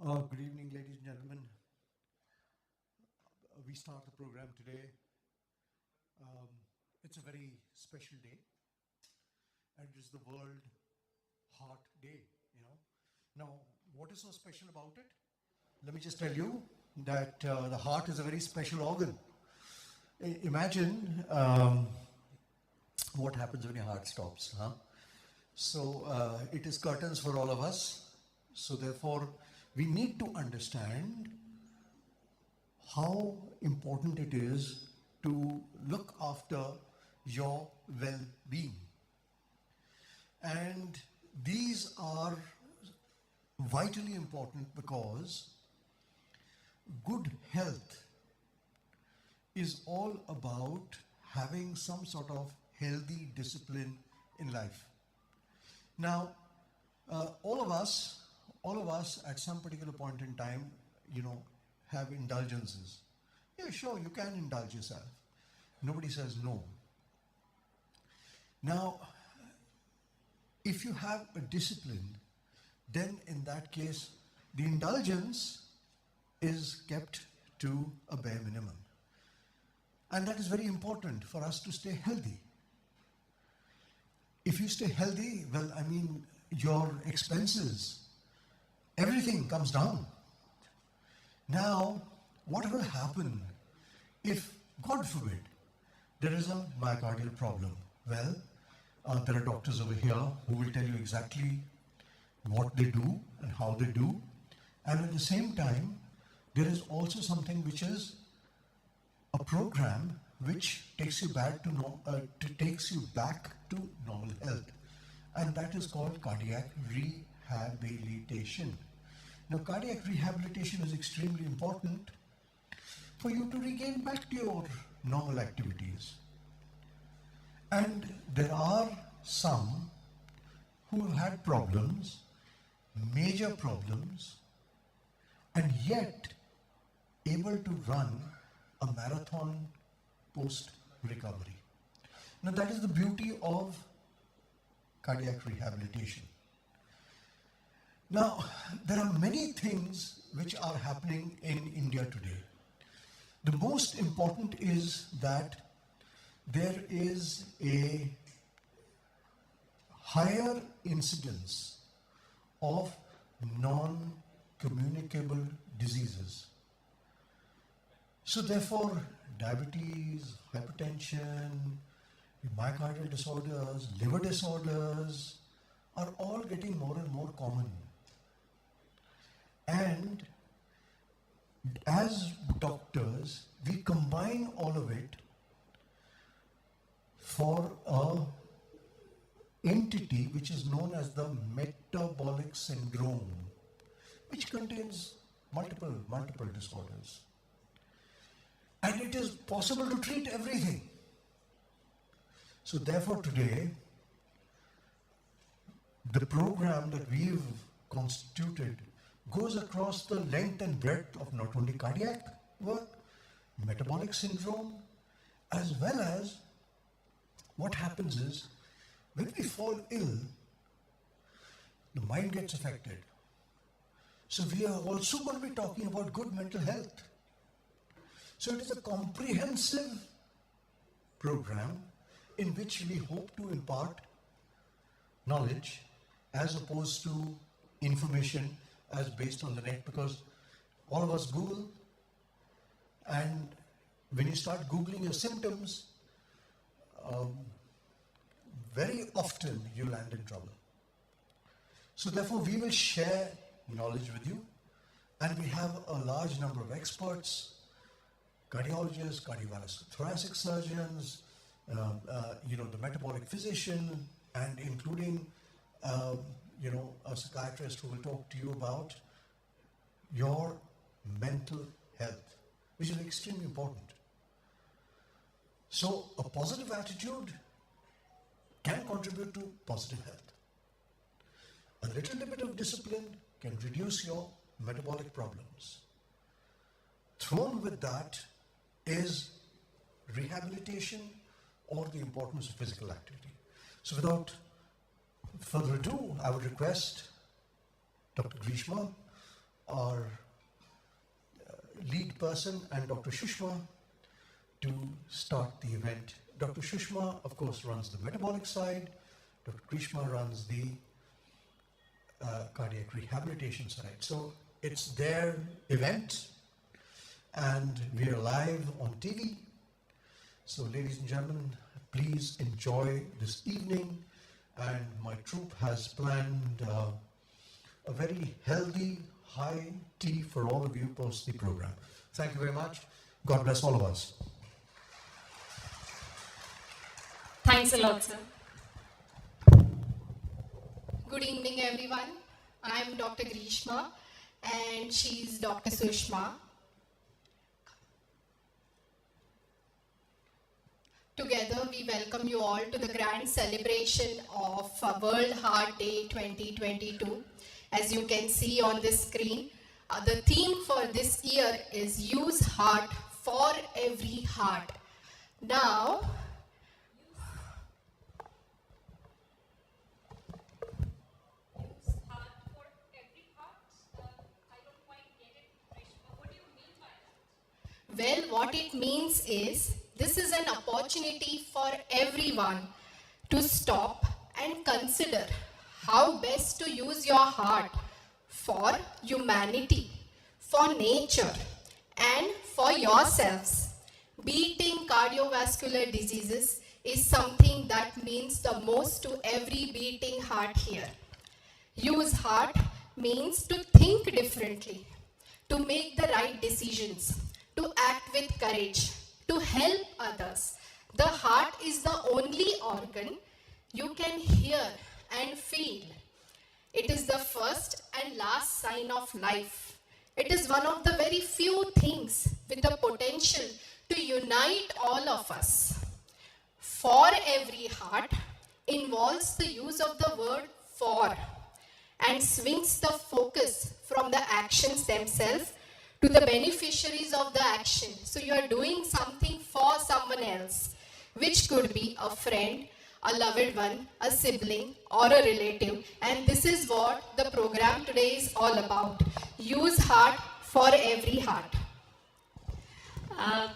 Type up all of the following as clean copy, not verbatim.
Good evening, ladies and gentlemen. We start the program today. Um, it's a very special day, and it is the World Heart Day. Now, what is so special about it? Let me just tell you that the heart is a very special organ. Imagine what happens when your heart stops, huh? So it is curtains for all of us. So therefore, we need to understand how important it is to look after your well-being. And these are vitally important because good health is all about having some sort of healthy discipline in life. Now, all of us at some particular point in time, have indulgences. Yeah, sure, you can indulge yourself. Nobody says no. Now, if you have a discipline, then in that case, the indulgence is kept to a bare minimum. And that is very important for us to stay healthy. If you stay healthy, well, your expenses, everything comes down. Now, what will happen if, God forbid, there is a myocardial problem? Well, there are doctors over here who will tell you exactly what they do and how they do. And at the same time, there is also something which is a program which takes you back to normal health, and that is called cardiac rehabilitation. Now, cardiac rehabilitation is extremely important for you to regain back to your normal activities. And there are some who have had problems, major problems, and yet able to run a marathon post-recovery. Now, that is the beauty of cardiac rehabilitation. Now, there are many things which are happening in India today. The most important is that there is a higher incidence of non-communicable diseases. So therefore, diabetes, hypertension, myocardial disorders, liver disorders are all getting more and more common. And as doctors, we combine all of it for an entity which is known as the metabolic syndrome, which contains multiple disorders. And it is possible to treat everything. So therefore today, the program that we've constituted goes across the length and breadth of not only cardiac work, metabolic syndrome, as well as what happens is when we fall ill, the mind gets affected. So we are also going to be talking about good mental health. So it is a comprehensive program in which we hope to impart knowledge as opposed to information as based on the net, because all of us Google, and when you start Googling your symptoms, very often you land in trouble. So therefore we will share knowledge with you, and we have a large number of experts, cardiologists, cardiovascular thoracic surgeons, the metabolic physician, and including a psychiatrist who will talk to you about your mental health, which is extremely important. So a positive attitude can contribute to positive health. A little bit of discipline can reduce your metabolic problems. Thrown with that is rehabilitation or the importance of physical activity. So without further ado, I would request Dr. Grishma our lead person, and Dr. Shushma to start the event. Dr. Shushma, of course, runs the metabolic side. Dr. Krishma runs the cardiac rehabilitation side. So it's their event, and we are live on TV. So ladies and gentlemen, please enjoy this evening, and my troupe has planned a very healthy, high tea for all of you post the program. Thank you very much. God bless all of us. Thanks a lot, sir. Good evening, everyone. I'm Dr. Grishma, and she's Dr. Sushma. Together, we welcome you all to the grand celebration of World Heart Day 2022. As you can see on this screen, the theme for this year is Use Heart for Every Heart. Now, well, what it means is, this is an opportunity for everyone to stop and consider how best to use your heart for humanity, for nature, and for yourselves. Beating cardiovascular diseases is something that means the most to every beating heart here. Use heart means to think differently, to make the right decisions, to act with courage, to help others. The heart is the only organ you can hear and feel. It is the first and last sign of life. It is one of the very few things with the potential to unite all of us. For every heart involves the use of the word for and swings the focus from the actions themselves to the beneficiaries of the action. So you are doing something for someone else, which could be a friend, a loved one, a sibling, or a relative. And this is what the program today is all about. Use heart for every heart.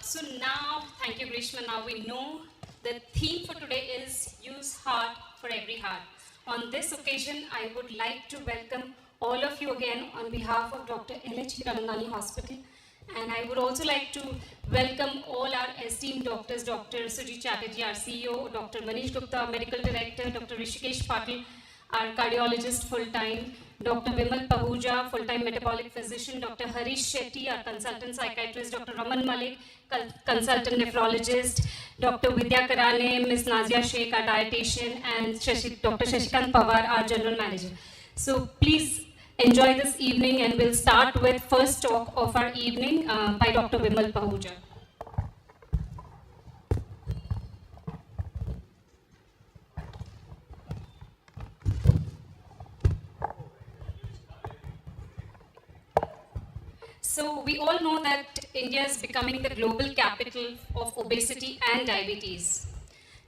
So now, thank you, Grishma. Now we know the theme for today is Use Heart for Every Heart. On this occasion, I would like to welcome all of you again on behalf of Dr. L.H. Hiranandani Hospital. And I would also like to welcome all our esteemed doctors, Dr. Sujit Chatterjee, our CEO, Dr. Manish Gupta, Medical Director, Dr. Rishikesh Patil, our cardiologist full-time, Dr. Vimal Pahuja, full-time metabolic physician, Dr. Harish Shetty, our consultant psychiatrist, Dr. Raman Malik, consultant nephrologist, Dr. Vidya Karane, Ms. Nazia Sheikh, our dietitian, and Dr. Shashikant Pawar, our general manager. So please enjoy this evening, and we'll start with first talk of our evening by Dr. Vimal Pahuja. So we all know that India is becoming the global capital of obesity and diabetes.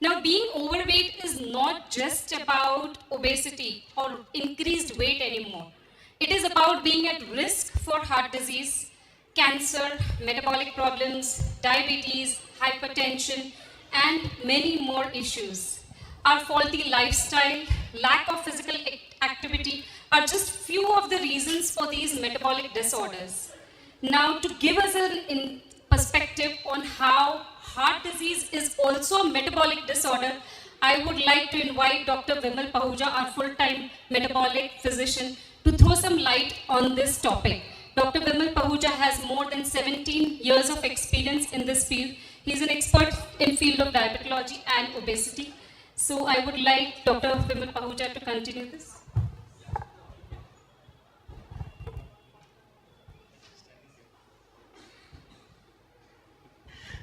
Now, being overweight is not just about obesity or increased weight anymore. It is about being at risk for heart disease, cancer, metabolic problems, diabetes, hypertension, and many more issues. Our faulty lifestyle, lack of physical activity are just few of the reasons for these metabolic disorders. Now, to give us a perspective on how heart disease is also a metabolic disorder, I would like to invite Dr. Vimal Pahuja, our full-time metabolic physician, to throw some light on this topic. Dr. Vimal Pahuja has more than 17 years of experience in this field. He is an expert in field of diabetology and obesity. So I would like Dr. Vimal Pahuja to continue this.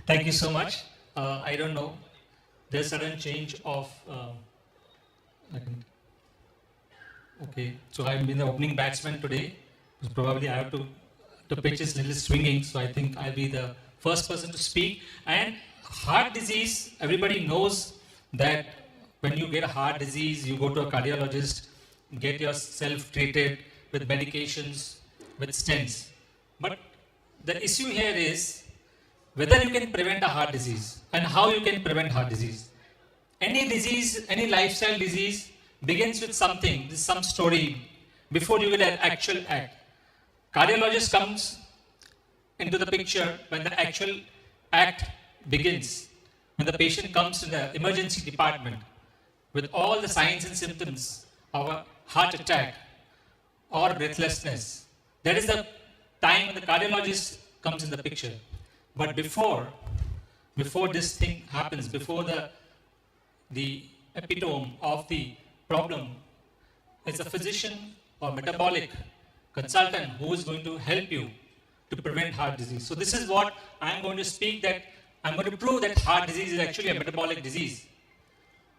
Thank you so much. I don't know, there's sudden change of, okay, so I've been the opening batsman today. So probably I have to, the pitch is a little swinging, so I think I'll be the first person to speak. And heart disease, everybody knows that when you get a heart disease, you go to a cardiologist, get yourself treated with medications, with stents. But the issue here is whether you can prevent a heart disease and how you can prevent heart disease. Any disease, any lifestyle disease begins with something, some story before you will actual act. Cardiologist comes into the picture when the actual act begins, when the patient comes to the emergency department with all the signs and symptoms of a heart attack or breathlessness. That is the time when the cardiologist comes in the picture. But before this thing happens, before the epitome of the problem, it's a physician or metabolic consultant who is going to help you to prevent heart disease. So this is what I'm going to speak, that I'm going to prove that heart disease is actually a metabolic disease.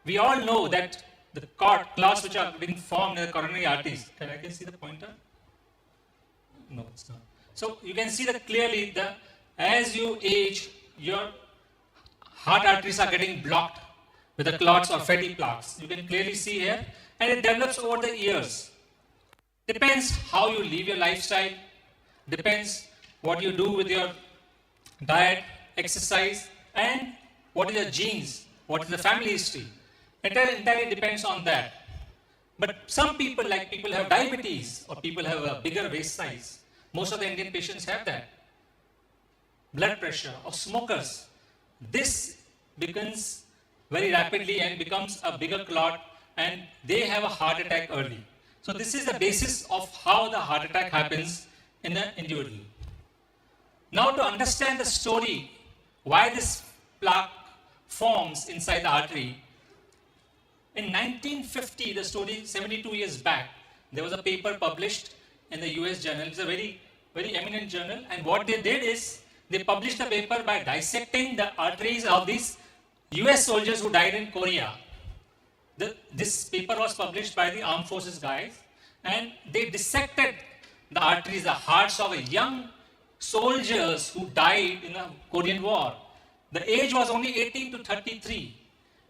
We all know that the clots which are being formed in the coronary arteries. Can I see the pointer? No, it's not. So you can see that clearly, as you age, your heart arteries are getting blocked with the clots or fatty plaques. You can clearly see here, and it develops over the years. Depends how you live your lifestyle, depends what you do with your diet, exercise, and what is your genes, what is the family history. It entirely depends on that. But some people, like people have diabetes or people have a bigger waist size. Most of the Indian patients have that. Blood pressure or smokers. This begins very rapidly and becomes a bigger clot, and they have a heart attack early. So this is the basis of how the heart attack happens in the individual. Now to understand the story, why this plaque forms inside the artery, in 1950, the story 72 years back, there was a paper published in the US journal. It's a very, very eminent journal. And what they did is, they published a paper by dissecting the arteries of these US soldiers who died in Korea. This paper was published by the armed forces guys, and they dissected the arteries, the hearts of young soldiers who died in the Korean War. The age was only 18 to 33.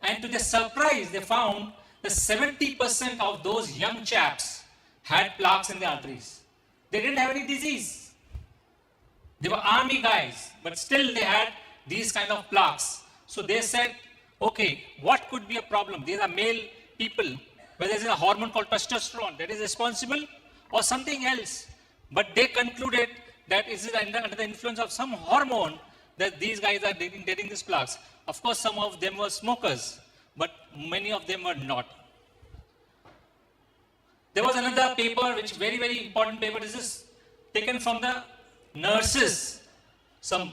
And to their surprise, they found that 70% of those young chaps had plaques in the arteries. They didn't have any disease. They were army guys, but still they had these kind of plaques. So they said, okay, what could be a problem? These are male people, where there is a hormone called testosterone that is responsible, or something else. But they concluded that it is under the influence of some hormone that these guys are getting these plaques. Of course, some of them were smokers, but many of them were not. There was another paper, which very, very important paper. This is taken from the nurses. Some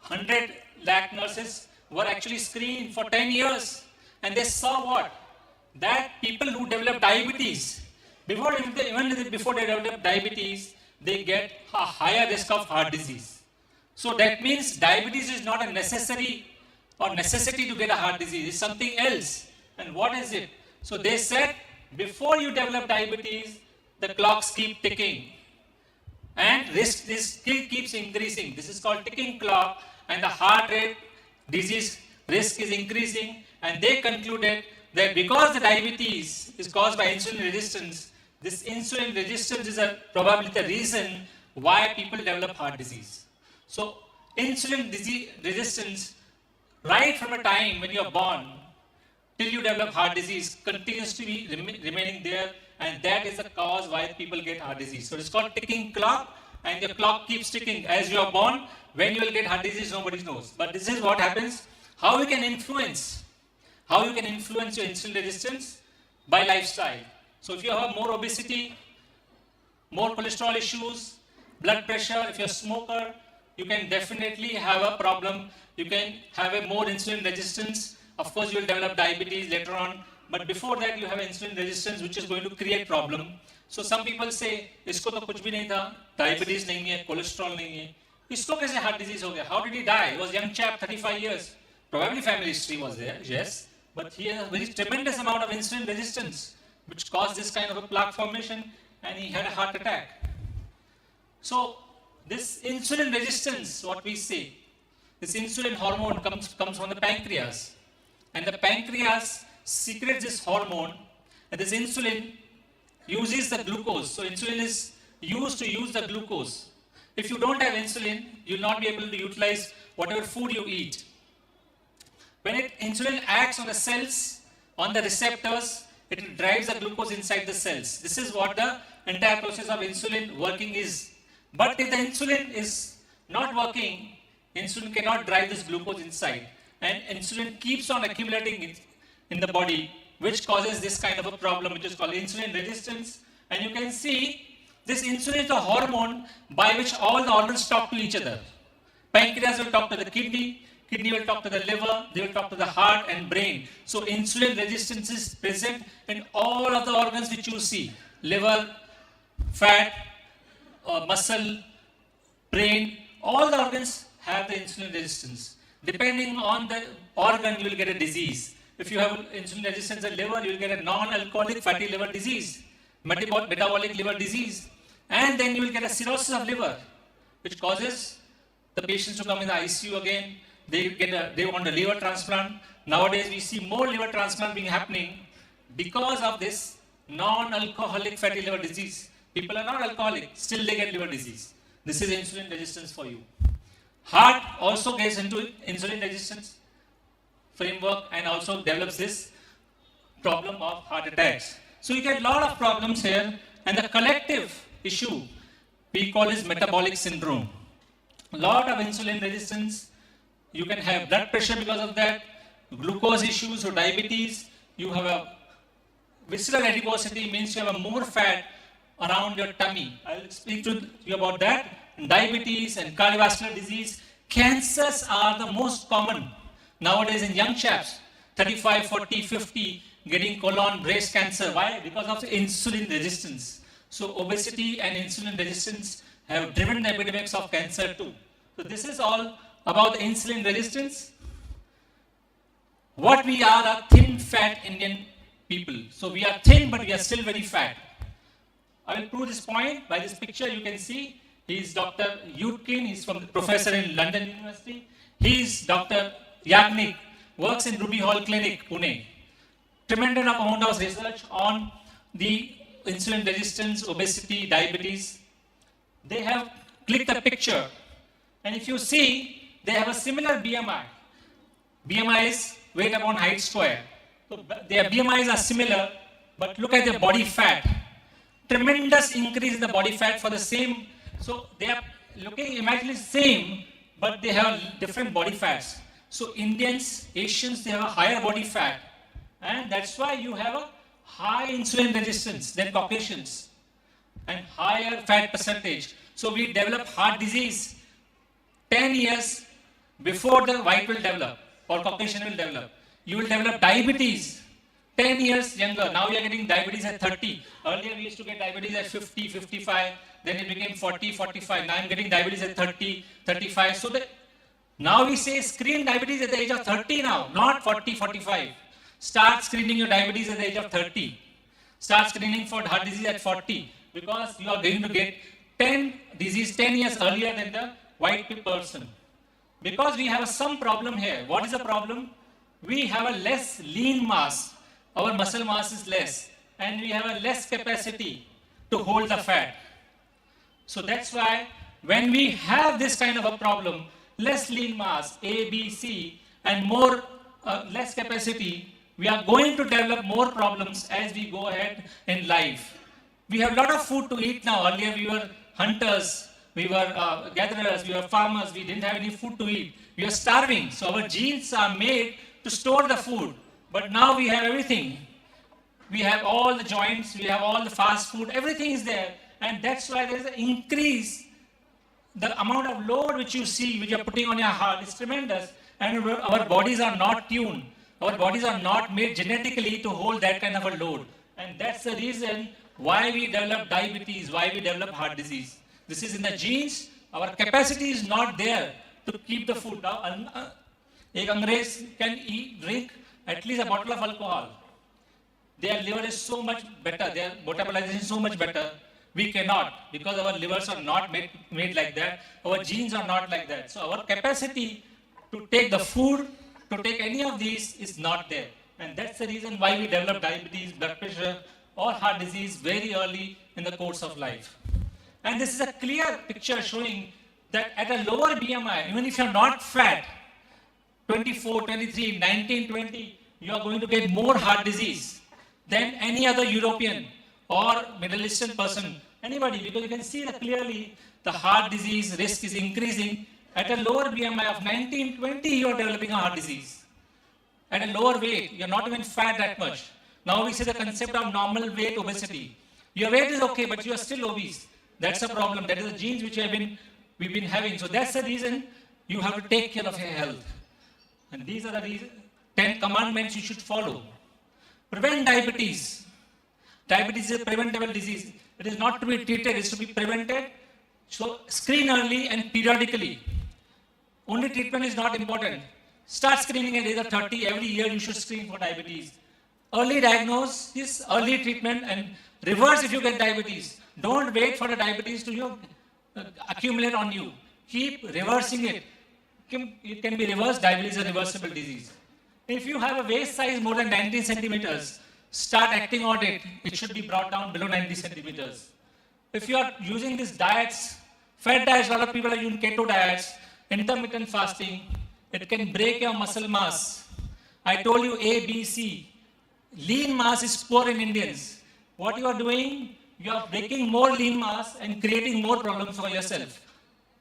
100 lakh nurses were actually screened for 10 years. And they saw what? That people who develop diabetes, even before they develop diabetes, they get a higher risk of heart disease. So that means diabetes is not a necessity to get a heart disease. It's something else. And what is it? So they said, before you develop diabetes, the clocks keep ticking. And risk keeps increasing. This is called ticking clock. And the heart rate disease risk is increasing. And they concluded that because the diabetes is caused by insulin resistance, this insulin resistance is probably the reason why people develop heart disease. So insulin resistance, right from the time when you are born till you develop heart disease, continues to be remaining there, and that is the cause why people get heart disease. So it's called ticking clock, and the clock keeps ticking as you are born. When you will get heart disease, nobody knows. But this is what happens. How you can influence your insulin resistance? By lifestyle. So if you have more obesity, more cholesterol issues, blood pressure, if you're a smoker, you can definitely have a problem. You can have a more insulin resistance. Of course, you will develop diabetes later on. But before that, you have insulin resistance, which is going to create problem. So some people say, "Isko to kuch bhi nahi tha, diabetes nahi hai, cholesterol nahi hai. Isko kaise heart disease ho gaya? How did he die? He was a young chap, 35 years. Probably family history was there, yes. But he has a very tremendous amount of insulin resistance, which caused this kind of a plaque formation, and he had a heart attack." So this insulin resistance, what we say, this insulin hormone comes from the pancreas. And the pancreas secretes this hormone, and this insulin uses the glucose. So insulin is used to use the glucose. If you don't have insulin, you'll not be able to utilize whatever food you eat. When insulin acts on the cells, on the receptors, it drives the glucose inside the cells. This is what the entire process of insulin working is. But if the insulin is not working, insulin cannot drive this glucose inside. And insulin keeps on accumulating in the body, which causes this kind of a problem, which is called insulin resistance. And you can see this insulin is a hormone by which all the organs talk to each other. Pancreas will talk to the kidney, kidney will talk to the liver, they will talk to the heart and brain. So insulin resistance is present in all of the organs which you see. Liver, fat, muscle, brain, all the organs have the insulin resistance. Depending on the organ, you will get a disease. If you have insulin resistance in liver, you will get a non-alcoholic fatty liver disease, metabolic liver disease, and then you will get a cirrhosis of liver, which causes the patients to come in the ICU again. They want a liver transplant. Nowadays, we see more liver transplant being happening because of this non-alcoholic fatty liver disease. People are not alcoholic, still they get liver disease. This is insulin resistance for you. Heart also gets into insulin resistance framework and also develops this problem of heart attacks. So you get a lot of problems here, and the collective issue we call is metabolic syndrome. A lot of insulin resistance. You can have blood pressure because of that, glucose issues or diabetes. You have a visceral adiposity, means you have a more fat around your tummy. I will speak to you about that. Diabetes and cardiovascular disease. Cancers are the most common nowadays in young chaps, 35, 40, 50, getting colon, breast cancer. Why? Because of insulin resistance. So obesity and insulin resistance have driven the epidemics of cancer too. So this is all about the insulin resistance. What we are thin, fat Indian people. So we are thin, but we are still very fat. I will prove this point by this picture. You can see he is Dr. Yudkin. He is from the professor in London University. He is Dr. Yagnik, works in Ruby Hall Clinic, Pune. Tremendous amount of research on the insulin resistance, obesity, diabetes. They have clicked a picture, and if you see, they have a similar BMI. BMI is weight upon height square. So their BMIs are similar, but look at their body fat. Tremendous increase in the body fat for the same. So they are looking imaginally same, but they have different body fats. So Indians, Asians, they have a higher body fat, and that's why you have a high insulin resistance than Caucasians and higher fat percentage. So we develop heart disease 10 years before the white will develop or Caucasian will develop. You will develop diabetes 10 years younger. Now we are getting diabetes at 30. Earlier we used to get diabetes at 50, 55. Then it became 40, 45. Now I'm getting diabetes at 30, 35. So now we say screen diabetes at the age of 30 now, not 40, 45. Start screening your diabetes at the age of 30. Start screening for heart disease at 40, because you are going to get 10 disease 10 years earlier than the white person. Because we have some problem here. What is the problem? We have a less lean mass. Our muscle mass is less, and we have a less capacity to hold the fat. So that's why when we have this kind of a problem, less lean mass, A, B, C, and more less capacity, we are going to develop more problems as we go ahead in life. We have a lot of food to eat now. Earlier we were hunters, we were gatherers, we were farmers, we didn't have any food to eat. We are starving, so our genes are made to store the food. But now we have everything. We have all the joints, we have all the fast food, everything is there. And that's why there is an increase. The amount of load which you see, which you are putting on your heart is tremendous. And our bodies are not tuned. Our bodies are not made genetically to hold that kind of a load. And that's the reason why we develop diabetes, why we develop heart disease. This is in the genes. Our capacity is not there to keep the food down. Ek Angrez can drink at least a bottle of alcohol. Their liver is so much better, their metabolization is so much better. We cannot, because our livers are not made like that. Our genes are not like that. So our capacity to take the food, to take any of these is not there. And that's the reason why we develop diabetes, blood pressure, or heart disease very early in the course of life. And this is a clear picture showing that at a lower BMI, even if you're not fat, 24, 23, 19, 20, you are going to get more heart disease than any other European or Middle Eastern person, anybody, because you can see that clearly the heart disease risk is increasing. At a lower BMI of 19, 20, you are developing a heart disease. At a lower weight, you're not even fat that much. Now we see the concept of normal weight obesity. Your weight is okay, but you are still obese. That's a problem. That is the genes which we've been having. So that's the reason you have to take care of your health. And these are the 10 commandments you should follow. Prevent diabetes. Diabetes is a preventable disease. It is not to be treated, it is to be prevented. So screen early and periodically. Only treatment is not important. Start screening at age of 30. Every year you should screen for diabetes. Early diagnosis, early treatment, and reverse if you get diabetes. Don't wait for the diabetes to accumulate on you. Keep reversing it. It can be reversed. Diabetes is a reversible disease. If you have a waist size more than 19 centimeters, start acting on it. It should be brought down below 90 centimeters. If you are using these diets, fat diets, a lot of people are using keto diets, intermittent fasting, it can break your muscle mass. I told you A, B, C. Lean mass is poor in Indians. What you are doing, you are breaking more lean mass and creating more problems for yourself.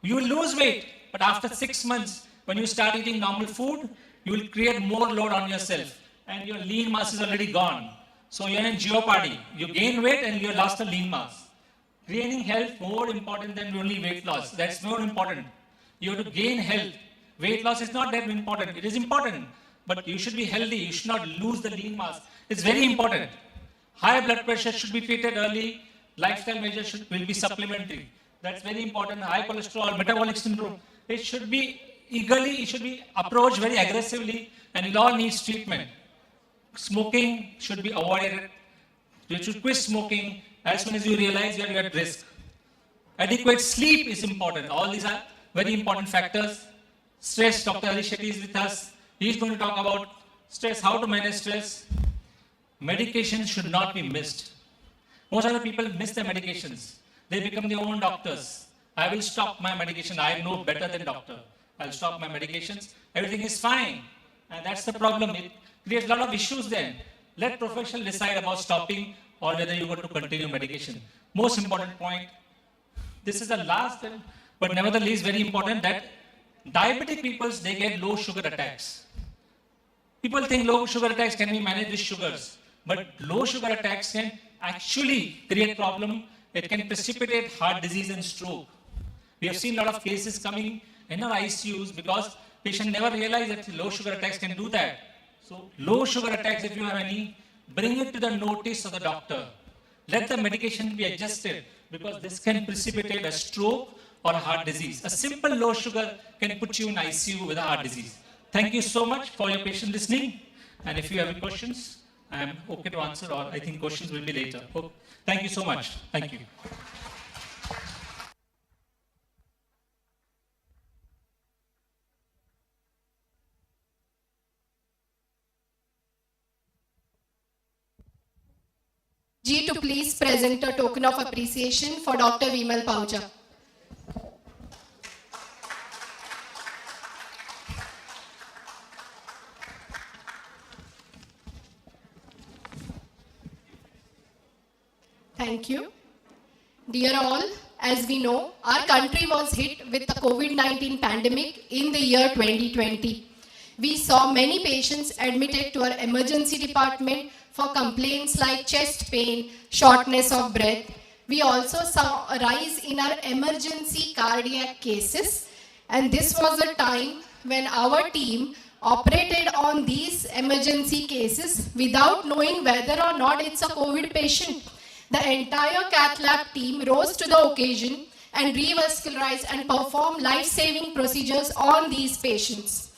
You will lose weight, but after 6 months, when you start eating normal food, you will create more load on yourself and your lean mass is already gone. So you're in jeopardy. You gain weight and you lost the lean mass. Gaining health more important than only weight loss. That's more important. You have to gain health. Weight loss is not that important. It is important, but you should be healthy. You should not lose the lean mass. It's very important. High blood pressure should be treated early. Lifestyle measures will be supplementary. That's very important. High cholesterol, metabolic syndrome. It should be it should be approached very aggressively, and it all needs treatment. Smoking should be avoided. You should quit smoking as soon as you realize you are at risk. Adequate sleep is important. All these are very important factors. Stress, Dr. Ali Shetty is with us. He is going to talk about stress, how to manage stress. Medication should not be missed. Most of the people miss their medications. They become their own doctors. I will stop my medication. I know better than doctor. I'll stop my medications. Everything is fine. And that's the problem. It creates a lot of issues then. Let professionals decide about stopping or whether you want to continue medication. Most important point. This is the last, but nevertheless very important, that diabetic people, they get low sugar attacks. People think low sugar attacks can be managed with sugars. But low sugar attacks can actually create problem. It can precipitate heart disease and stroke. We have seen a lot of cases coming in our ICUs because patients never realize that low sugar attacks can do that. So low sugar attacks, if you have any, bring it to the notice of the doctor. Let the medication be adjusted because this can precipitate a stroke or a heart disease. A simple low sugar can put you in ICU with a heart disease. Thank you so much for your patient listening. And if you have any questions, I am okay to answer, or I think questions will be later. Thank you so much. Thank you. G to please present a token of appreciation for Dr. Vimal Pauja. Thank you. Dear all, as we know, our country was hit with the COVID-19 pandemic in the year 2020. We saw many patients admitted to our emergency department for complaints like chest pain, shortness of breath. We also saw a rise in our emergency cardiac cases, and this was a time when our team operated on these emergency cases without knowing whether or not it's a COVID patient. The entire cath lab team rose to the occasion and revascularized and performed life-saving procedures on these patients.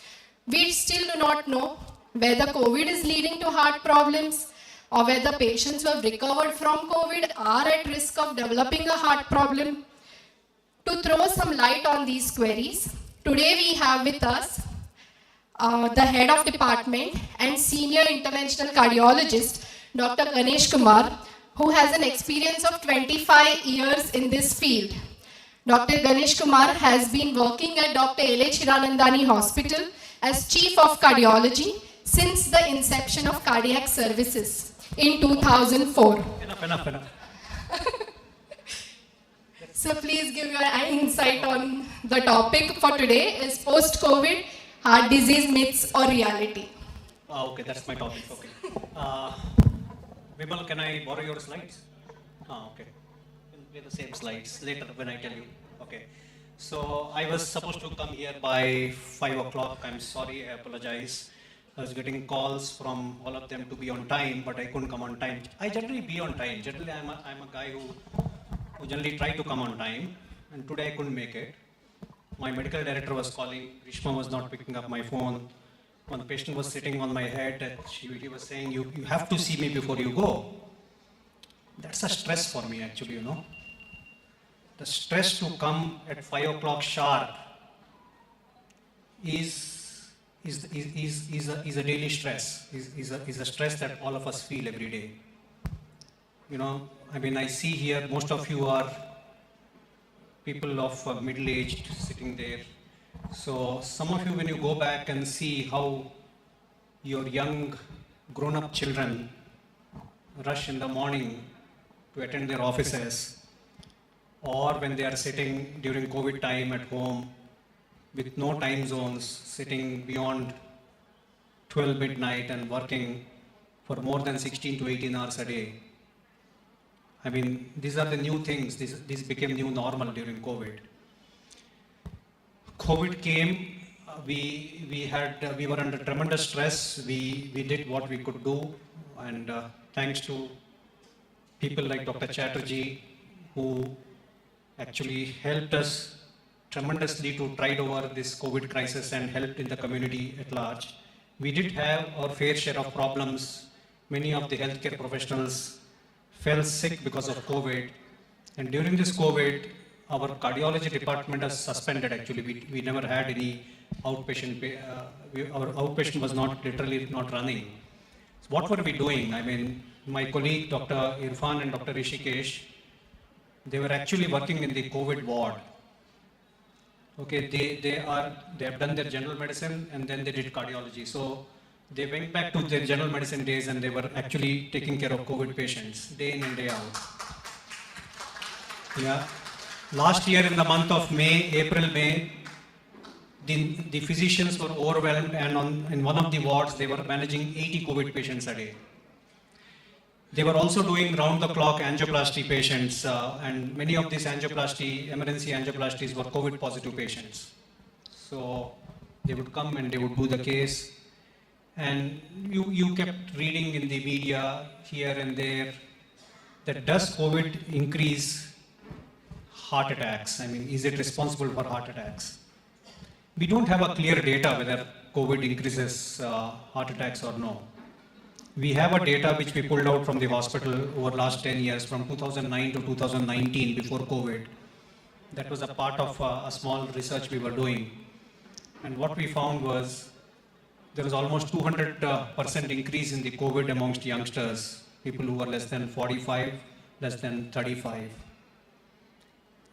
We still do not know whether COVID is leading to heart problems or whether patients who have recovered from COVID are at risk of developing a heart problem. To throw some light on these queries, today we have with us the head of department and senior interventional cardiologist, Dr. Ganesh Kumar, who has an experience of 25 years in this field. Dr. Ganesh Kumar has been working at Dr. L.H. Hiranandani Hospital as Chief of Cardiology since the inception of cardiac services in 2004. Enough. So please give your insight on the topic for today is post-COVID heart disease myths or reality. Okay, that's my topic. Okay. Vimal, can I borrow your slides? Okay. We'll the same slides later when I tell you. Okay. So I was supposed to come here by 5 o'clock. I'm sorry, I apologize. I was getting calls from all of them to be on time, but I couldn't come on time. I generally be on time. Generally, I'm a guy who generally try to come on time, and today I couldn't make it. My medical director was calling, Grishma was not picking up my phone. One patient was sitting on my head, and he was saying, you have to see me before you go. That's a stress for me actually, you know. The stress to come at 5 o'clock sharp is a daily stress, is a stress that all of us feel every day. You know, I mean, I see here most of you are people of middle-aged sitting there. So some of you, when you go back and see how your young grown-up children rush in the morning to attend their offices, or when they are sitting during COVID time at home with no time zones, sitting beyond 12 midnight and working for more than 16 to 18 hours a day. I mean, these are the new things. This became new normal during COVID. COVID came. We were under tremendous stress. We did what we could do, and thanks to people like Dr. Chatterjee, who actually helped us tremendously to tide over this COVID crisis and helped in the community at large. We did have our fair share of problems. Many of the healthcare professionals fell sick because of COVID. And during this COVID, our cardiology department has suspended actually. We never had any outpatient, our outpatient was literally not running. So what were we doing? I mean, my colleague, Dr. Irfan and Dr. Rishikesh, they were actually working in the COVID ward. Okay, they have done their general medicine and then they did cardiology. So they went back to their general medicine days and they were actually taking care of COVID patients day in and day out. Yeah. Last year in the month of April-May, the physicians were overwhelmed, and in one of the wards they were managing 80 COVID patients a day. They were also doing round-the-clock angioplasty patients, and many of these emergency angioplasties were COVID positive patients. So they would come and they would do the case. And you kept reading in the media here and there that does COVID increase heart attacks? I mean, is it responsible for heart attacks? We don't have a clear data whether COVID increases heart attacks or no. We have a data which we pulled out from the hospital over last 10 years, from 2009 to 2019 before COVID. That was a part of a small research we were doing. And what we found was there was almost 200% increase in the COVID amongst youngsters, people who were less than 45, less than 35.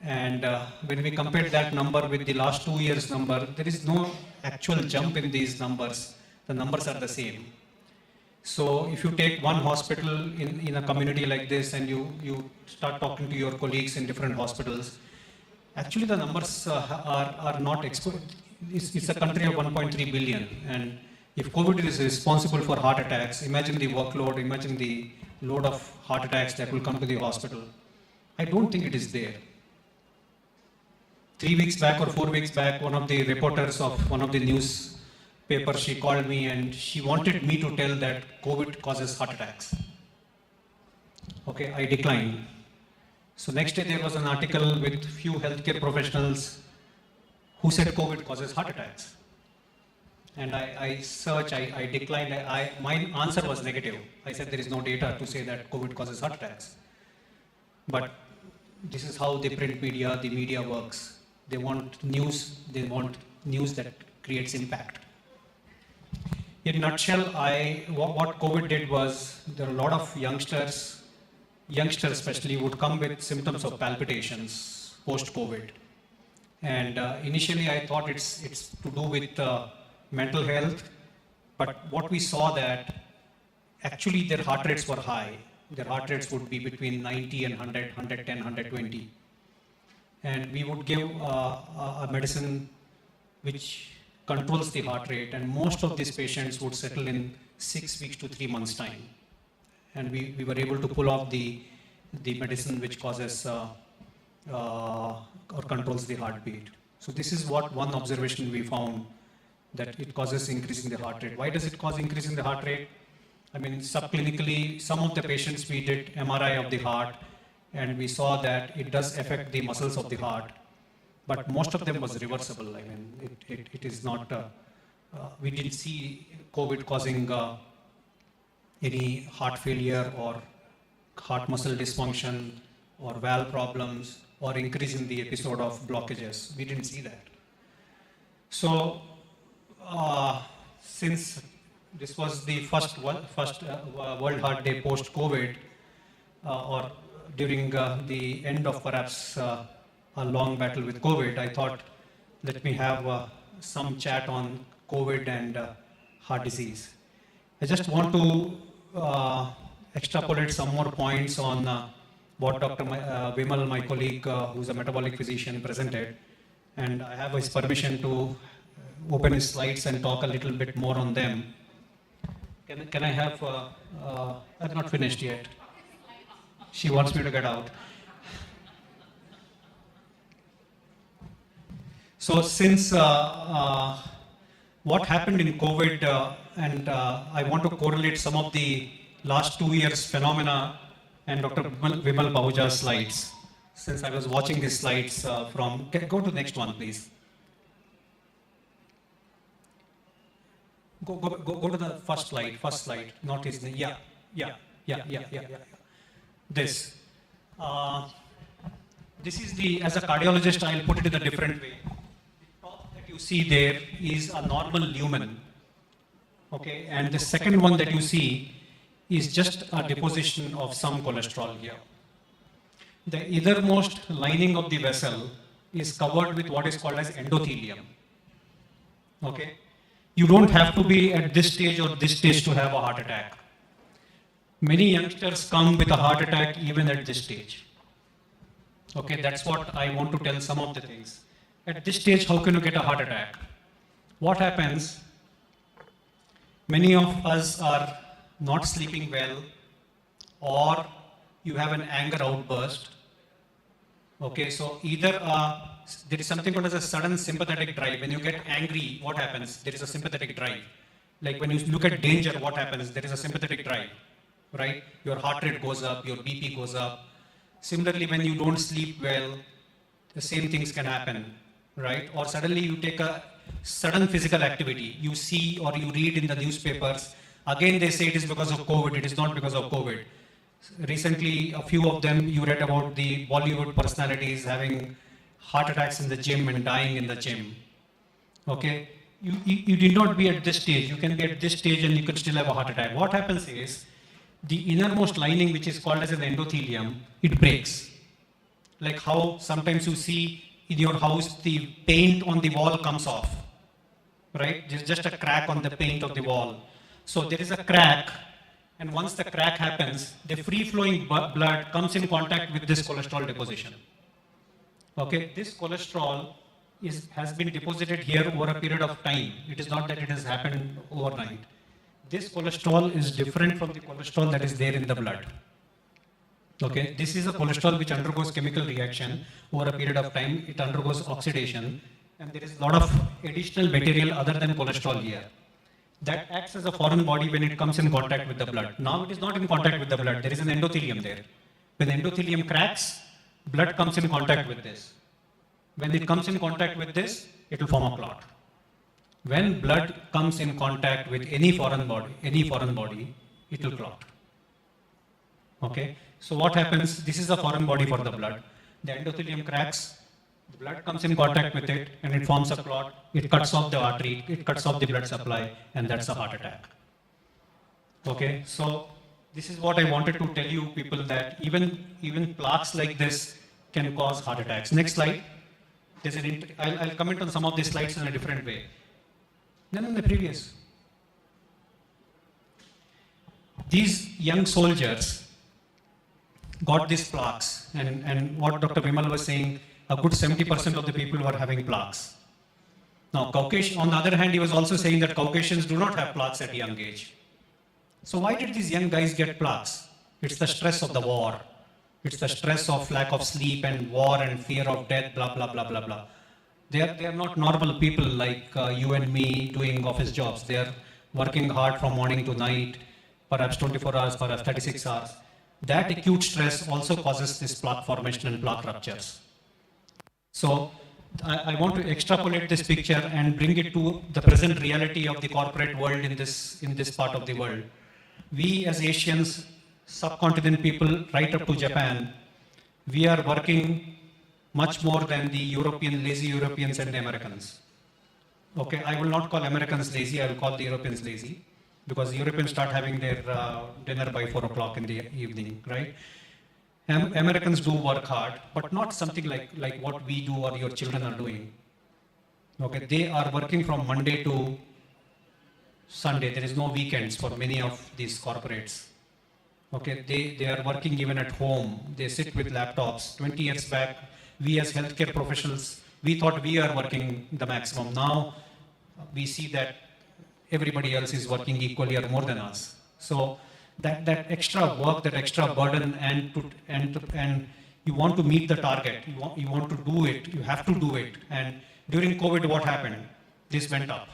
And when we compared that number with the last 2 years' number, there is no actual jump in these numbers. The numbers are the same. So if you take one hospital in a community like this and you start talking to your colleagues in different hospitals, actually the numbers are not it's a country of 1.3 billion. And if COVID is responsible for heart attacks, imagine the workload, imagine the load of heart attacks that will come to the hospital. I don't think it is there. 3 weeks back or 4 weeks back, one of the reporters of one of the newspapers, she called me and she wanted me to tell that COVID causes heart attacks. Okay, I declined. So next day there was an article with few healthcare professionals who said COVID causes heart attacks. And I searched, I declined, my answer was negative. I said there is no data to say that COVID causes heart attacks. But this is how the print media, the media works. They want news that creates impact. In a nutshell, what COVID did was, there are a lot of youngsters youngsters especially would come with symptoms of palpitations post-COVID. And initially I thought it's to do with mental health, but what we saw that actually their heart rates were high. Their heart rates would be between 90 and 100, 110, 120. And we would give a medicine which controls the heart rate, and most of these patients would settle in 6 weeks to 3 months' time. And we were able to pull off the medicine which causes or controls the heartbeat. So this is what one observation we found, that it causes increase in the heart rate. Why does it cause increase in the heart rate? I mean, subclinically, some of the patients we did MRI of the heart, and we saw that it does affect the muscles of the heart, but most of them was reversible. I mean, it is not, we didn't see COVID causing any heart failure or heart muscle dysfunction or valve problems or increase in the episode of blockages. We didn't see that. So, since this was the first World Heart Day post-COVID, or during the end of perhaps a long battle with COVID, I thought, let me have some chat on COVID and heart disease. I just want to extrapolate some more points on what Dr. Vimal, my colleague, who's a metabolic physician, presented. And I have his permission to open his slides and talk a little bit more on them. Can I have, I'm not finished yet. She wants me to get out. So since what happened in COVID, and I want to correlate some of the last 2 years phenomena and Dr. Vimal Bahuja's slides. Since I was watching his slides from, go to the next one, please. Go to the first slide, not his name. Yeah. This. This is the, as a cardiologist, I'll put it in a different way. The top that you see there is a normal lumen. Okay, and the second one that you see is just a deposition of some cholesterol here. The innermost lining of the vessel is covered with what is called as endothelium. Okay, you don't have to be at this stage or this stage to have a heart attack. Many youngsters come with a heart attack even at this stage. Okay, that's what I want to tell some of the things. At this stage, how can you get a heart attack? What happens? Many of us are not sleeping well, or you have an anger outburst. Okay, so either there is something called as a sudden sympathetic drive. When you get angry, what happens? There is a sympathetic drive. Like when you look at danger, what happens? There is a sympathetic drive, right? Your heart rate goes up, your BP goes up. Similarly, when you don't sleep well, the same things can happen, right? Or suddenly you take a sudden physical activity. You see or you read in the newspapers, again they say it is because of COVID, it is not because of COVID. Recently, a few of them, you read about the Bollywood personalities having heart attacks in the gym and dying in the gym. Okay, you did not be at this stage. You can be at this stage and you can still have a heart attack. What happens is, the innermost lining, which is called as an endothelium, it breaks. Like how sometimes you see in your house, the paint on the wall comes off, right? There's just a crack on the paint of the wall. So there is a crack, and once the crack happens, the free-flowing blood comes in contact with this cholesterol deposition. Okay, this cholesterol has been deposited here over a period of time. It is not that it has happened overnight. This cholesterol is different from the cholesterol that is there in the blood. Okay, this is a cholesterol which undergoes chemical reaction over a period of time. It undergoes oxidation, and there is a lot of additional material other than cholesterol here. That acts as a foreign body when it comes in contact with the blood. Now it is not in contact with the blood. There is an endothelium there. When the endothelium cracks, blood comes in contact with this. When it comes in contact with this, it will form a clot. When blood comes in contact with any foreign body, it will clot. Okay. So what happens? This is a foreign body for the blood. The endothelium cracks, the blood comes in contact with it, and it forms a clot. It cuts off the artery, it cuts off the blood supply, and that's a heart attack. Okay. So this is what I wanted to tell you people, that even plaques like this can cause heart attacks. Next slide. I'll comment on some of these slides in a different way. Then in the previous. These young soldiers got these plaques, and what Dr. Vimal was saying, a good 70% of the people were having plaques. Now, Caucasian, on the other hand, he was also saying that Caucasians do not have plaques at a young age. So why did these young guys get plaques? It's the stress of the war. It's the stress of lack of sleep and war and fear of death, blah, blah, blah, blah, blah. They are not normal people like you and me doing office jobs. They are working hard from morning to night, perhaps 24 hours, perhaps 36 hours. That acute stress also causes this plaque formation and plaque ruptures. So I want to extrapolate this picture and bring it to the present reality of the corporate world in this part of the world. We as Asians, subcontinent people, right up to Japan, we are working much more than the lazy Europeans and the Americans. Okay, I will not call Americans lazy, I will call the Europeans lazy, because the Europeans start having their dinner by 4 o'clock in the evening, right? Americans do work hard, but not something like what we do or your children are doing. Okay, they are working from Monday to Sunday. There is no weekends for many of these corporates. Okay, they are working even at home. They sit with laptops. 20 years back, we as healthcare professionals, we thought we are working the maximum. Now, we see that everybody else is working equally or more than us. So that extra work, that extra burden, and you want to meet the target. You want to do it. You have to do it. And during COVID, what happened? This went up.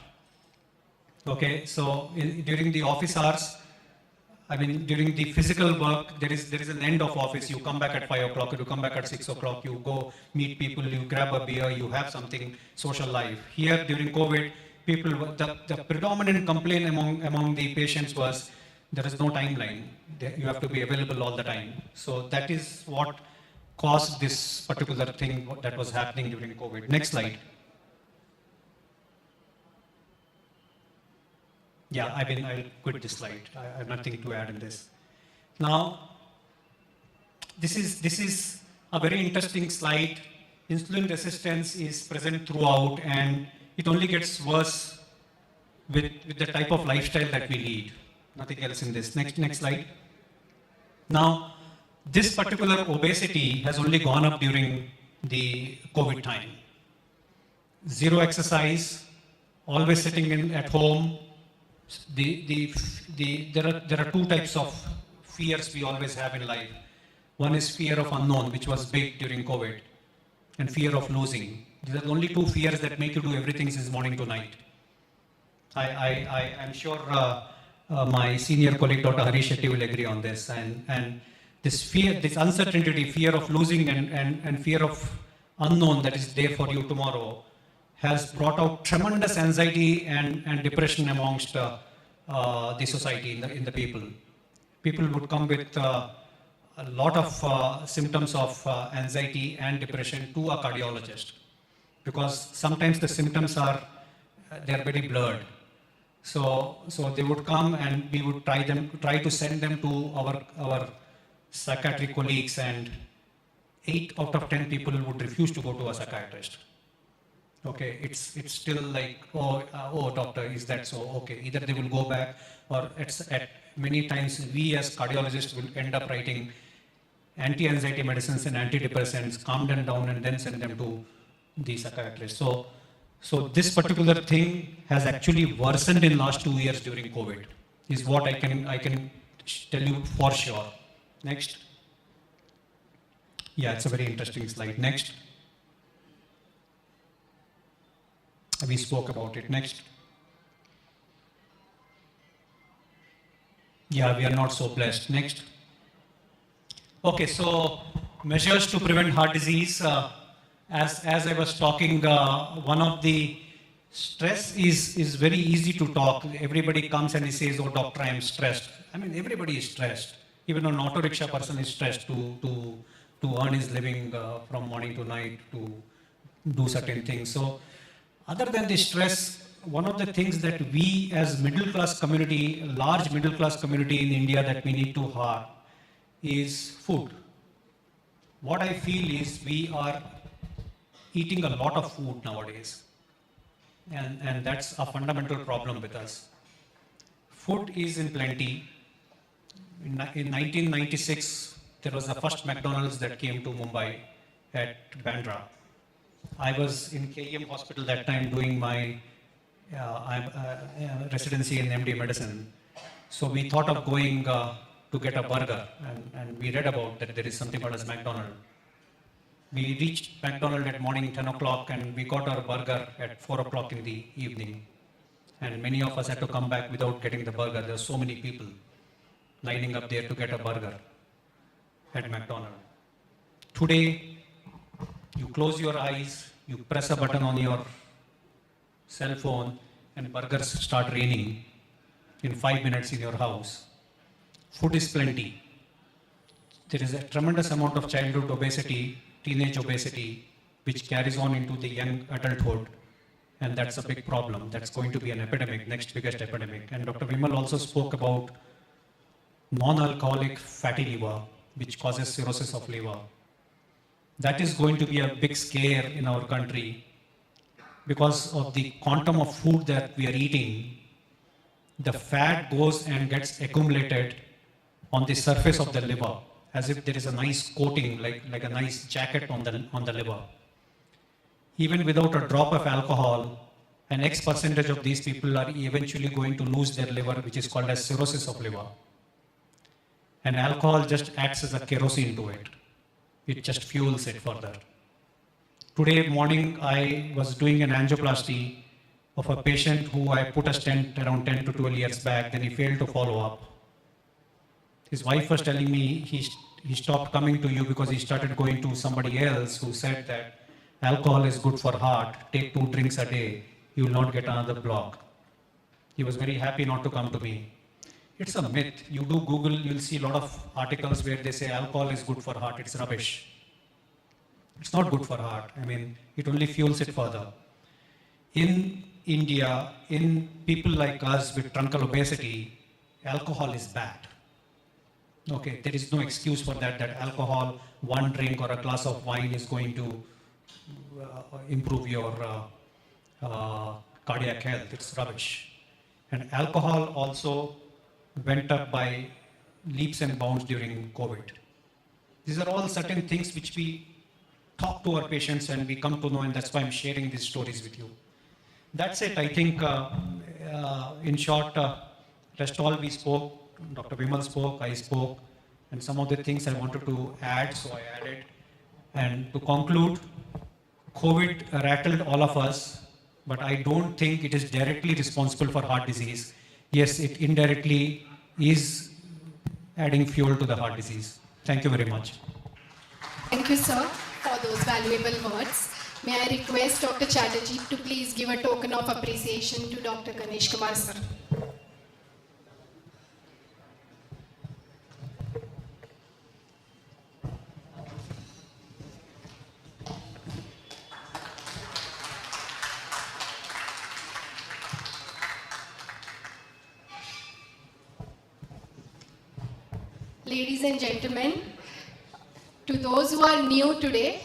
Okay, so during the office hours, I mean, during the physical work, there is an end of office. You come back at 5 o'clock, you come back at 6 o'clock, you go meet people, you grab a beer, you have something, social life. Here, during COVID, the predominant complaint among the patients was, there is no timeline. You have to be available all the time. So that is what caused this particular thing that was happening during COVID. Next slide. Yeah, I'll quit this slide. I have nothing to add in this. Now, this is a very interesting slide. Insulin resistance is present throughout, and it only gets worse with the type of lifestyle that we lead. Nothing else in this. Next slide. Now, this particular obesity has only gone up during the COVID time. Zero exercise, always sitting at home. There are two types of fears we always have in life. One is fear of unknown, which was big during COVID, and fear of losing. These are the only two fears that make you do everything since morning to night. I'm sure my senior colleague Dr. Harish Shetty will agree on this. And this fear, this uncertainty, fear of losing and fear of unknown that is there for you tomorrow, has brought out tremendous anxiety and depression amongst the society, in the people. People would come with a lot of symptoms of anxiety and depression to a cardiologist, because sometimes the symptoms they're very blurred. So they would come and we would try to send them to our psychiatric colleagues, and 8 out of 10 people would refuse to go to a psychiatrist. Okay, it's still like, oh, doctor, is that so? Okay, either they will go back, or at many times we as cardiologists will end up writing anti-anxiety medicines and antidepressants, calm them down, and then send them to the psychiatrist. So this particular thing has actually worsened in last 2 years during COVID, is what I can tell you for sure. Next. Yeah, it's a very interesting slide. Next. We spoke about it. Next. Yeah, we are not so blessed. Next. Okay, so measures to prevent heart disease. As I was talking, one of the stress is very easy to talk. Everybody comes and he says, "Oh, doctor, I am stressed." I mean, everybody is stressed. Even an auto rickshaw person is stressed to earn his living from morning to night, to do certain things. So, other than the stress, one of the things that we as middle class community, large middle class community in India that we need to have is food. What I feel is we are eating a lot of food nowadays. And that's a fundamental problem with us. Food is in plenty. In 1996, there was the first McDonald's that came to Mumbai at Bandra. I was in KEM hospital that time doing my residency in MD medicine. So we thought of going to get a burger, and we read about that there is something called as McDonald's. We reached McDonald's at morning 10 o'clock and we got our burger at 4 o'clock in the evening. And many of us had to come back without getting the burger. There were so many people lining up there to get a burger at McDonald's. Today, you close your eyes, you press a button on your cell phone, and burgers start raining in 5 minutes in your house. Food is plenty. There is a tremendous amount of childhood obesity, teenage obesity, which carries on into the young adulthood. And that's a big problem. That's going to be an epidemic, next biggest epidemic. And Dr. Vimal also spoke about non-alcoholic fatty liver, which causes cirrhosis of liver. That is going to be a big scare in our country because of the quantum of food that we are eating. The fat goes and gets accumulated on the surface of the liver, as if there is a nice coating, like a nice jacket on the liver. Even without a drop of alcohol, an X percentage of these people are eventually going to lose their liver, which is called as cirrhosis of liver. And alcohol just acts as a kerosene to it. It just fuels it further. Today morning, I was doing an angioplasty of a patient who I put a stent around 10 to 12 years back, then he failed to follow up. His wife was telling me he stopped coming to you because he started going to somebody else who said that alcohol is good for heart, take 2 drinks a day, you will not get another block. He was very happy not to come to me. It's a myth. You do Google, you'll see a lot of articles where they say alcohol is good for heart. It's rubbish. It's not good for heart. I mean, it only fuels it further. In India, in people like us with truncal obesity, alcohol is bad. Okay, there is no excuse for that alcohol, one drink or a glass of wine is going to improve your cardiac health. It's rubbish. And alcohol also went up by leaps and bounds during COVID. These are all certain things which we talk to our patients and we come to know, and that's why I'm sharing these stories with you. That's it. I think, in short, rest all we spoke. Dr. Vimal spoke, I spoke, and some of the things I wanted to add, so I added. And to conclude, COVID rattled all of us, but I don't think it is directly responsible for heart disease. Yes, it indirectly is adding fuel to the heart disease. Thank you very much. Thank you, sir, for those valuable words. May I request Dr. Chatterjee to please give a token of appreciation to Dr. Ganesh Kumar, sir. Ladies and gentlemen, to those who are new today,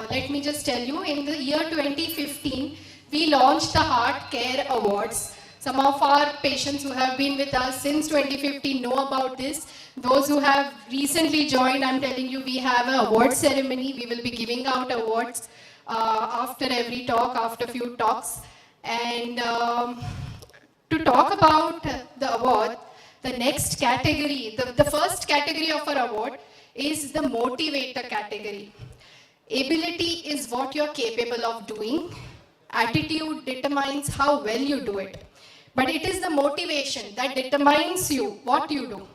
let me just tell you, in the year 2015, we launched the Heart Care Awards. Some of our patients who have been with us since 2015 know about this. Those who have recently joined, I'm telling you, we have an award ceremony. We will be giving out awards after every talk, after few talks. And to talk about the award, the next category, the first category of our award is the motivator category. Ability is what you're capable of doing. Attitude determines how well you do it. But it is the motivation that determines you, what you do.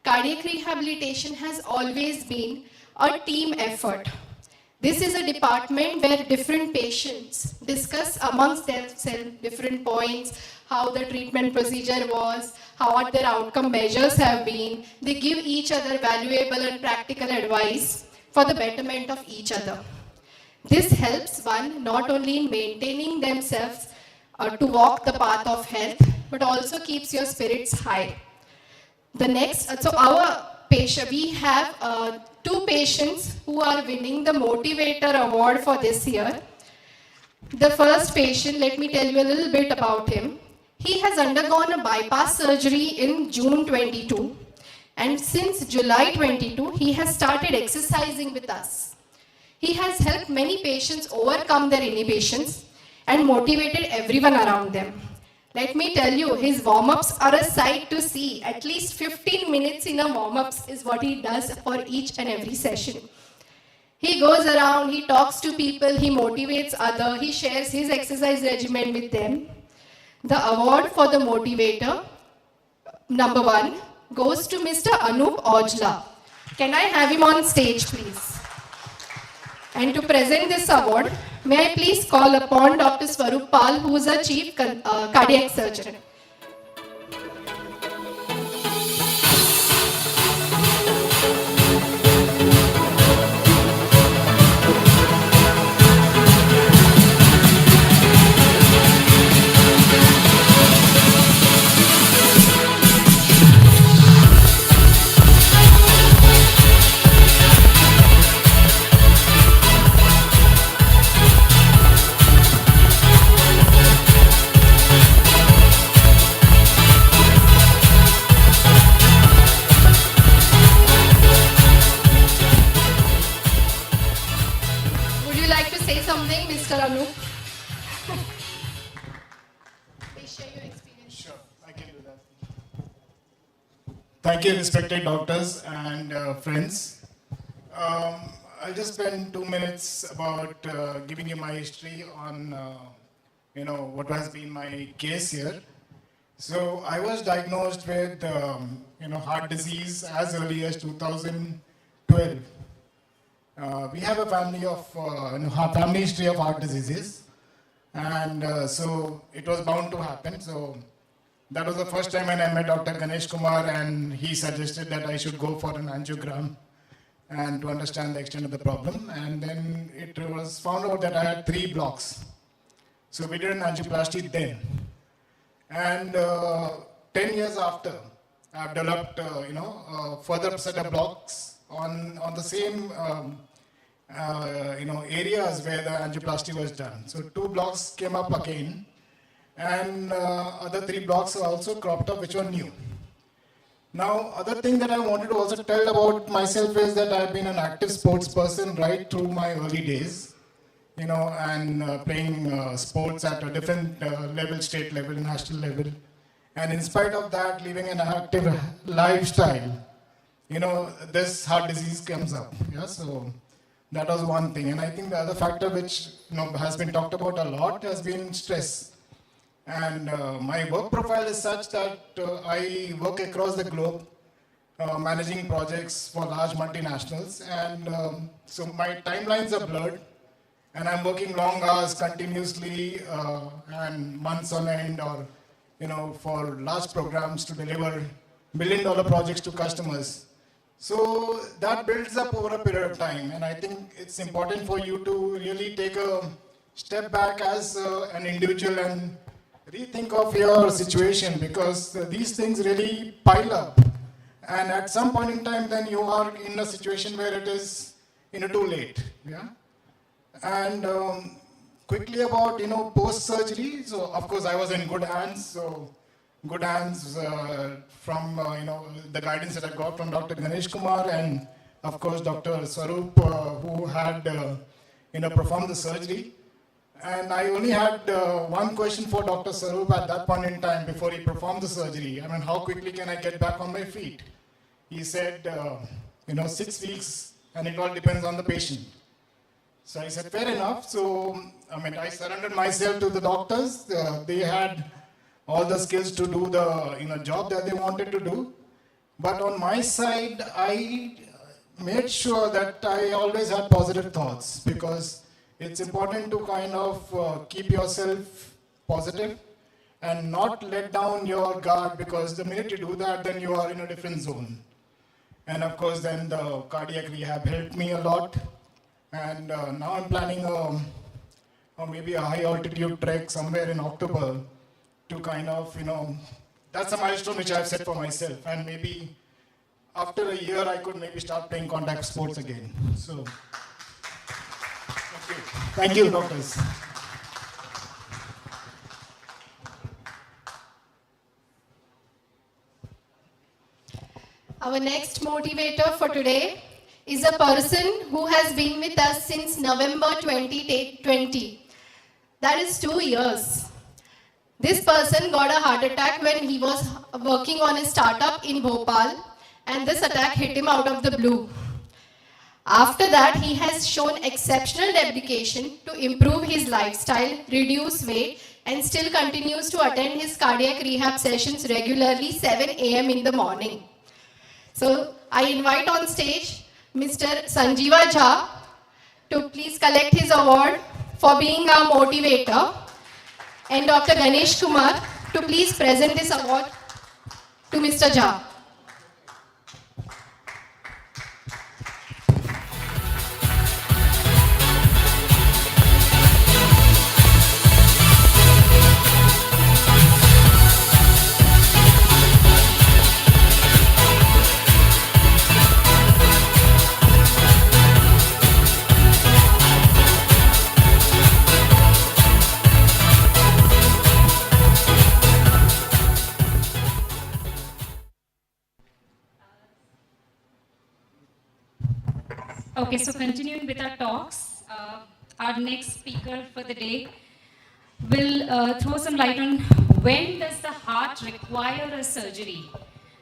Cardiac rehabilitation has always been a team effort. This is a department where different patients discuss amongst themselves different points, how the treatment procedure was, how their outcome measures have been. They give each other valuable and practical advice for the betterment of each other. This helps one not only in maintaining themselves, to walk the path of health, but also keeps your spirits high. The next, so our patient, we have 2 patients who are winning the Motivator Award for this year. The first patient, let me tell you a little bit about him. He has undergone a bypass surgery in June 22, and since July 22, he has started exercising with us. He has helped many patients overcome their inhibitions and motivated everyone around them. Let me tell you, his warm-ups are a sight to see. At least 15 minutes in a warm-ups is what he does for each and every session. He goes around, he talks to people, he motivates others, he shares his exercise regimen with them. The award for the motivator, number 1, goes to Mr. Anup Ojla. Can I have him on stage, please? And to present this award, may I please call upon Dr. Swarup Pal, who is our Chief Cardiac Surgeon. Would you like to say something, Mr. Anup? Please share your experience. Sure, I can do that. Thank you, respected doctors and friends. I'll just spend 2 minutes about giving you my history on, what has been my case here. So I was diagnosed with, heart disease as early as 2012. We have a family of family history of heart diseases, and so it was bound to happen. So that was the first time when I met Dr. Ganesh Kumar, and he suggested that I should go for an angiogram and to understand the extent of the problem. And then it was found out that I had 3 blocks. So we did an angioplasty then, and 10 years after, I've developed further set of blocks on the same areas where the angioplasty was done. So 2 blocks came up again, and other 3 blocks are also cropped up, which were new. Now, other thing that I wanted to also tell about myself is that I've been an active sports person right through my early days, and playing sports at a different level, state level, national level. And in spite of that, living an active lifestyle, this heart disease comes up. Yeah, so that was one thing. And I think the other factor which has been talked about a lot has been stress. And my work profile is such that I work across the globe, managing projects for large multinationals. And so my timelines are blurred. And I'm working long hours continuously and months on end, or for large programs to deliver billion-dollar projects to customers. So that builds up over a period of time, and I think it's important for you to really take a step back as an individual and rethink of your situation, because these things really pile up, and at some point in time then you are in a situation where it is too late. Yeah. And quickly about post-surgery, so of course I was in good hands. So good hands from the guidance that I got from Dr. Ganesh Kumar, and of course Dr. Swarup, who had performed the surgery. And I only had one question for Dr. Swarup at that point in time before he performed the surgery. I mean, how quickly can I get back on my feet? He said, 6 weeks, and it all depends on the patient. So I said, fair enough. So, I surrendered myself to the doctors. They had all the skills to do the job that they wanted to do. But on my side, I made sure that I always had positive thoughts, because it's important to kind of keep yourself positive and not let down your guard, because the minute you do that, then you are in a different zone. And of course, then the cardiac rehab helped me a lot. And now I'm planning or maybe a high altitude trek somewhere in October to kind of, that's a milestone which I've set for myself. And maybe after a year, I could maybe start playing contact sports again. So, thank you, doctors. Our next motivator for today is a person who has been with us since November 2020. That is 2 years. This person got a heart attack when he was working on a startup in Bhopal, and this attack hit him out of the blue. After that, he has shown exceptional dedication to improve his lifestyle, reduce weight, and still continues to attend his cardiac rehab sessions regularly 7 a.m. in the morning. So I invite on stage Mr. Sanjeeva Jha to please collect his award for being our motivator, and Dr. Ganesh Kumar to please present this award to Mr. Jha. Okay, so continuing with our talks, our next speaker for the day will throw some light on when does the heart require a surgery.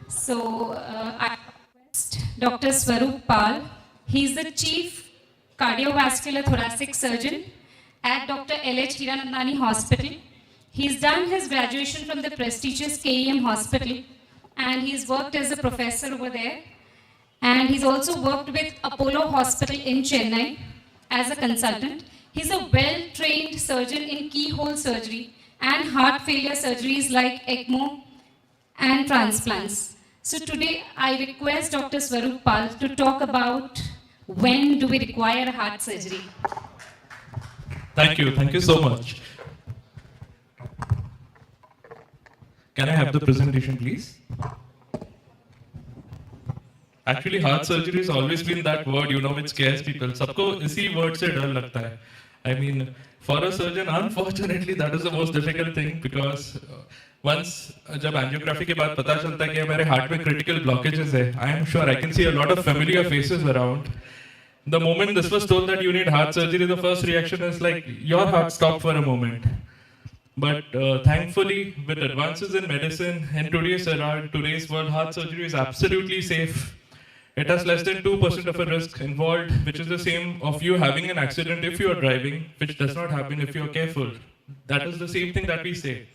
So I request Dr. Swarup Pal. He's the Chief Cardiovascular Thoracic Surgeon at Dr. L.H. Hiranandani Hospital. He's done his graduation from the prestigious KEM Hospital, and he's worked as a professor over there. And he's also worked with Apollo Hospital in Chennai as a consultant. He's a well-trained surgeon in keyhole surgery and heart failure surgeries like ECMO and transplants. So today I request Dr. Swarup Pal to talk about when do we require heart surgery. Thank you so much. Can I have the presentation, please? Actually, heart surgery has always been that word, which scares people. सबको इसी word से डर लगता है. I mean, for a surgeon, unfortunately, that is the most difficult thing because once जब angiography के बाद पता चलता है कि हमारे heart में critical blockages है, I am sure I can see a lot of familiar faces around. The moment this was told that you need heart surgery, the first reaction is like, your heart stopped for a moment. But thankfully, with advances in medicine, in today's era, today's world, heart surgery is absolutely safe. It has less than 2% of a risk involved, which is the same of you having an accident if you are driving, which does not happen if you are careful. That is the same thing that we say.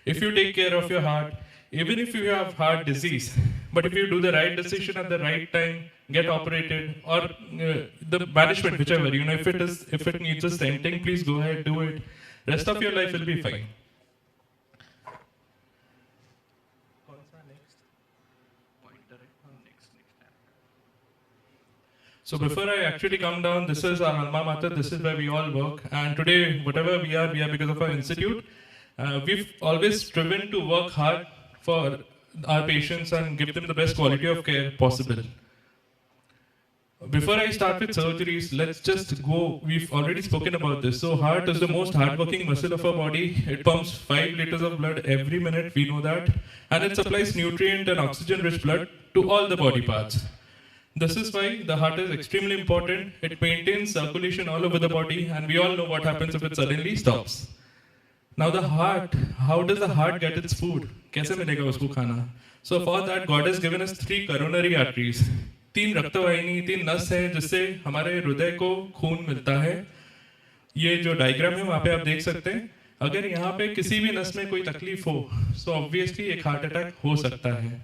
If you take care of your heart, even if you have heart disease, but if you do the right decision at the right time, get operated, or the management, whichever, if it needs a stenting, please go ahead, do it. Rest of your life will be fine. So before I actually come down, this is our alma mater, this is where we all work. And today, whatever we are because of our institute. We've always striven to work hard for our patients and give them the best quality of care possible. Before I start with surgeries, let's just go, we've already spoken about this. So heart is the most hardworking muscle of our body. It pumps 5 liters of blood every minute, we know that. And it supplies nutrient and oxygen-rich blood to all the body parts. This is why the heart is extremely important. It maintains circulation all over the body, and we all know what happens if it suddenly stops. Now the heart, how does the heart get its food? कैसे मिलेगा उसको खाना? So for that, God has given us 3 coronary arteries. 3 रक्तवाहिनी, 3 नस हैं जिससे हमारे हृदय को खून मिलता है. ये जो डायग्राम है वहाँ पे आप देख सकते हैं. अगर यहाँ पे किसी भी नस में कोई तकलीफ हो, so obviously एक हार्ट अटैक हो सकता है.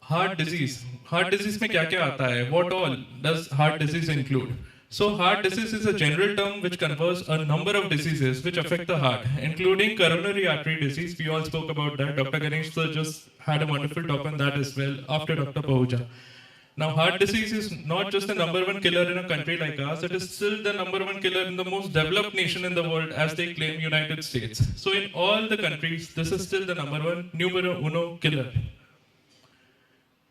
Heart disease में क्या क्या आता है? What all does heart disease include? So heart disease is a general term which covers a number of diseases which affect the heart, including coronary artery disease. We all spoke about that. Dr. Ganesh sir just had a wonderful talk on that as well after Dr. Pahuja. Now, heart disease is not just the number one killer in a country like ours, it is still the number one killer in the most developed nation in the world, as they claim, United States. So in all the countries, this is still the numero uno killer.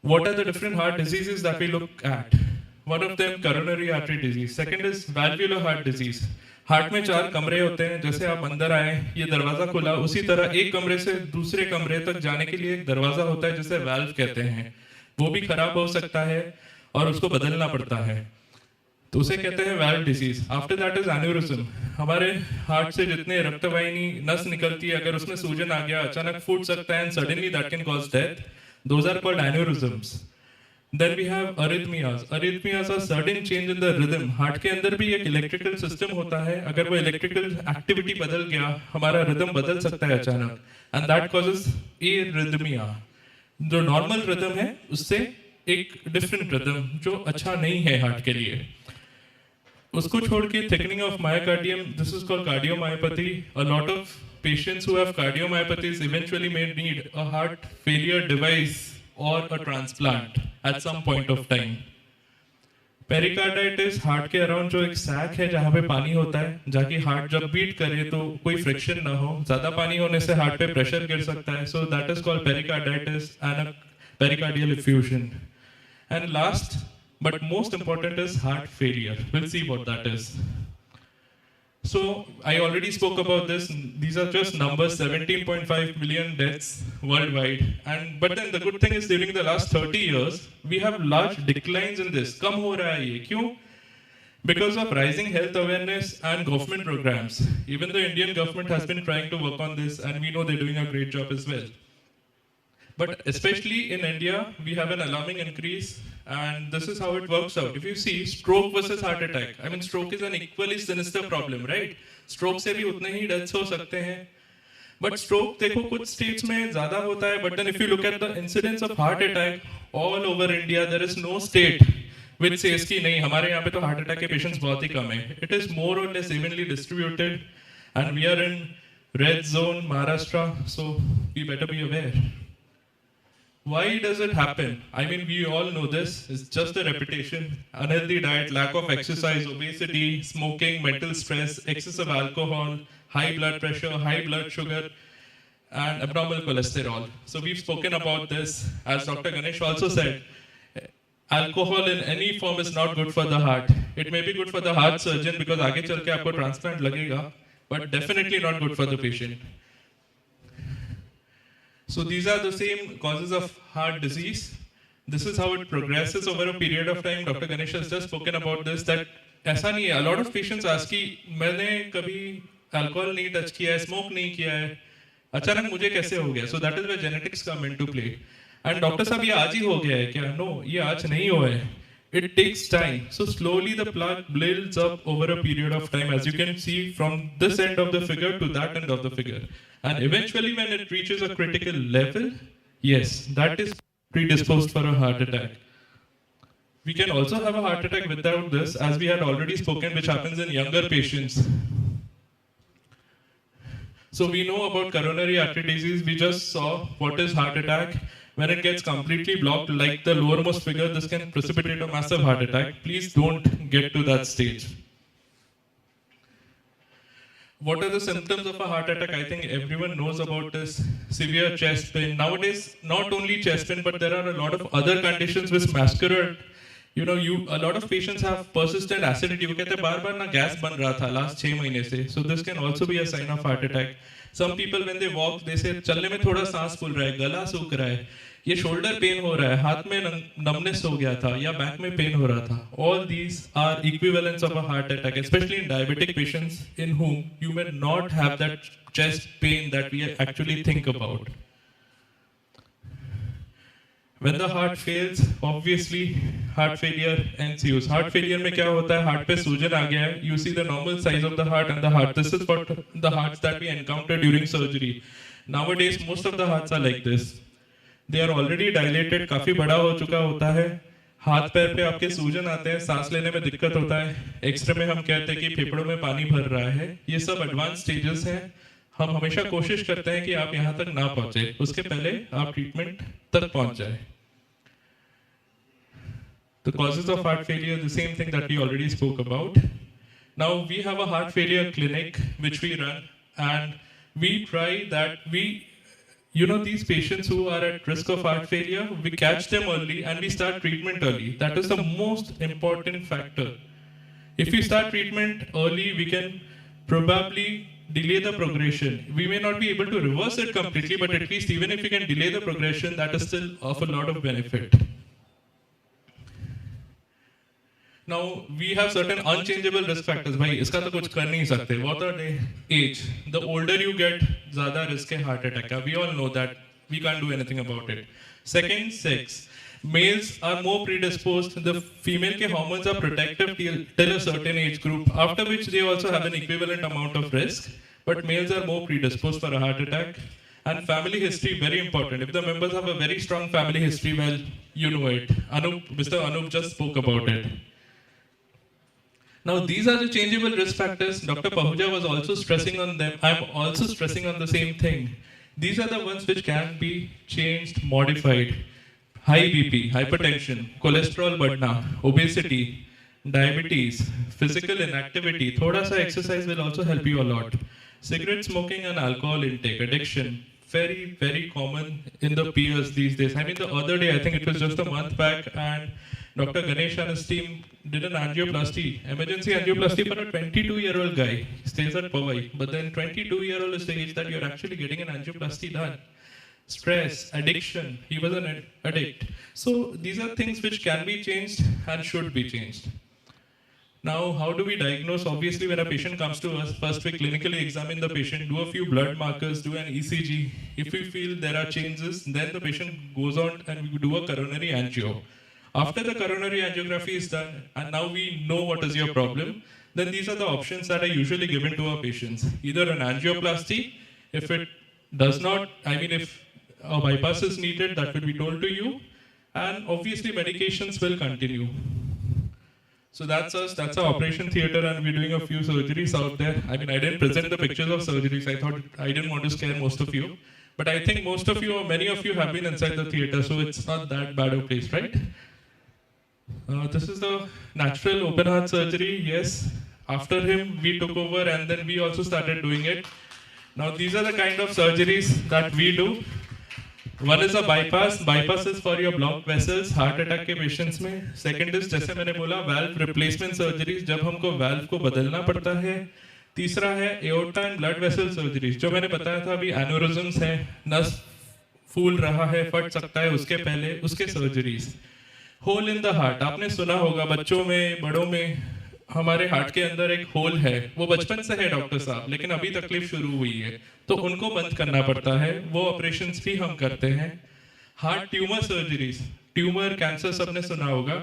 What are the different heart diseases that we look at? One of them, coronary artery disease. Second is valvular heart disease. Heart में 4 कमरे होते हैं, जैसे आप अंदर आए, ये दरवाजा खुला, उसी तरह एक कमरे से दूसरे कमरे तक जाने के लिए एक दरवाजा होता है जिसे वाल्व कहते हैं, वो भी खराब हो सकता है और उसको बदलना पड़ता है, तो उसे कहते हैं valve disease. After that is aneurysm. हमारे हार्ट से जितने रक्तवाहिनी नस निकलती है, अगर उसमें सूजन आ गया, अचानक फूट सकता है, and suddenly that can cause death. Those are called aneurysms. Then we have arrhythmias. Arrhythmias are sudden change in the rhythm. Heart के अंदर भी एक इलेक्ट्रिकल सिस्टम होता है, अगर वो इलेक्ट्रिकल एक्टिविटी बदल गया, हमारा रिदम बदल सकता है अचानक, एंड दैट कॉजेज एरिथमिया. जो नॉर्मल रिदम है उससे एक डिफरेंट रिदम जो अच्छा नहीं है हार्ट के लिए. उसको छोड़ के thickening of myocardium, this is called cardiomyopathy. A lot of patients who have cardiomyopathies eventually may need a heart failure device or a transplant at some point of time. Pericarditis, heart के around जो एक sac है जहाँ पे पानी होता है, जाकि हार्ट जब बीट करे तो कोई फ्रिक्शन ना हो, ज्यादा पानी होने से हार्ट पे प्रेशर गिर सकता है, so that is called pericarditis and a pericardial effusion. And last but most important is heart failure. We'll see what that is. So I already spoke about this. These are just numbers, 17.5 million deaths worldwide. But then the good thing is during the last 30 years, we have large declines in this. कम हो रहा है ये, क्यों? Because of rising health awareness and government programs. Even the Indian government has been trying to work on this, and we know they're doing a great job as well. But especially in India, we have an alarming increase, and this is how it works out. If you see stroke versus heart attack, I mean stroke is an equally sinister problem, right? Stroke से भी उतने ही deaths हो सकते हैं. But stroke देखो कुछ states में ज़्यादा होता है, but then if you look at the incidence of heart attack all over India, there is no state which says कि नहीं हमारे यहाँ पे तो heart attack के patients बहुत ही कम हैं. It is more or less evenly distributed, and we are in red zone Maharashtra, so we better be aware. Why does it happen? I mean, we all know this. It's just a repetition. Unhealthy diet, lack of exercise, obesity, smoking, mental stress, excessive alcohol, high blood pressure, high blood sugar, and abnormal cholesterol. So we've spoken about this. As Dr. Ganesh also said, alcohol in any form is not good for the heart. It may be good for the heart surgeon because आगे चल के आपको transplant लगेगा, but definitely not good for the patient. So these are the same causes of heart disease. This is how it progresses over a period of time. Dr. Ganesh has just spoken about this, that ऐसा नहीं है. A lot of patients ask कि मैंने कभी alcohol नहीं touch किया है, smoke नहीं किया है, अचानक मुझे कैसे हो गया? So that is where genetics come into play. And doctor साहब ये आज ही हो गया है क्या? No, ये आज नहीं हुआ है. It takes time. So slowly the plaque builds up over a period of time, as you can see from this end of the figure to that end of the figure. And eventually when it reaches a critical level, yes, that is predisposed for a heart attack. We can also have a heart attack without this, as we had already spoken, which happens in younger patients. So we know about coronary artery disease. We just saw what is heart attack. When it gets completely blocked, like the lowermost figure, this can precipitate a massive heart attack. Please don't get to that stage. What are the symptoms of a heart attack? I think everyone knows about this. Severe chest pain. Nowadays, not only chest pain, but there are a lot of other conditions which masquerade. A lot of patients have persistent acidity. वो कहते हैं बार बार ना gas बन रहा था last 6 महीने से. So this can also be a sign of heart attack. Some people when they walk, they say चलने में थोड़ा सांस फूल रहा है, गला सूख रहा है, ये शोल्डर पेन हो रहा है, हाथ में numbness हो गया था, या बैक में पेन हो रहा था. All these are equivalents of a heart attack, especially in diabetic patients in whom you may not have that chest pain that we actually think about. When the heart fails, obviously heart failure ensues. Heart failure में क्या होता है? Heart पे सूजन आ गया है. You see the normal size of the heart and the heart. This is what the hearts that we encounter during surgery. Nowadays, most of the hearts are like this. They are already dilated. काफी बड़ा हो चुका होता है. हाथ पैर पे आपके सूजन आते हैं, सांस लेने में दिक्कत होता है. एक्सरे में हम कहते हैं कि फेफड़ों में पानी भर रहा है. ये सब एडवांस स्टेजेस हैं. हम हमेशा कोशिश करते हैं कि आप यहाँ तक ना पहुंचे, उसके पहले आप ट्रीटमेंट तक पहुंच जाए. The causes of heart failure, the same thing that we already spoke about. Now we have a heart failure clinic which we run, and we try that these patients who are at risk of heart failure, we catch them early and we start treatment early. That is the most important factor. If we start treatment early, we can probably delay the progression. We may not be able to reverse it completely, but at least even if we can delay the progression, that is still of a lot of benefit. Now, we have certain unchangeable risk factors. भाई इसका तो कुछ कर नहीं सकते. What are they? Age. The older you get, ज़्यादा risk है heart attack का. We all know that. We can't do anything about it. Second, sex. Males are more predisposed. The female के hormones are protective till a certain age group, after which they also have an equivalent amount of risk. But males are more predisposed for a heart attack. And family history, very important. If the members have a very strong family history, well, you know it. Mr. Anup just spoke about it. Now, these are the changeable risk factors. Dr. Pahuja was also stressing on them. I'm also stressing on the same thing. These are the ones which can be changed, modified. High BP, hypertension, cholesterol बढ़ना, obesity, diabetes, physical inactivity. थोड़ा सा exercise will also help you a lot. Cigarette smoking and alcohol intake, addiction. Very, very common in the peers these days. I mean, the other day, I think it was just a month back, and Dr. Ganesh and his team did an angioplasty, emergency angioplasty for a 22-year-old guy. He stays at Powai, but then 22-year-old is the age that you're actually getting an angioplasty done. Stress, addiction, he was an addict. So these are things which can be changed and should be changed. Now, how do we diagnose? Obviously, when a patient comes to us, first we clinically examine the patient, do a few blood markers, do an ECG. If we feel there are changes, then the patient goes on and we do a coronary angio. After the coronary angiography is done, and now we know what is your problem, then these are the options that are usually given to our patients. Either an angioplasty, if it does not, if a bypass is needed, that will be told to you, and obviously medications will continue. So that's us, that's our operation theatre, and we're doing a few surgeries out there. I didn't present the pictures of surgeries. I thought I didn't want to scare most of you. But I think most of you, or many of you, have been inside the theatre, so it's not that bad a place, right? This is the natural open heart surgery, yes. After him, we took over and then we also started doing it. Now these are the kind of surgeries that we do. One is a bypass. Bypass is for your blocked vessels, heart attack के patients में. Second is, जैसे मैंने बोला, valve replacement surgeries, जब हमको valve को बदलना पड़ता है. तीसरा है aorta and blood vessel surgeries, जो मैंने बताया था अभी aneurysms है, नस फूल रहा है, फट सकता है, उसके पहले उसके surgeries. Hole in the heart, आपने सुना होगा बच्चों में, बड़ों में, हमारे हार्ट के अंदर एक होल है. वो बचपन से है डॉक्टर साहब, लेकिन अभी तकलीफ शुरू हुई है, तो उनको बंद करना पड़ता है. वो ऑपरेशंस भी हम करते हैं. Heart tumour surgeries, tumour cancer सबने सुना होगा.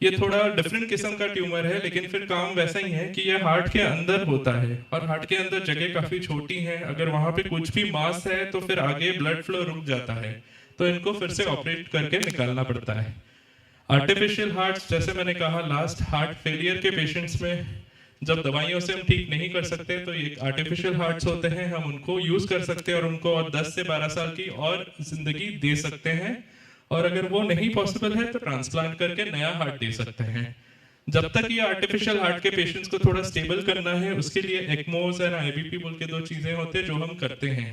ये थोड़ा डिफरेंट किस्म का ट्यूमर है, लेकिन फिर काम वैसा ही है कि ये हार्ट के अंदर होता है, और हार्ट के अंदर जगह काफी छोटी है. अगर वहां पे कुछ भी मास है तो फिर आगे ब्लड फ्लो रुक जाता है, तो इनको फिर से ऑपरेट करके निकालना पड़ता है. आर्टिफिशियल हार्ट्स, जैसे मैंने कहा लास्ट, हार्ट फेलियर के पेशेंट्स में जब दवाइयों से हम ठीक नहीं कर सकते तो ये आर्टिफिशियल हार्ट्स होते हैं, हम उनको यूज कर सकते हैं और उनको और 10 से 12 साल की और जिंदगी दे सकते हैं. और अगर वो नहीं पॉसिबल है तो ट्रांसप्लांट करके नया हार्ट दे सकते हैं. जब तक ये आर्टिफिशियल हार्ट के पेशेंट्स को थोड़ा स्टेबल करना है, उसके लिए एक्मोस और आईबीपी बोल के 2 चीजें होते हैं जो हम करते हैं.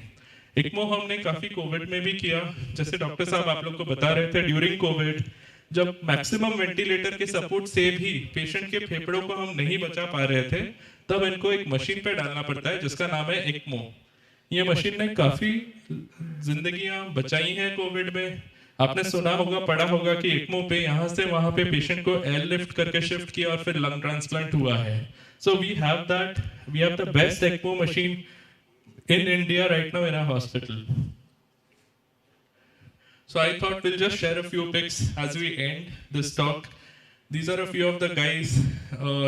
एक्मो हमने काफी कोविड में भी किया, जैसे डॉक्टर साहब आप लोग को बता रहे थे. ड्यूरिंग कोविड जब मैक्सिमम वेंटिलेटर के सपोर्ट से भी पेशेंट के फेफड़ों को हम नहीं बचा पा रहे थे, तब इनको एक मशीन पे डालना पड़ता है जिसका नाम है एक्मो. ये मशीन ने काफी जिंदगियां बचाई हैं कोविड में. आपने सुना होगा, पढ़ा होगा कि एक्मो पे यहाँ से वहां पे पेशेंट को एयर लिफ्ट करके शिफ्ट किया और फिर लंग ट्रांसप्लांट हुआ है. So we have the best ECMO machine in India right now in our hospital. So I thought we'll just share a few pics as we end this talk. These are a few of the guys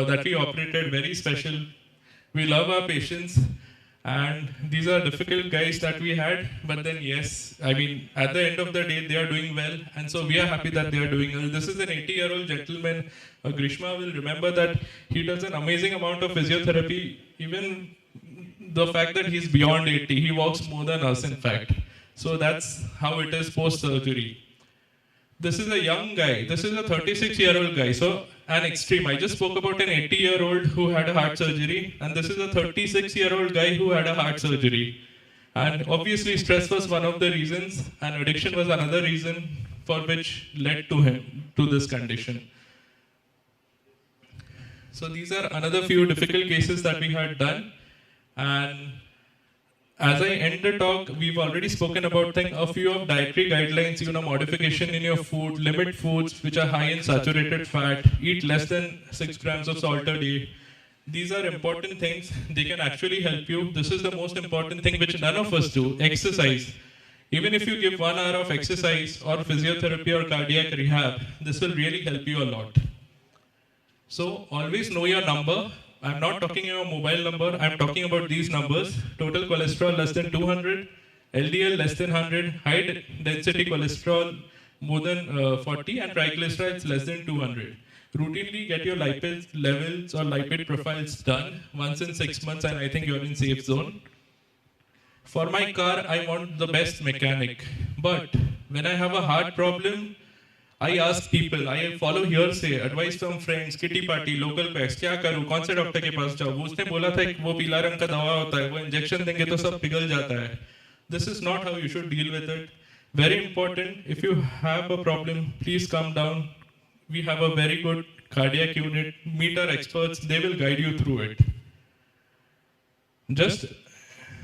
that we operated, very special. We love our patients, and these are difficult guys that we had, but then yes, at the end of the day, they are doing well, and so we are happy that they are doing well. This is an 80-year-old gentleman. Grishma will remember that he does an amazing amount of physiotherapy, even the fact that he's beyond 80, he walks more than us in fact. So that's how it is post-surgery. this is a young guy. This is a 36-year-old guy. So an extreme. I just spoke about an 80-year-old who had a heart surgery, and this is a 36-year-old guy who had a heart surgery. And obviously, stress was one of the reasons, and addiction was another reason for which led to him to this condition. So these are another few difficult cases that we had done, and as I end the talk, we've already spoken about a few of dietary guidelines, modification in your food, limit foods which are high in saturated fat, eat less than 6 grams of salt a day. These are important things. They can actually help you. This is the most important thing which none of us do, exercise. Even if you give 1 hour of exercise or physiotherapy or cardiac rehab, this will really help you a lot. So always know your number. I'm not talking your mobile number, I'm talking about these numbers. Total cholesterol less than 200, LDL less than 100, high density cholesterol more than 40, and triglycerides less than 200. Routinely get your lipid levels or lipid profiles done once in 6 months, and I think you're in safe zone. For my car, I want the best mechanic. But when I have a heart problem, I ask people, I follow hearsay, advice from friends, kitty party, local pets, क्या करूँ, कौन से doctor के पास जाऊँ? उसने बोला था कि वो पीला रंग का दवा होता है, वो इंजेक्शन देंगे तो सब पिघल जाता है. This is not how you should deal with it. Very important, if you have a problem, please come down. We have a very good cardiac unit, meet our experts, they will guide you through it.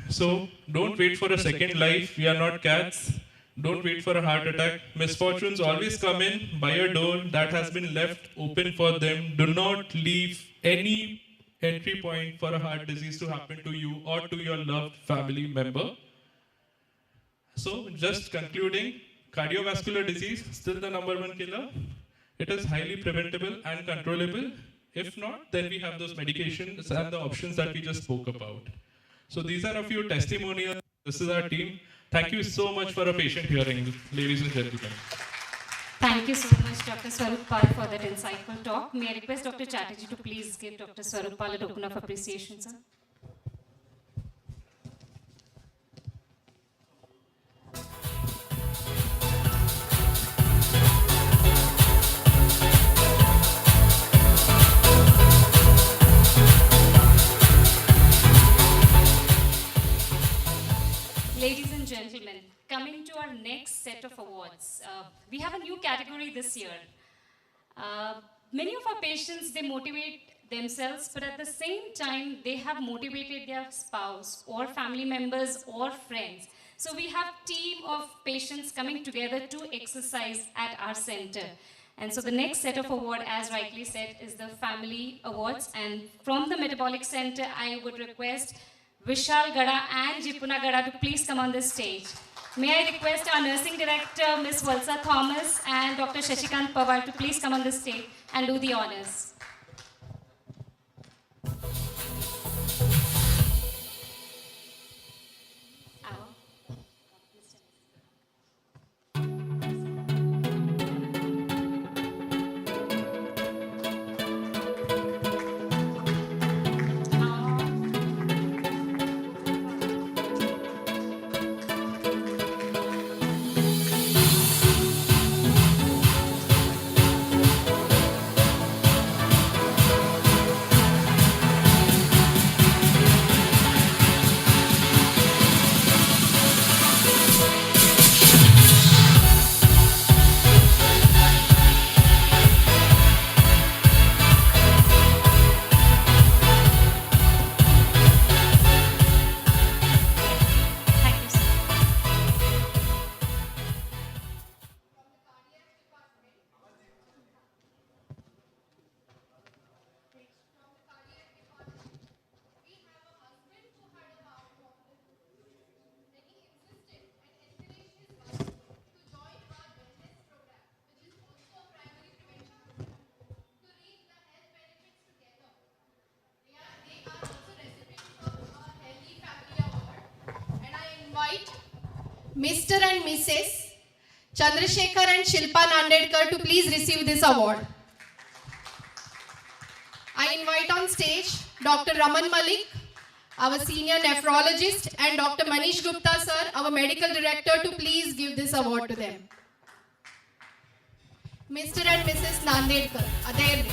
So, don't wait for a second life, we are not cats. Don't wait for a heart attack. Misfortunes always come in by a door that has been left open for them. Do not leave any entry point for a heart disease to happen to you or to your loved family member. So, just concluding, cardiovascular disease, still the #1 killer. It is highly preventable and controllable. If not, then we have those medications and the options that we just spoke about. So, these are a few testimonials. This is our team. Thank you so much for a patient hearing, ladies and gentlemen. Thank you so much, Dr. Swarup Pal, for that insightful talk. May I request Dr. Chatterjee to please give Dr. Swarup Pal a token of appreciation, sir? Ladies and gentlemen, coming to our next set of awards, we have a new category this year. Many of our patients, they motivate themselves, but at the same time, they have motivated their spouse or family members or friends. So we have a team of patients coming together to exercise at our center. And so the next set of award, as rightly said, is the Family Awards. And from the Metabolic Center, I would request Vishal Gada and Jipuna Gada to please come on the stage. May I request our Nursing Director, Ms. Valsa Thomas, and Dr. Shashikant Pawar to please come on the stage and do the honors. Mr. and Mrs. Chandrasekhar and Shilpa Nandedkar to please receive this award. I invite on stage Dr. Raman Malik, our senior nephrologist, and Dr. Manish Gupta sir, our medical director, to please give this award to them. Mr. and Mrs. Nandedkar, are they ready?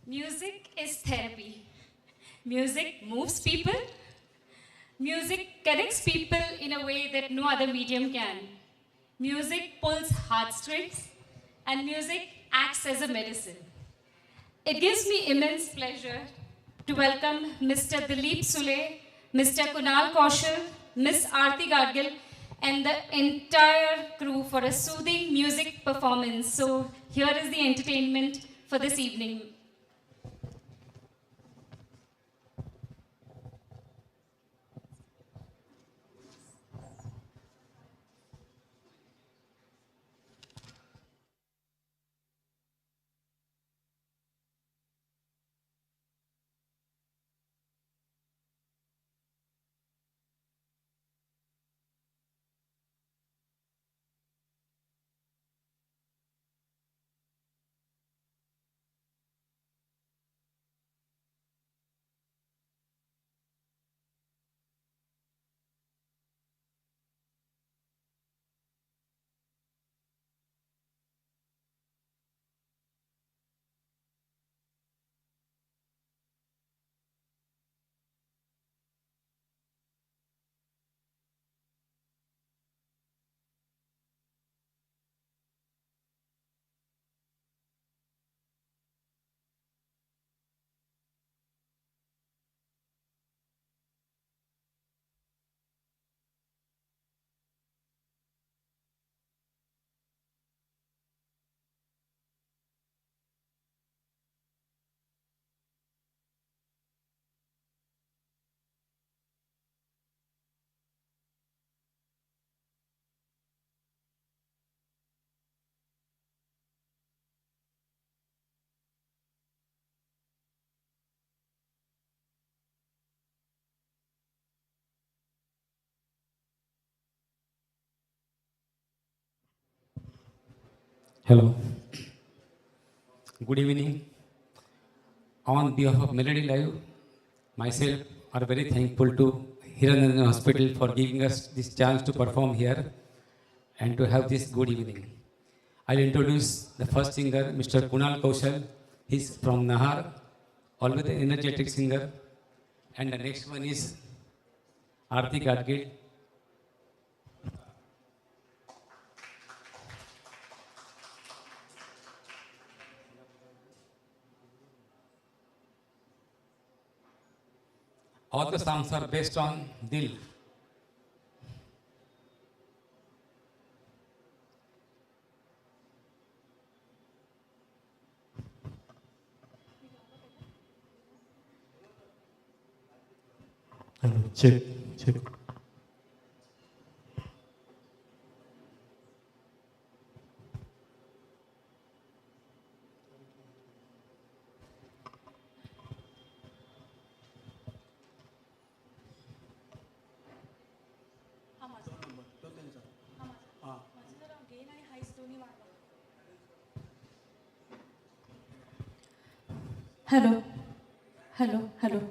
Music is therapy. Music moves people. Music connects people in a way that no other medium can. Music pulls heartstrings, and music acts as a medicine. It gives me immense pleasure to welcome Mr. Dilip Sule, Mr. Kunal Kaushal, Miss Aarti Gadgil, and the entire crew for a soothing music performance. So here is the entertainment for this evening. Hello. Good evening. On behalf of Melody Live, myself are very thankful to Hiranandani Hospital for giving us this chance to perform here and to have this good evening. I'll introduce the first singer, Mr. Kunal Kaushal. He's from Nahar, always an energetic singer. And the next one is Aarti Gadgil. All the songs are based on Dil. Check, check. Hello, hello, hello.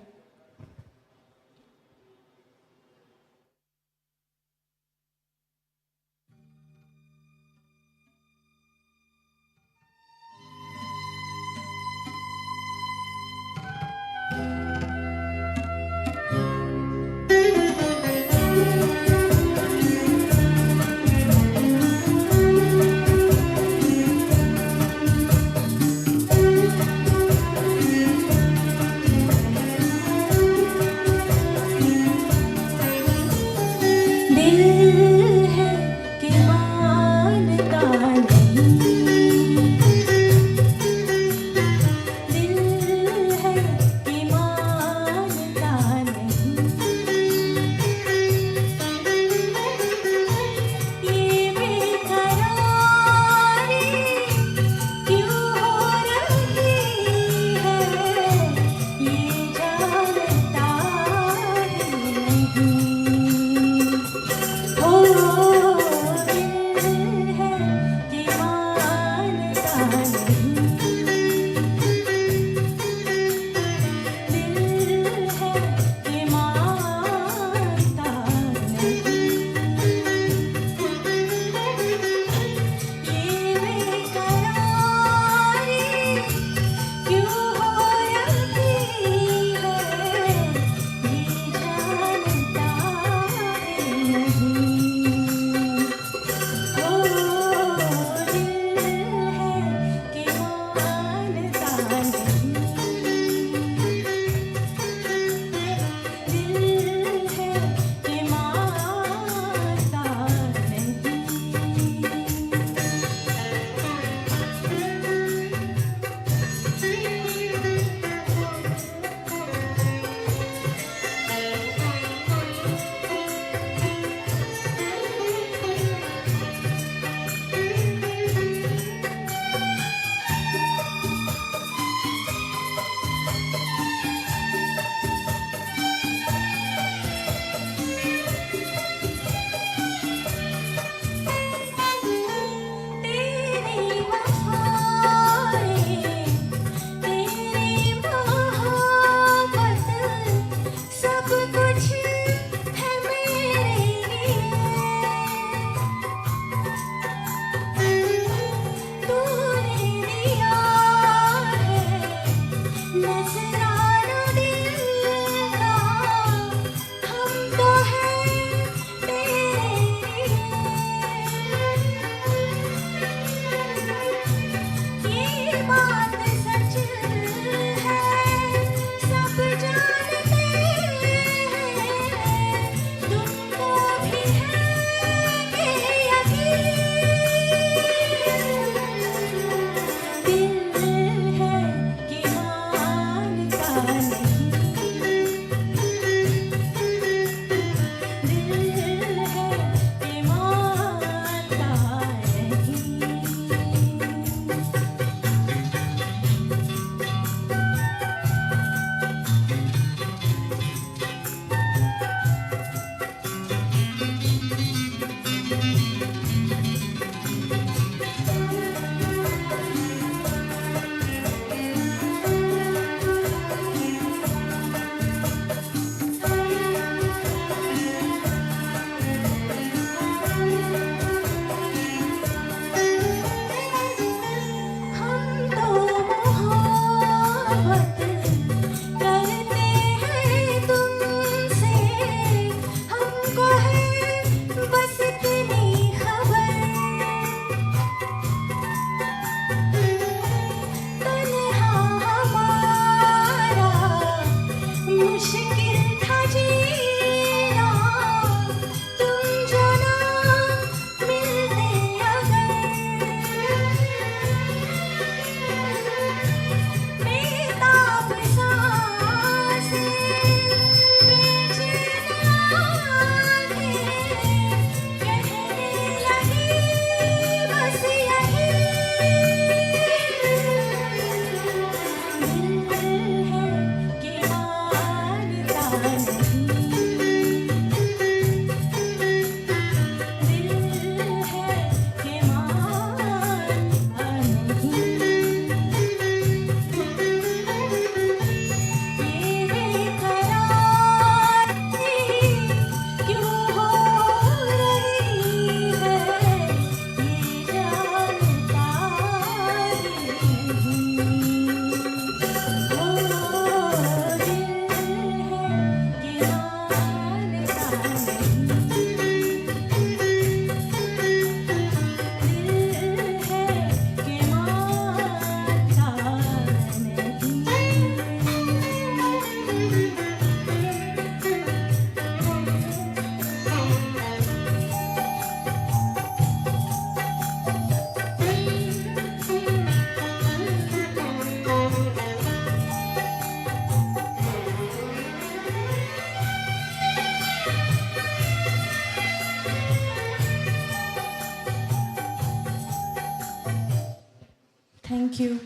Thank you.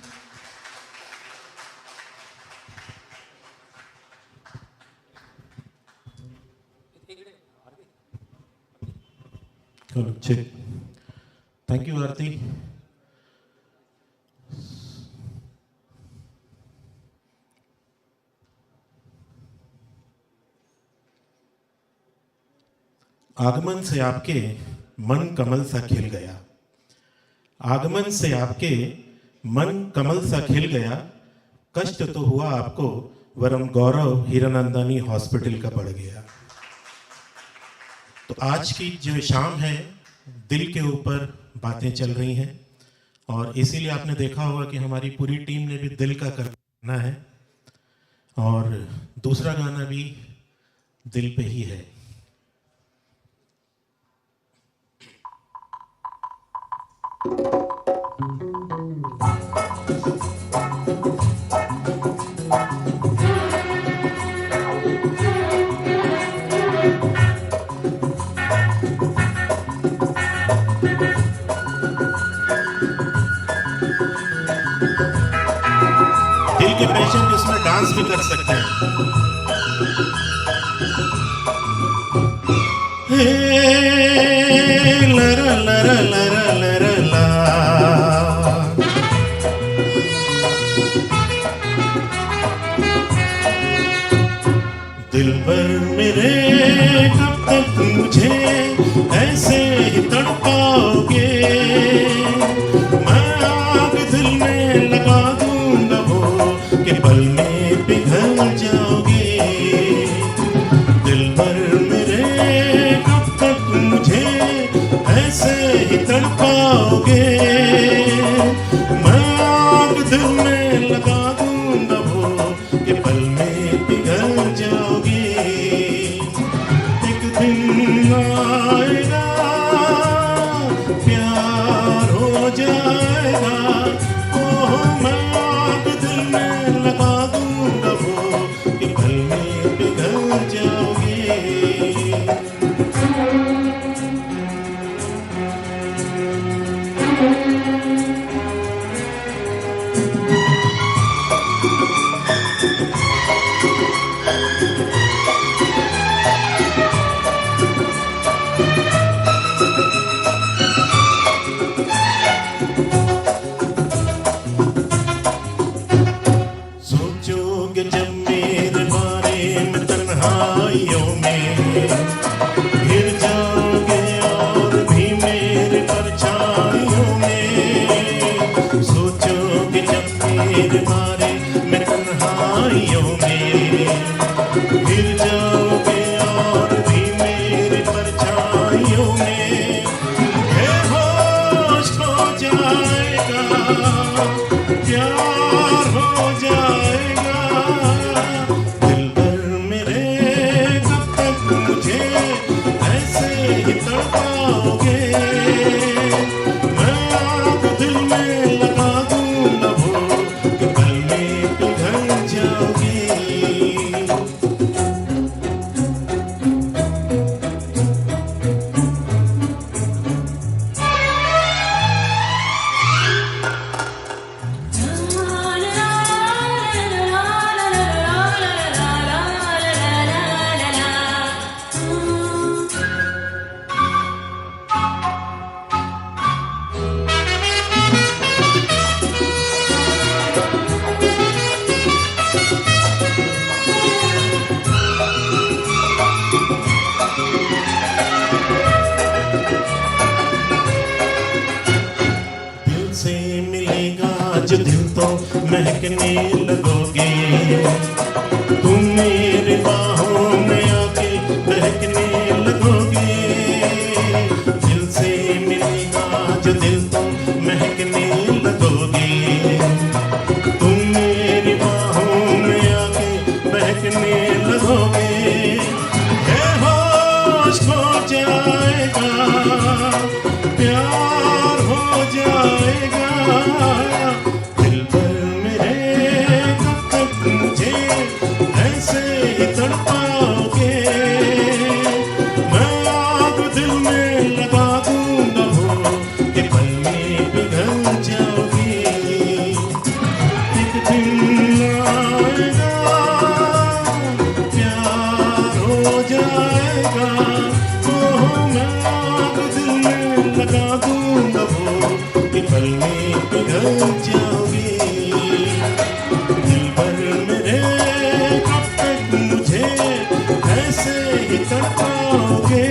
Check. Thank you, Arti. आगमन से आपके मन कमल सा खिल गया, आगमन से आपके मन कमल सा खिल गया, कष्ट तो हुआ आपको वरम गौरव हिरानंदानी हॉस्पिटल का बढ़ गया। तो आज की जो शाम है दिल के ऊपर बातें चल रही हैं और इसीलिए आपने देखा होगा कि हमारी पूरी टीम ने भी दिल का करना है और दूसरा गाना भी दिल पे ही है। दिल के पेशेंट इसमें डांस भी कर सकते हैं। हे लरा लरा लरा लरा ला, दिल भर मेरे कब तक मुझे ऐसे ही तड़पाओगे, मैं आग दिल में लगा दूंगा वो कि पल में पिघल जाओगे। दिल भर मेरे कब तक मुझे ऐसे ही तड़पाओगे, मैं आग दिल में लगा दूंगा वो कि पल में पिघल जाओगे। एक दिन आएगा प्यार हो जाएगा, ओह मैं आग दिल में लगा दूंगा वो कि पल में पिघल जाओगे। सोचोगे जब मेरे बारे में तन्हाइयों में, गिर जाओगे और भी मेरे परछाइयों में। सोचोगे जब मेरे बारे में तन्हाइयों में, गिर जाओगे और भी मेरे परछाइयों में। बेहोश हो जाएगा, प्यार हो जाएगा, दिल भर मेरे कब तक मुझे ऐसे ही तड़पाओगे, मैं आग दिल में लगा दूंगा वो कि पल में पिघल जाओगे। दिल से मिलेगा जो दिल तो महकने लगोगे, तुम मेरे बाहों में आके बहकने लगोगे। दिल से मिलेगा जो दिल तो महकने लगोगे, तुम मेरी बाहों में आके बहकने लगोगे। बेहोश हो जाएगा, प्यार हो जाएगा, दिल भर मेरे कब तक मुझे ऐसे ही तड़पाओगे, मैं आग दिल में लगा दूंगा वो कि पल में पिघल जाओगे। पिघल जाओगे दिल भर मेरे कब तक मुझे ऐसे ही तड़पाओगे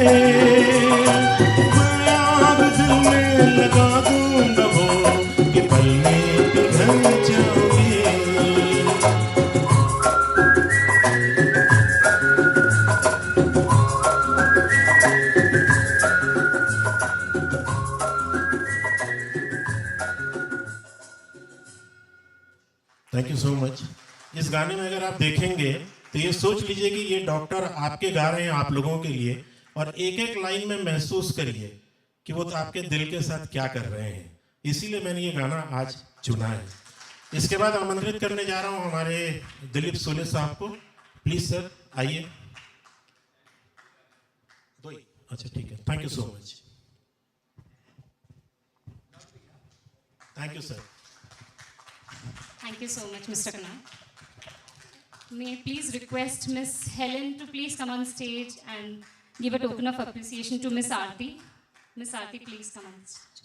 मैं आग दिल में लगा दूं न हो कि पल में पिघल जाओगे थैंक यू सो मच। इस गाने में अगर आप देखेंगे तो ये सोच लीजिए कि ये डॉक्टर आपके गा रहे हैं आप लोगों के लिए, और एक एक लाइन में महसूस करिए कि वो तो आपके दिल के साथ क्या कर रहे हैं। इसीलिए मैंने ये गाना आज चुना है। इसके बाद आमंत्रित करने जा रहा हूँ हमारे दिलीप सोले साहब को। प्लीज सर आइए। अच्छा ठीक है, thank you so much. Thank you sir. Thank you so much, Mr. Kanal. May I please request Miss Helen to please come on stage and give a token of appreciation to Miss Aarti. Miss Aarti, please come on stage.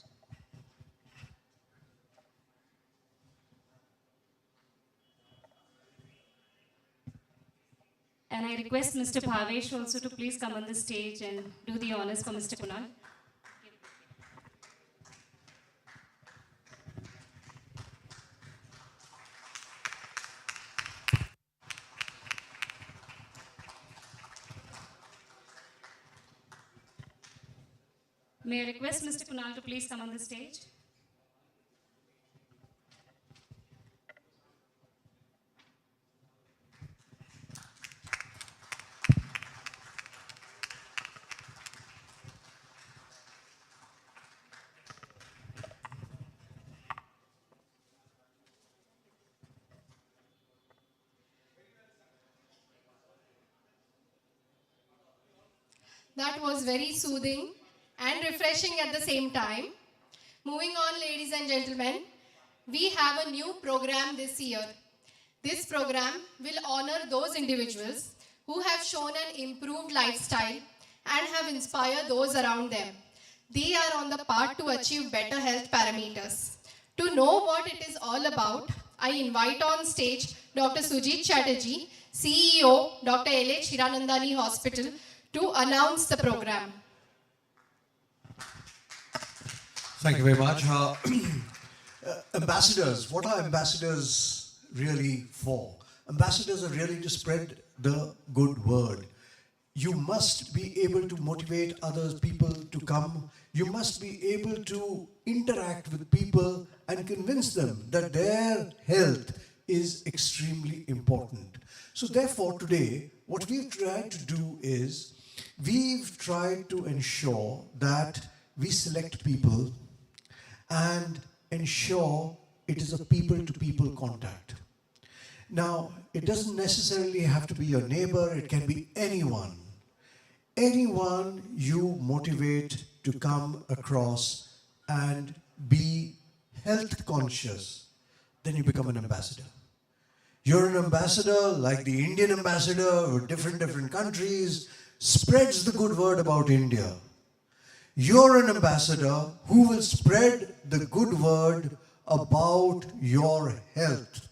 And I request Mr. Bhavesh also to please come on the stage and do the honors for Mr. Kunal. May I request Mr. Kunal to please come on the stage? That was very soothing and refreshing at the same time. Moving on, ladies and gentlemen, we have a new program this year. This program will honor those individuals who have shown an improved lifestyle and have inspired those around them. They are on the path to achieve better health parameters. To know what it is all about, I invite on stage Dr. Sujit Chatterjee, CEO, Dr. LH Hiranandani Hospital, to announce the program. Thank you very much. Ambassadors, what are ambassadors really for? Ambassadors are really to spread the good word. You must be able to motivate other people to come. You must be able to interact with people and convince them that their health is extremely important. So therefore today, what we've tried to do is, we've tried to ensure that we select people and ensure it is a people-to-people contact. Now, it doesn't necessarily have to be your neighbor, it can be anyone. Anyone you motivate to come across and be health conscious, then you become an ambassador. You're an ambassador like the Indian ambassador with different countries, spreads the good word about India. You're an ambassador who will spread the good word about your health.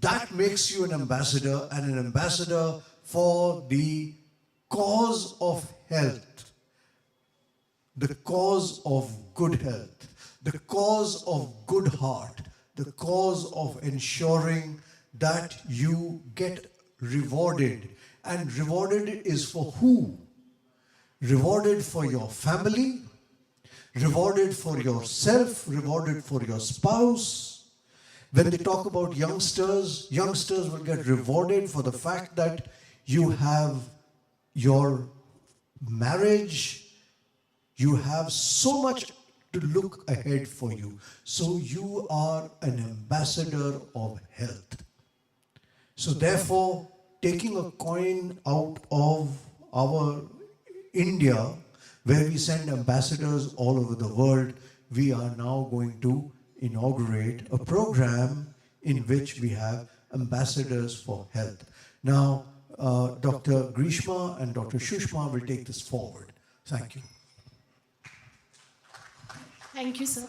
That makes you an ambassador, and an ambassador for the cause of health, the cause of good health, the cause of good heart, the cause of ensuring that you get rewarded. And rewarded is for who? Rewarded for your family, rewarded for yourself, rewarded for your spouse. When they talk about youngsters, youngsters will get rewarded for the fact that you have your marriage, you have so much to look ahead for you. So you are an ambassador of health. So therefore, taking a coin out of our India, where we send ambassadors all over the world, we are now going to inaugurate a program in which we have ambassadors for health. Now, Dr. Grishma and Dr. Shushma will take this forward. Thank you. Thank you, sir.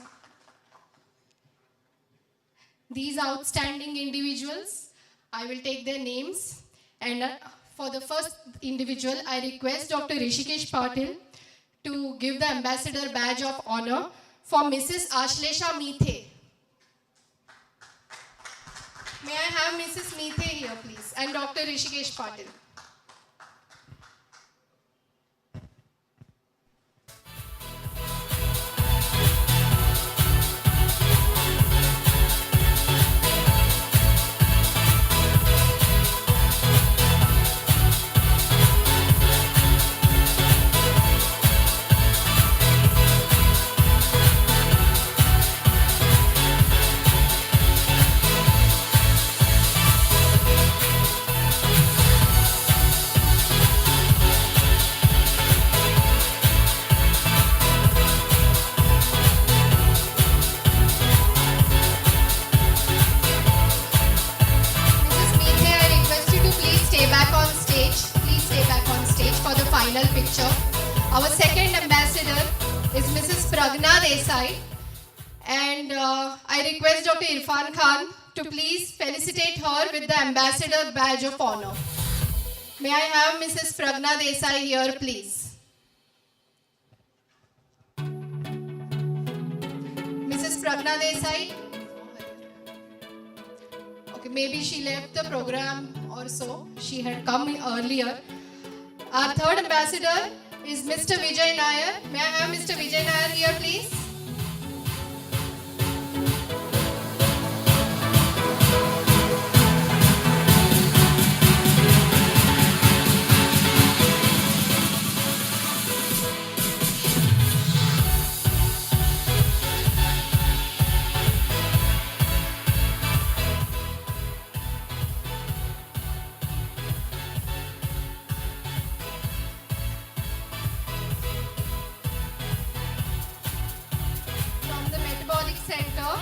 these outstanding individuals. I will take their names. And for the first individual, I request Dr. Rishikesh Patil to give the Ambassador Badge of Honor for Mrs. Ashlesha Mithe. May I have Mrs. Mithe here, please, and Dr. Rishikesh Patil. Final picture. Our second ambassador is Mrs. Pragna Desai, and I request Dr. Irfan Khan to please felicitate her with the Ambassador Badge of Honor. May I have Mrs. Pragna Desai here, please? Mrs. Pragna Desai? Okay, maybe she left the program or so. She had come earlier. Our third ambassador is Mr. Vijay Nair. May I have Mr. Vijay Nair here, please? Center,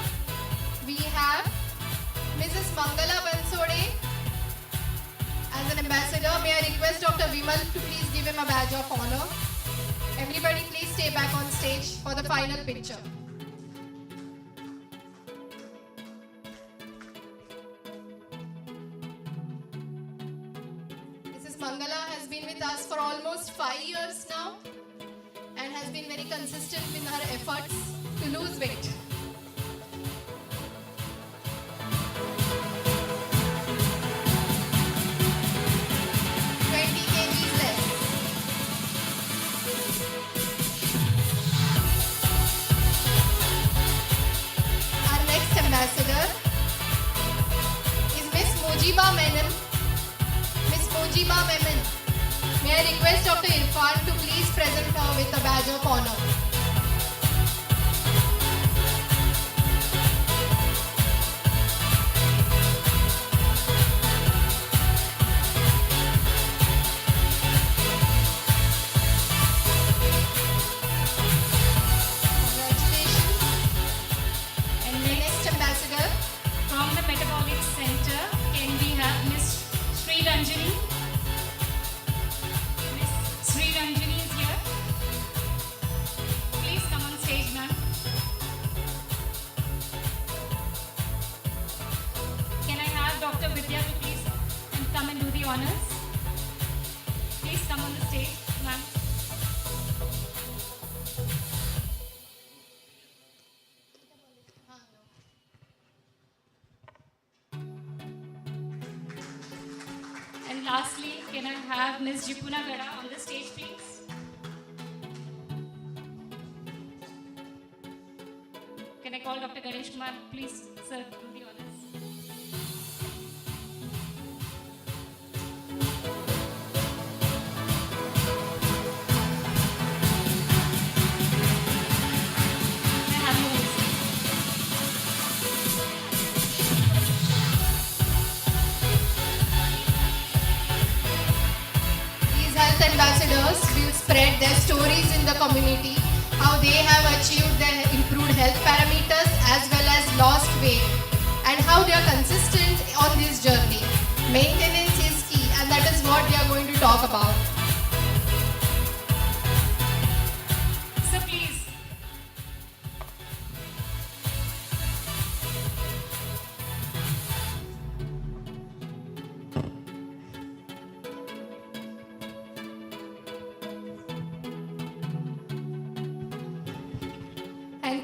we have Mrs. Mangala Bansode as an ambassador. May I request Dr. Vimal to please give him a badge of honor. Everybody please stay back on stage for the final picture. Mrs. Mangala has been with us for almost 5 years now and has been very consistent in her efforts to lose weight. Ambassador is Miss Mujiba Menon. Miss Mujiba Menon. May I request Dr. Irfan to please present her with a badge of honor. Please come on the stage, ma'am. And lastly, can I have Ms. Jipuna Gada on the stage, please? Can I call Dr. Ganesh Kumar, please, sir, do the honors. Ambassadors will spread their stories in the community, how they have achieved their improved health parameters as well as lost weight, and how they are consistent on this journey. Maintenance is key, and that is what we are going to talk about. So please.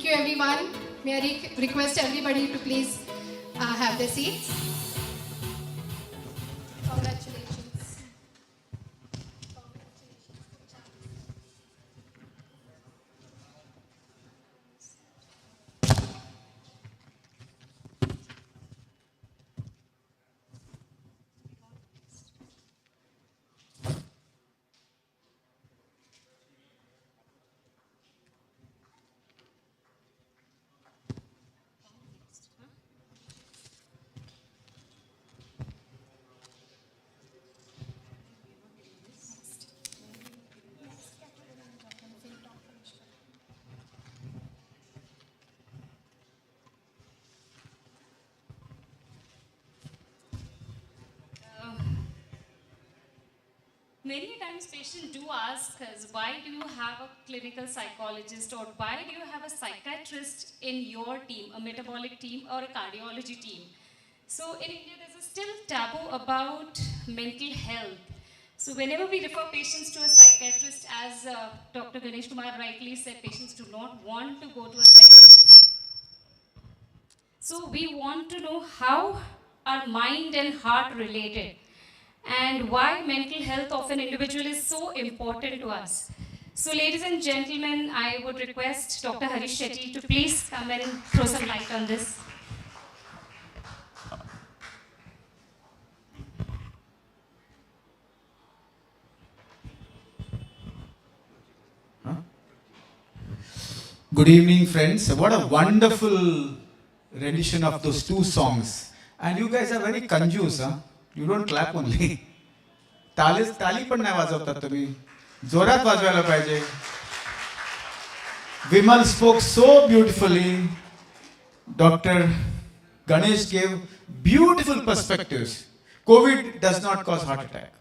you everyone. May I request everybody to please have their seats. Congratulations. Many times patients do ask us, why do you have a clinical psychologist or why do you have a psychiatrist in your team, a metabolic team or a cardiology team? So in India, there's a still taboo about mental health. So whenever we refer patients to a psychiatrist, as Dr. Ganesh Kumar rightly said, patients do not want to go to a psychiatrist. So we want to know how are mind and heart related, and why mental health of an individual is so important to us. So ladies and gentlemen, I would request Dr. Harish Shetty to please come and throw some light on this. Good evening, friends. What a wonderful rendition of those two songs. And you guys are very conjuice, huh? You don't clap only. ताली पण नाही वाजवतात तुम्ही. जोरात वाजवायला पाहिजे. Vimal spoke so beautifully. Dr. Ganesh gave beautiful perspectives. COVID does not cause heart attack.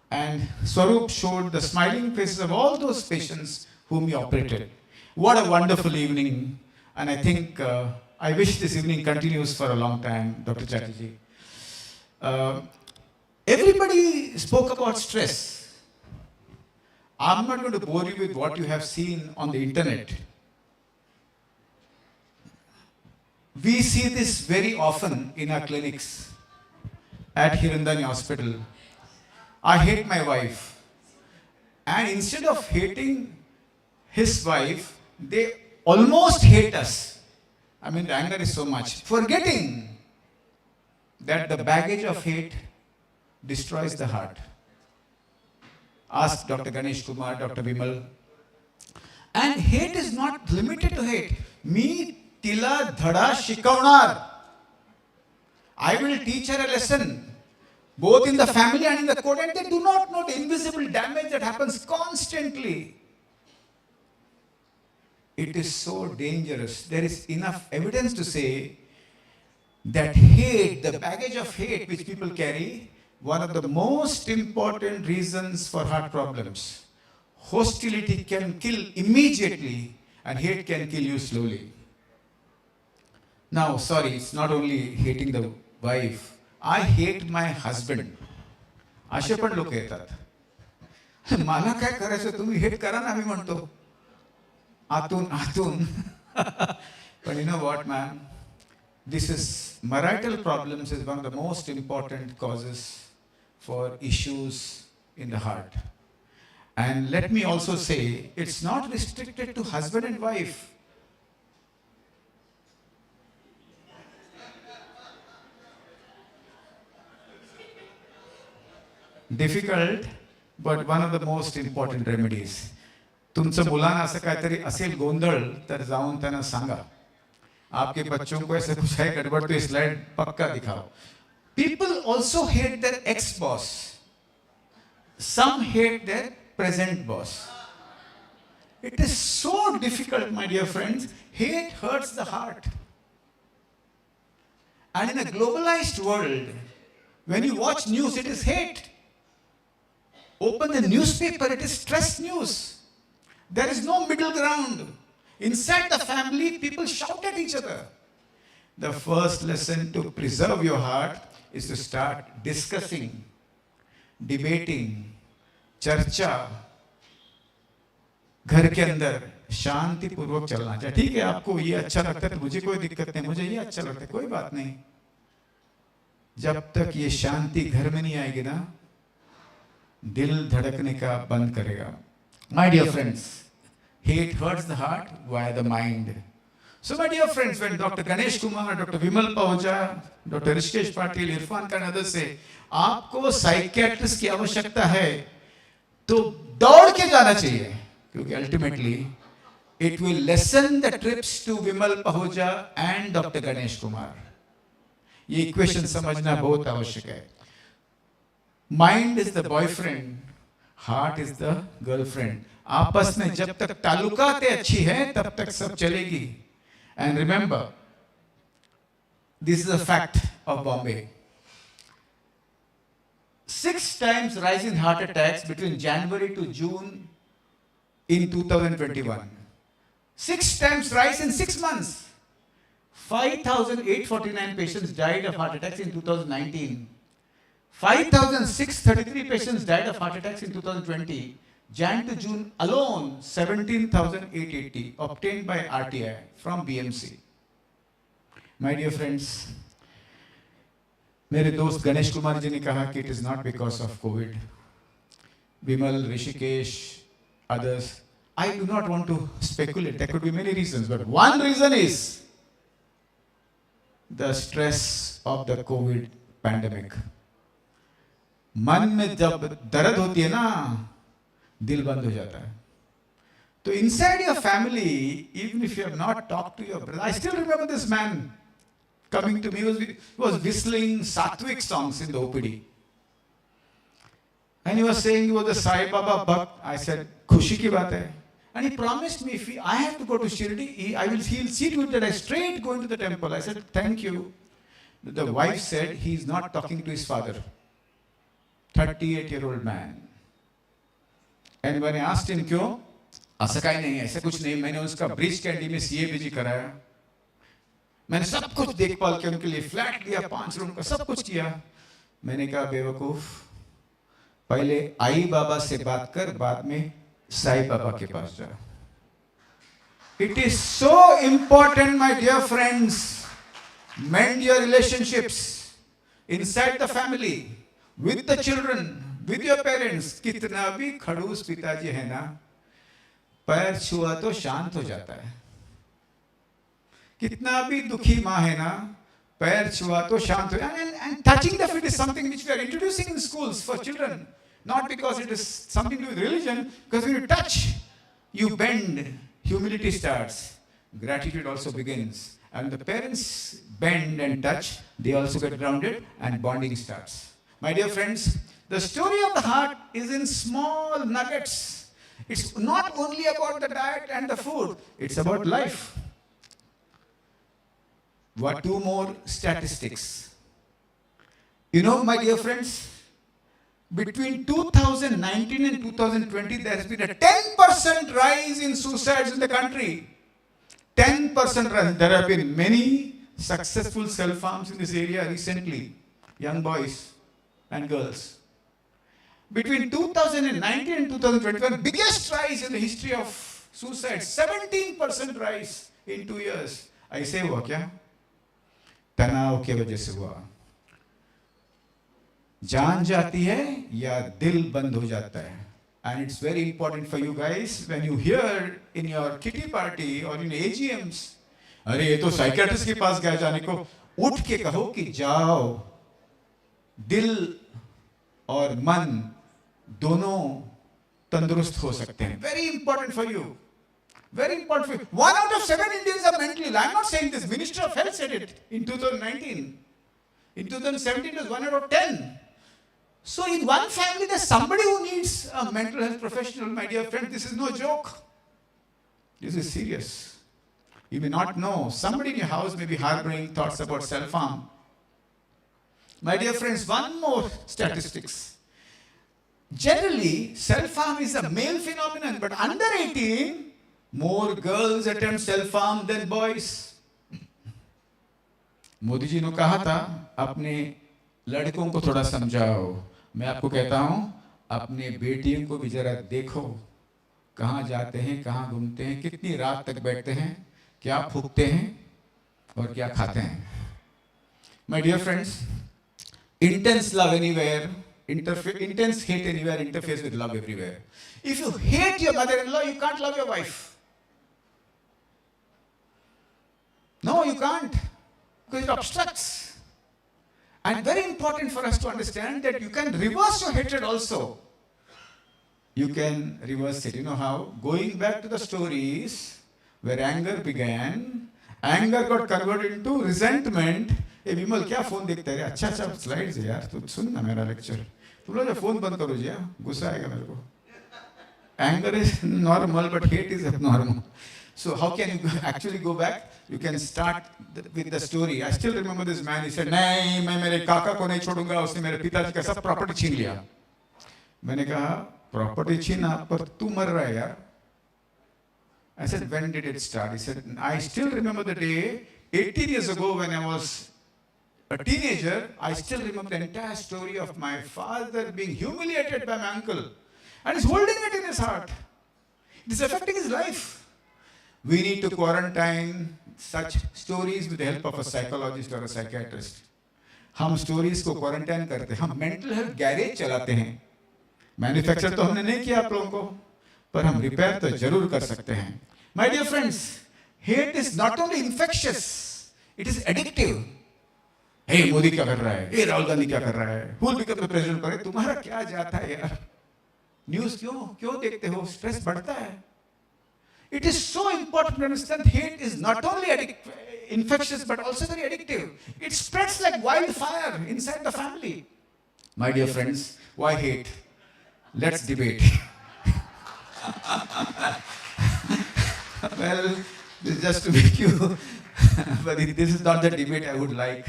And Swaroop showed the smiling faces of all those patients whom he operated. What a wonderful evening. And I think, I wish this evening continues for a long time, Dr. Chatterjee. Everybody spoke about stress. I'm not going to bore you with what you have seen on the internet. We see this very often in our clinics at Hiranandani Hospital. I hate my wife. And instead of hating his wife, they almost hate us. I mean, the anger is so much. Forgetting that the baggage of hate destroys the heart. Ask Dr. Ganesh Kumar, Dr. Vimal. And hate is not limited to hate. Me tila dhada shikavnar. I will teach her a lesson, both in the family and in the court, and they do not know the invisible damage that happens constantly. It is so dangerous. There is enough evidence to say that hate, the baggage of hate which people carry, one of the most important reasons for heart problems. Hostility can kill immediately and hate can kill you slowly. Now, sorry, it's not only hating the wife. I hate my husband. असे पण लोक येतात. मला काय करायचं तुम्ही hate करा ना मी म्हणतो. आतून. But you know what, man? This is marital problems is one of the most important causes for issues in the heart. And let me also say, it's not restricted to husband and wife. Difficult, but one of the most important remedies. तुमचं मुलांना असं काहीतरी असेल गोंधळ तर जाऊन त्यांना सांगा. आपके बच्चों को ऐसे कुछ है गड़बड़ तो स्लाइड पक्का दिखाओ. People also hate their ex-boss. Some hate their present boss. It is so difficult, my dear friends. Hate hurts the heart. And in a globalized world, when you watch news, it is hate. Open the newspaper, it is stress news. There is no middle ground. Inside the family, people shout at each other. The first lesson to preserve your heart is to start discussing, debating, charcha, घर के अंदर, शांतिपूर्वक चलना चाहिए। ठीक है, आपको ये अच्छा लगता है तो मुझे कोई दिक्कत नहीं, मुझे ये अच्छा लगता है, कोई बात नहीं। जब तक ये शांति घर में नहीं आएगी ना, दिल धड़कने का बंद करेगा। My dear friends, hate hurts the heart via the mind. So my dear friends, when Dr. Ganesh Kumar, Dr. Vimal Pahuja, Dr. Rishikesh Patil, Irfan Khan and others say, आपको साइकियाट्रिस्ट की आवश्यकता है तो दौड़ के जाना चाहिए, क्योंकि ultimately it will lessen the trips to Vimal Pahuja and Dr. Ganesh Kumar. ये इक्वेशन समझना बहुत आवश्यक है। Mind is the boyfriend, heart is the girlfriend. आपस में जब तक ताल्लुकातें अच्छी हैं तब तक सब चलेगी। And remember, this is a fact of Bombay. 6 times rise in heart attacks between January to June in 2021. 6 times rise in 6 months. 5,849 patients died of heart attacks in 2019. 5,633 patients died of heart attacks in 2020. Jan to June alone, 17,880 obtained by RTI from BMC. My dear friends, मेरे दोस्त गणेश कुमार जी ने कहा कि it is not because of COVID. Bimal, Rishikesh, others. I do not want to speculate. There could be many reasons, but one reason is the stress of the COVID pandemic. मन में जब दर्द होती है ना, दिल बंद हो जाता है। तो inside your family, even if you have not talked to your brother, I still remember this man coming to me, he was whistling Satvik songs in the OPD. And he was saying he was a Sai Baba Bhakt. I said, खुशी की बात है. And he promised me, if I have to go to Shirdi, he'll see to it that I straight go into the temple. I said, thank you. The wife said, he's not talking to his father. 38-year-old man. And when I asked him, क्यों? ऐसा कहीं नहीं है, ऐसा कुछ नहीं, मैंने उसका ब्रिज कैंडी में CABG कराया, मैंने सब कुछ देखभाल किया, उनके लिए फ्लैट दिया, 5 रूम का, सब कुछ किया। मैंने कहा, बेवकूफ, पहले आई बाबा से बात कर, बाद में साई बाबा के पास जा। It is so important, my dear friends, mend your relationships inside the family, with the children, with your parents. कितना भी खड़ूस पिताजी है ना, पैर छुआ तो शांत हो जाता है। कितना भी दुखी माँ है ना, पैर छुआ तो शांत हो जाता है। And touching the feet is something which we are introducing in schools for children. Not because it is something to do with religion, because when you touch, you bend, humility starts, gratitude also begins. And the parents bend and touch, they also get grounded and bonding starts. My dear friends, the story of the heart is in small nuggets. It's not only about the diet and the food, it's about life. What 2 more statistics? You know, my dear friends, between 2019 and 2020, there has been a 10% rise in suicides in the country. 10% rise. There have been many successful self-harms in this area recently, young boys and girls. Between 2019 and 2021, biggest rise in the history of suicide, 17% rise in 2 years. ऐसे हुआ क्या? तनाव की वजह से हुआ। जान जाती है या दिल बंद हो जाता है। And it's very important for you guys when you hear in your kitty party or in AGMs, अरे ये तो साइकियाट्रिस्ट के पास गया जाने को, उठ के कहो कि जाओ। दिल और मन दोनों तंदुरुस्त हो सकते हैं। Very important for you. Very important for you. 1 out of 7 Indians are mentally ill. I'm not saying this. Minister of Health said it in 2019. In 2017 it was 1 out of 10. So in one family there's somebody who needs a mental health professional, my dear friend. This is no joke. This is serious. You may not know. Somebody in your house may be harboring thoughts about self-harm. My dear friends, one more statistics. Generally, self-harm is a male phenomenon, but under 18, more girls attempt self-harm than boys. Modi ji ने कहा था, अपने लड़कों को थोड़ा समझाओ। मैं आपको कहता हूं, अपने बेटियों को भी जरा देखो, कहाँ जाते हैं, कहाँ घूमते हैं, कितनी रात तक बैठते हैं, क्या फूकते हैं और क्या खाते हैं. My dear friends, intense love anywhere, intense hate anywhere interferes with love everywhere. If you hate your mother-in-law, you can't love your wife. No, you can't, because it obstructs. And very important for us to understand that you can reverse your hatred also. You can reverse it. You know how? Going back to the stories where anger began, anger got converted into resentment. ए विमल क्या phone देखते हैं? अच्छा अच्छा slides है यार, तू सुन ना मेरा लेक्चर. तुम लोग फोन बंद करो जी, गुस्सा आएगा मेरे को. Anger is normal, but hate is abnormal. So how can you actually go back? You can start with the story. I still remember this man. He said, नहीं मैं मेरे काका को नहीं छोड़ूंगा, उसने मेरे पिताजी का सब प्रॉपर्टी छीन लिया. मैंने कहा प्रॉपर्टी छीना पर तू मर रहा है यार. I said, when did it start? He said, I still remember the day 18 years ago when I was a teenager. I still remember the entire story of my father being humiliated by my uncle. And he's holding it in his heart. It is affecting his life. We need to quarantine such stories with the help of a psychologist or a psychiatrist. हम stories को quarantine करते हैं. हम mental health garage चलाते हैं. Manufacture तो हमने नहीं किया आप लोगों को, पर हम repair तो जरूर कर सकते हैं. My dear friends, hate is not only infectious, it is addictive. Hey, Modi क्या कर रहा है? Hey, राहुल गांधी क्या कर रहा है? Who will become the president? पर तुम्हारा क्या जाता है यार? न्यूज़ क्यों देखते हो? स्ट्रेस बढ़ता है. It is so important to understand hate is not only infectious but also very addictive. It spreads like wildfire inside the family. My dear friends, why hate? Let's debate. Well, this is just to make you, but this is not the debate I would like.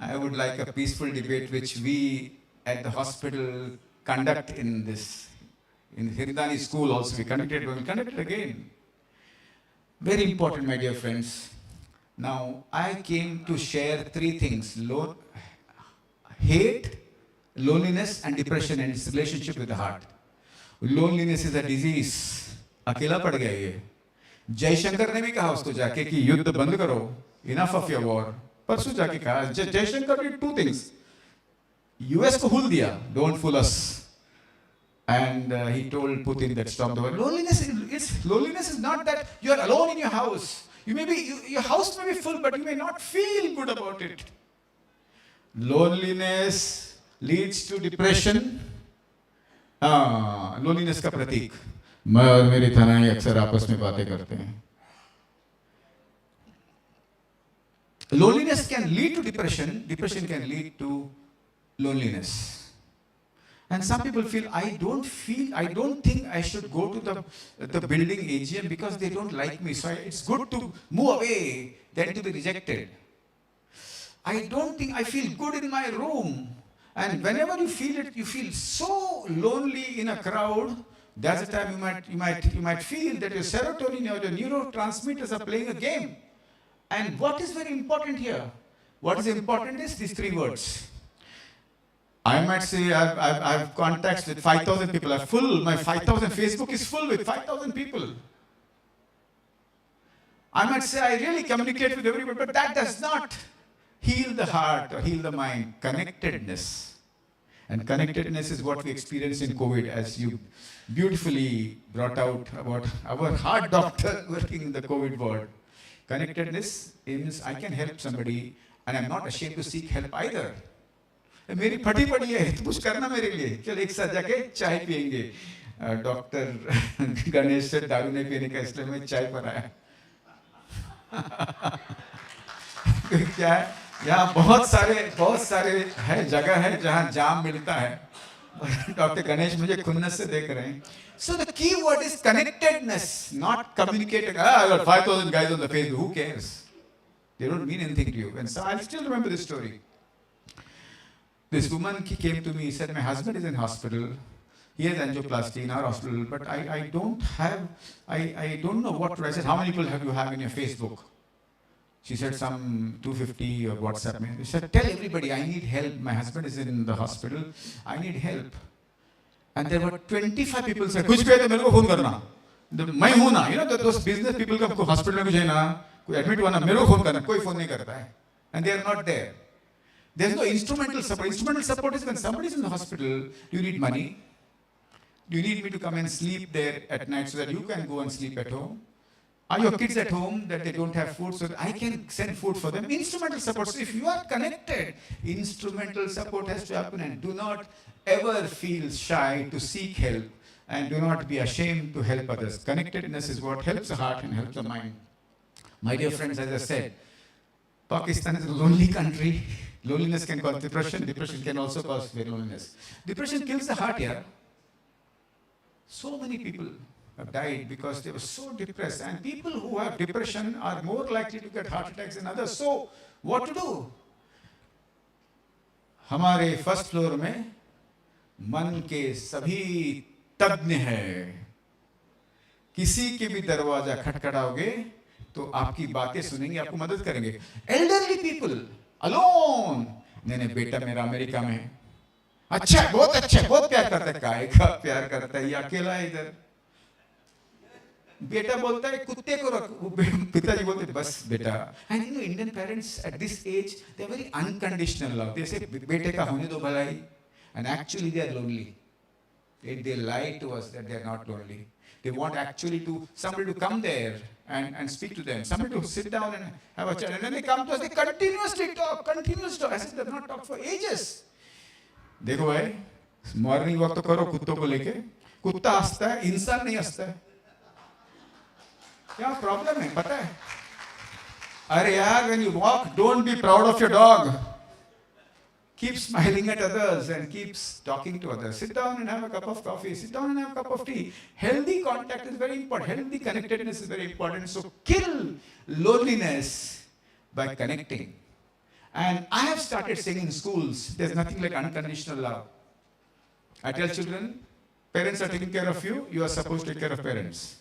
I would like a peaceful debate which we at the hospital conduct in Hiranandani school also. We conducted it, we will conduct it again. Very important, my dear friends. Now, I came to share three things: hate, loneliness, and depression and its relationship with the heart. Loneliness is a disease. अकेला पड़ गया ये. जयशंकर ने भी कहा उसको जाके कि युद्ध बंद करो, enough of your war. परसों जाके कहा, Jaishankar did two things. US को हुल दिया, don't fool us. And he told Putin that stop the war. Loneliness is not that you are alone in your house. Your house may be full, but you may not feel good about it. Loneliness leads to depression. Loneliness का प्रतीक. मैं और मेरी थनाई अक्सर आपस में बातें करते हैं. Loneliness can lead to depression. Depression can lead to loneliness. And some people feel, I don't think I should go to the building AGM because they don't like me. So it's good to move away than to be rejected. I don't think I feel good in my room. And whenever you feel it, you feel so lonely in a crowd. That's the time you might feel that your serotonin or your neurotransmitters are playing a game. And what is very important here? What is important is these three words. I might say I have contacts with 5,000 people. My 5,000 Facebook is full with 5,000 people. I might say I really communicate with everybody, but that does not heal the heart or heal the mind. Connectedness. And connectedness is what we experienced in COVID, as you beautifully brought out about our heart doctor working in the COVID ward. Connectedness means I can help somebody and I'm not ashamed to seek help either. मेरी फटी पड़ी है, तो कुछ करना मेरे लिए. चल एक साथ जाके चाय पियेंगे. डॉक्टर गणेश से दारू नहीं पीने का, इसलिए मैं चाय पर आया. क्या है? यहाँ बहुत सारे है जगह है जहाँ जाम मिलता है. डॉक्टर गणेश मुझे खुन्नस से देख रहे हैं. So the key word is connectedness, not communicating. I got 5,000 guys on the Facebook. Who cares? They don't mean anything to you. And so I still remember this story. This woman came to me, he said, my husband is in hospital. He has angioplasty in our hospital, but I don't know what to do. I said, how many people have you in your Facebook? She said, some 250 or WhatsApp me. She said, tell everybody, I need help. My husband is in the hospital. I need help. And there were 25 people said, कुछ कहे तो मेरे को phone करना. मैं हूँ ना, you know, those business people का hospital में कुछ है ना, कोई admit हुआ ना, मेरे को फोन करना, कोई फोन नहीं करता है. And they are not there. There is no instrumental support. Instrumental support is when somebody is in the hospital, do you need money? Do you need me to come and sleep there at night so that you can go and sleep at home? Are your kids at home that they don't have food so that I can send food for them? Instrumental support. So if you are connected, instrumental support has to happen, and do not ever feel shy to seek help, and do not be ashamed to help others. Connectedness is what helps the heart and helps the mind. My dear friends, as I said, Pakistan is a lonely country. Loneliness can cause depression. Depression can also cause very loneliness. Depression kills the heart here. So many people have died because they were so depressed. And people who have depression are more likely to get heart attacks than others. So, what to do? हमारे first floor में मन के सभी तज्ञ हैं. किसी के भी दरवाजा खटखटाओगे तो आपकी बातें सुनेंगे, आपको मदद करेंगे. Elderly people alone. नहीं बेटा मेरा अमेरिका में है. अच्छा है, बहुत अच्छा है, बहुत प्यार करता है. काय का प्यार करता है, ये अकेला है इधर. बेटा बोलता है कुत्ते को रख, पिताजी बोलते हैं बस बेटा. And you know Indian parents at this age they are very unconditional love. They say बेटे का होने दो भलाई. And actually they are lonely. They lie to us that they are not lonely. They want actually to somebody to come there and speak to them. Somebody to sit down and have a chat. And then they come to us, they continuously talk. I said, they have not talked for ages. देखो भाई, morning walk तो करो कुत्तों को लेके. कुत्ता हंसता है, इंसान नहीं हंसता है. क्या प्रॉब्लम है पता है? अरे यार, when you walk, don't be proud of your dog. Keep smiling at others and keep talking to others. Sit down and have a cup of coffee. Sit down and have a cup of tea. Healthy contact is very important. Healthy connectedness is very important. So kill loneliness by connecting. And I have started saying in schools, there's nothing like unconditional love. I tell children, parents are taking care of you, you are supposed to take care of parents.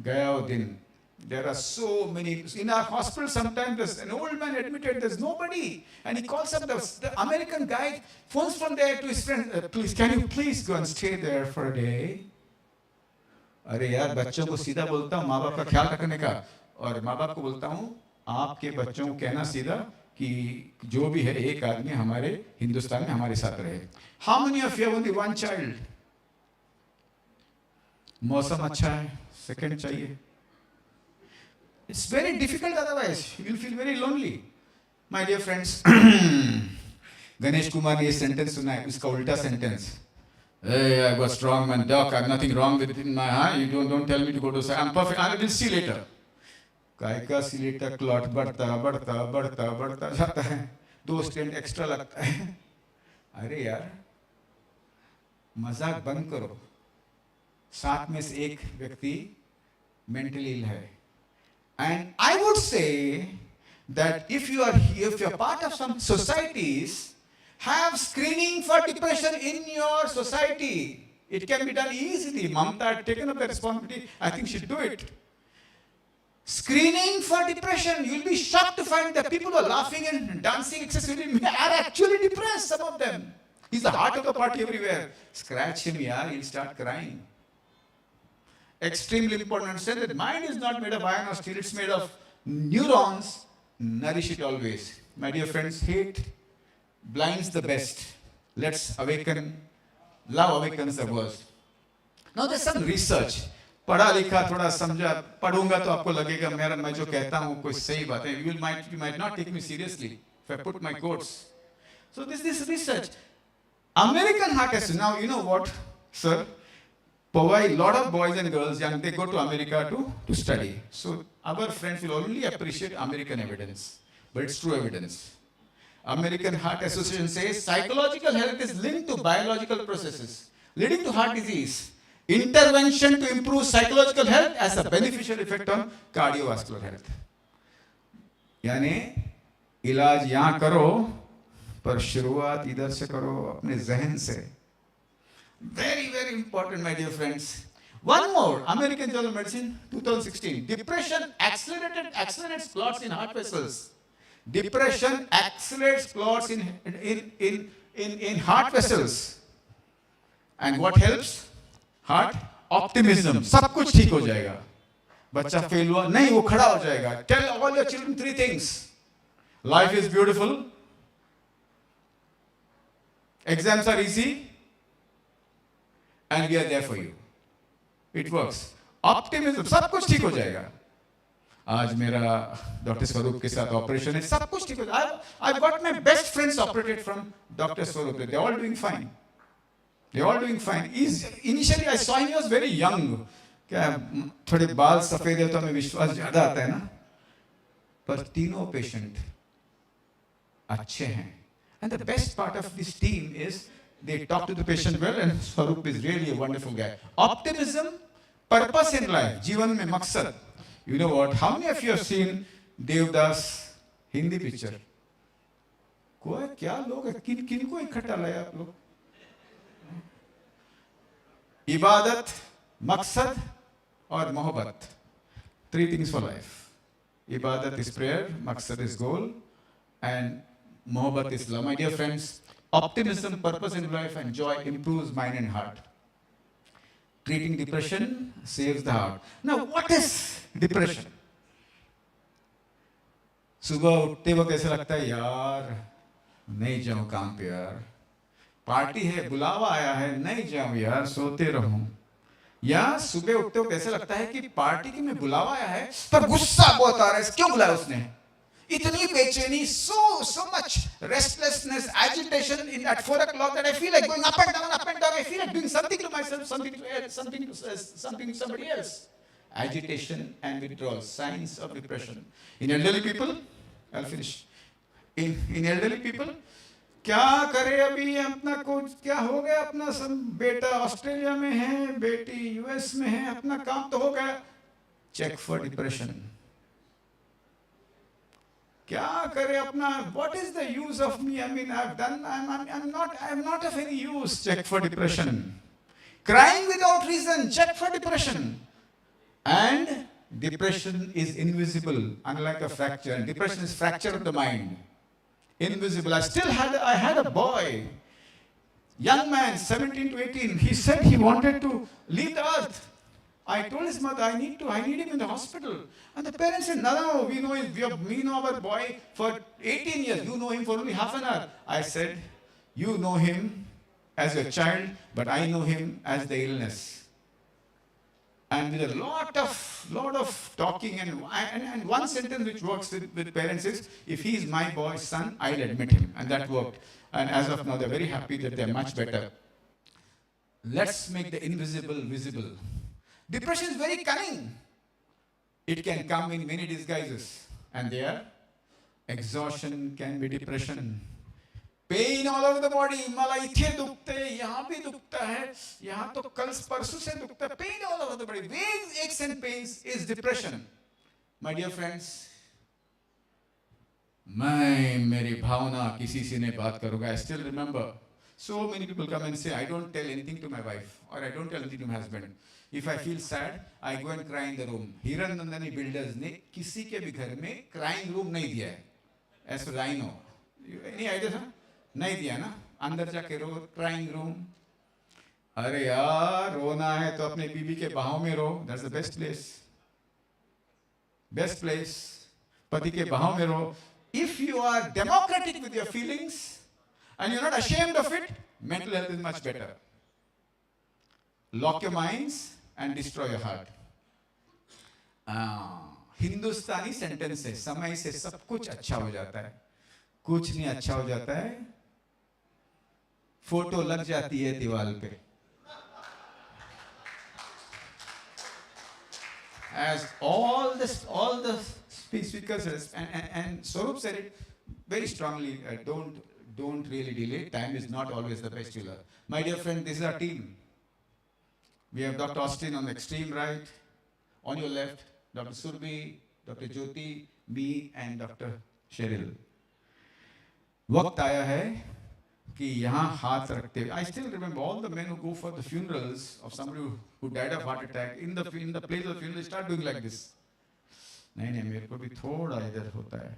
Gaya wo din. There are so many. In our hospital, sometimes there's an old man admitted there's nobody. And he calls up the American guy, phones from there to his friend, please, can you please go and stay there for a day? अरे यार, बच्चों को सीधा बोलता हूँ माँ बाप का ख्याल रखने का. और माँ बाप को बोलता हूँ आपके बच्चों को कहना सीधा कि जो भी है एक आदमी हमारे हिंदुस्तान में हमारे साथ रहे. How many of you have only one child? मौसम अच्छा है, सेकंड चाहिए. It's very difficult otherwise. You will feel very lonely. My dear friends, Ganesh Kumar ने ये sentence सुना है, इसका उल्टा sentence. Hey, I was strong man, doc. I have nothing wrong with in my eye. You don't tell me to go to say I'm perfect. I will see later. काय का see later clot बढ़ता जाता है. 2 stent extra लगता है. अरे यार, मजाक बंद करो. 7 में से एक व्यक्ति mentally ill है. And I would say that if you are part of some societies, have screening for depression in your society. It can be done easily. Mamta had taken up the responsibility. I think she'll do it. Screening for depression. You'll be shocked to find that people who are laughing and dancing excessively are actually depressed, some of them. He's the heart of the party everywhere. Scratch him, yeah, he'll start crying. Extremely important to understand that mind is not made of iron or steel, it's made of neurons. Nourish it always. My dear friends, hate blinds the best. Let's awaken. Love awakens the worst. Now there's some research. पढ़ा लिखा थोड़ा समझा पढ़ूंगा तो आपको लगेगा मेरा मैं जो कहता हूँ कोई सही बात है. You might not take me seriously if I put my quotes. So this research. American Heart Association. Now you know what, sir? A lot of boys and girls, young, they go to America to study. So our friends will only appreciate American evidence, but it's true evidence. American Heart Association says psychological health is linked to biological processes, leading to heart disease. Intervention to improve psychological health has a beneficial effect on cardiovascular health. यानी इलाज यहाँ करो, पर शुरुआत इधर से करो अपने ज़हन से. Very, very important, my dear friends. One more, American Journal of Medicine, 2016. Depression accelerates clots in heart vessels. Depression accelerates clots in heart vessels. And what helps? Heart? Optimism. सब कुछ ठीक हो जाएगा. बच्चा फेल हुआ नहीं, वो खड़ा हो जाएगा. Tell all your children 3 things. Life is beautiful. Exams are easy. And we are there for you. It works. Optimism. सब कुछ ठीक हो जाएगा. आज मेरा डॉक्टर स्वरूप के साथ ऑपरेशन है, सब कुछ ठीक हो जाएगा. I've got my best friends operated from Dr. Swarup. They're all doing fine. They're all doing fine. Initially I saw him, he was very young. क्या थोड़े बाल सफेद है तो हमें विश्वास ज्यादा आता है ना, पर तीनों पेशेंट अच्छे हैं. And the best part of this team is they talk to the patient well, and Swarup is really a wonderful guy. Optimism, purpose in life, जीवन में मकसद. You know what? How many of you have seen Devdas Hindi picture? कोई क्या लोग हैं? किन को इकट्ठा लाया आप लोग? इबादत, मकसद और मोहब्बत. 3 things for life. Ibadat is prayer, maqsad is goal, and mohabbat is love. My dear friends, optimism, purpose in life, and joy improves mind and heart. Treating depression saves the heart. Now, what is depression? सुबह उठते वक्त ऐसा लगता है यार नहीं जाऊं काम पे यार, पार्टी है बुलावा आया है नहीं जाऊं यार सोते रहूं. या सुबह उठते वक्त ऐसा लगता है कि पार्टी की में बुलावा आया है पर गुस्सा बहुत आ रहा है, क्यों बुलाया उसने, इतनी बेचैनी, so much restlessness, agitation in at 4 o'clock that I feel like going up and down. I feel like doing something to myself, something to somebody else. Agitation and withdrawal, signs of depression. In elderly people, I'll finish. In elderly people, क्या करे अभी अपना कुछ क्या हो गया, अपना सब बेटा ऑस्ट्रेलिया में है, बेटी यूएस में है, अपना काम तो हो गया. Check for depression. क्या करे अपना, what is the use of me? I mean, I'm not of any use. Check for depression. Crying without reason. Check for depression. And depression is invisible, unlike a fracture. Depression is fracture of the mind. Invisible. I had a boy, young man, 17 to 18. He said he wanted to leave the earth. I told his mother, I need him in the hospital. And the parents said, no, we know our boy for 18 years. You know him for only half an hour. I said, you know him as a child, but I know him as the illness. And with a lot of talking and one sentence which works with parents is, if he is my boy's son, I'll admit him. And that worked. And as of now, they're very happy that they're much better. Let's make the invisible visible. Depression is very cunning. It can come in many disguises. And there, exhaustion can be depression. Pain all over the body. मला इथे दुखते है, यहाँ भी दुखता है, यहाँ तो कल परसों से दुखता है. Pain all over the body. Vague aches and pains is depression. My dear friends, मैं मेरी भावना किसी से नहीं बात करूँगा. I still remember so many people come and say, I don't tell anything to my wife or I don't tell anything to my husband. If I feel sad, I go and cry in the room. Hiranandani builders ने किसी के भी घर में crying room नहीं दिया है. As far as I know. Any idea sir? नहीं दिया ना. अंदर जाके रो, crying room. अरे यार रोना है तो अपने बीबी के बाहों में रो. That's the best place. Best place. पति के बाहों में रो. If you are democratic with your feelings and you're not ashamed of it, mental health is much better. Lock your minds and destroy your heart. Hindustani sentence है, समय से सब कुछ अच्छा हो जाता है, कुछ नहीं अच्छा हो जाता है. फोटो लग जाती है दीवार पे. As all the speakers and Swarup said it very strongly, don't really delay. Time is not always the best healer. My dear friend, this is our team. We have Dr. Austin on the extreme right, on your left, Dr. Surbi, Dr. Jyoti, me, and Dr. Cheryl. वक्त आया है कि यहाँ हाथ रखते हुए. I still remember all the men who go for the funerals of somebody who died of heart attack. In the place of funeral, they start doing like this. नहीं मेरे को भी थोड़ा इधर होता है.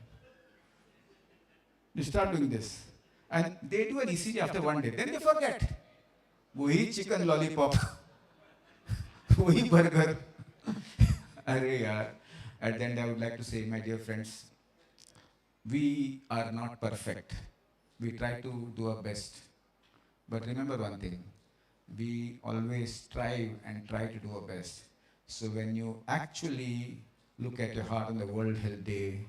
They start doing this, and they do an ECG after one day. Then they forget. वही chicken lollipop, वही बर्गर. अरे यार, at the end I would like to say, my dear friends, we are not perfect. We try to do our best. But remember one thing, we always strive and try to do our best. So when you actually look at your heart on the World Health Day,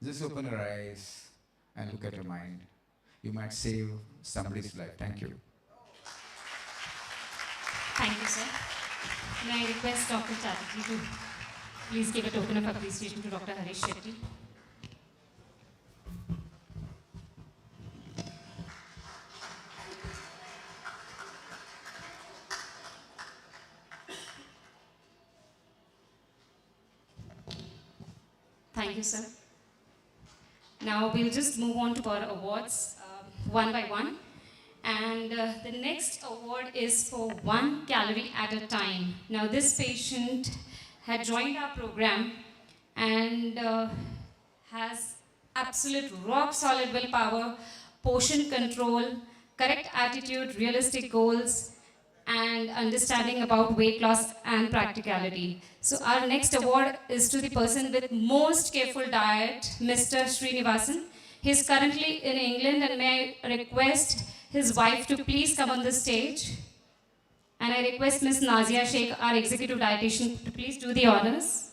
just open your eyes and look at your mind. You might save somebody's life. Thank you. Thank you, sir. May I request Dr. Chatterjee to please give a token of appreciation to Dr. Harish Shetty. Thank you, sir. Now we'll just move on to our awards one by one. And the next award is for 1 calorie at a time. Now this patient had joined our program and has absolute rock solid willpower, portion control, correct attitude, realistic goals, and understanding about weight loss and practicality. So our next award is to the person with most careful diet, Mr. Srinivasan. He's currently in England, and may I request his wife to please come on the stage. And I request Ms. Nazia Sheikh, our executive dietitian, to please do the honors.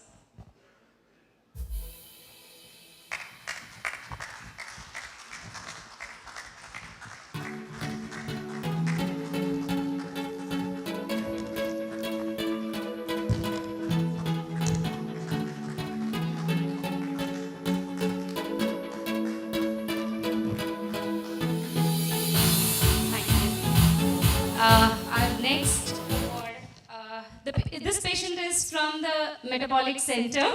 Our next award, this patient is from the Metabolic Center,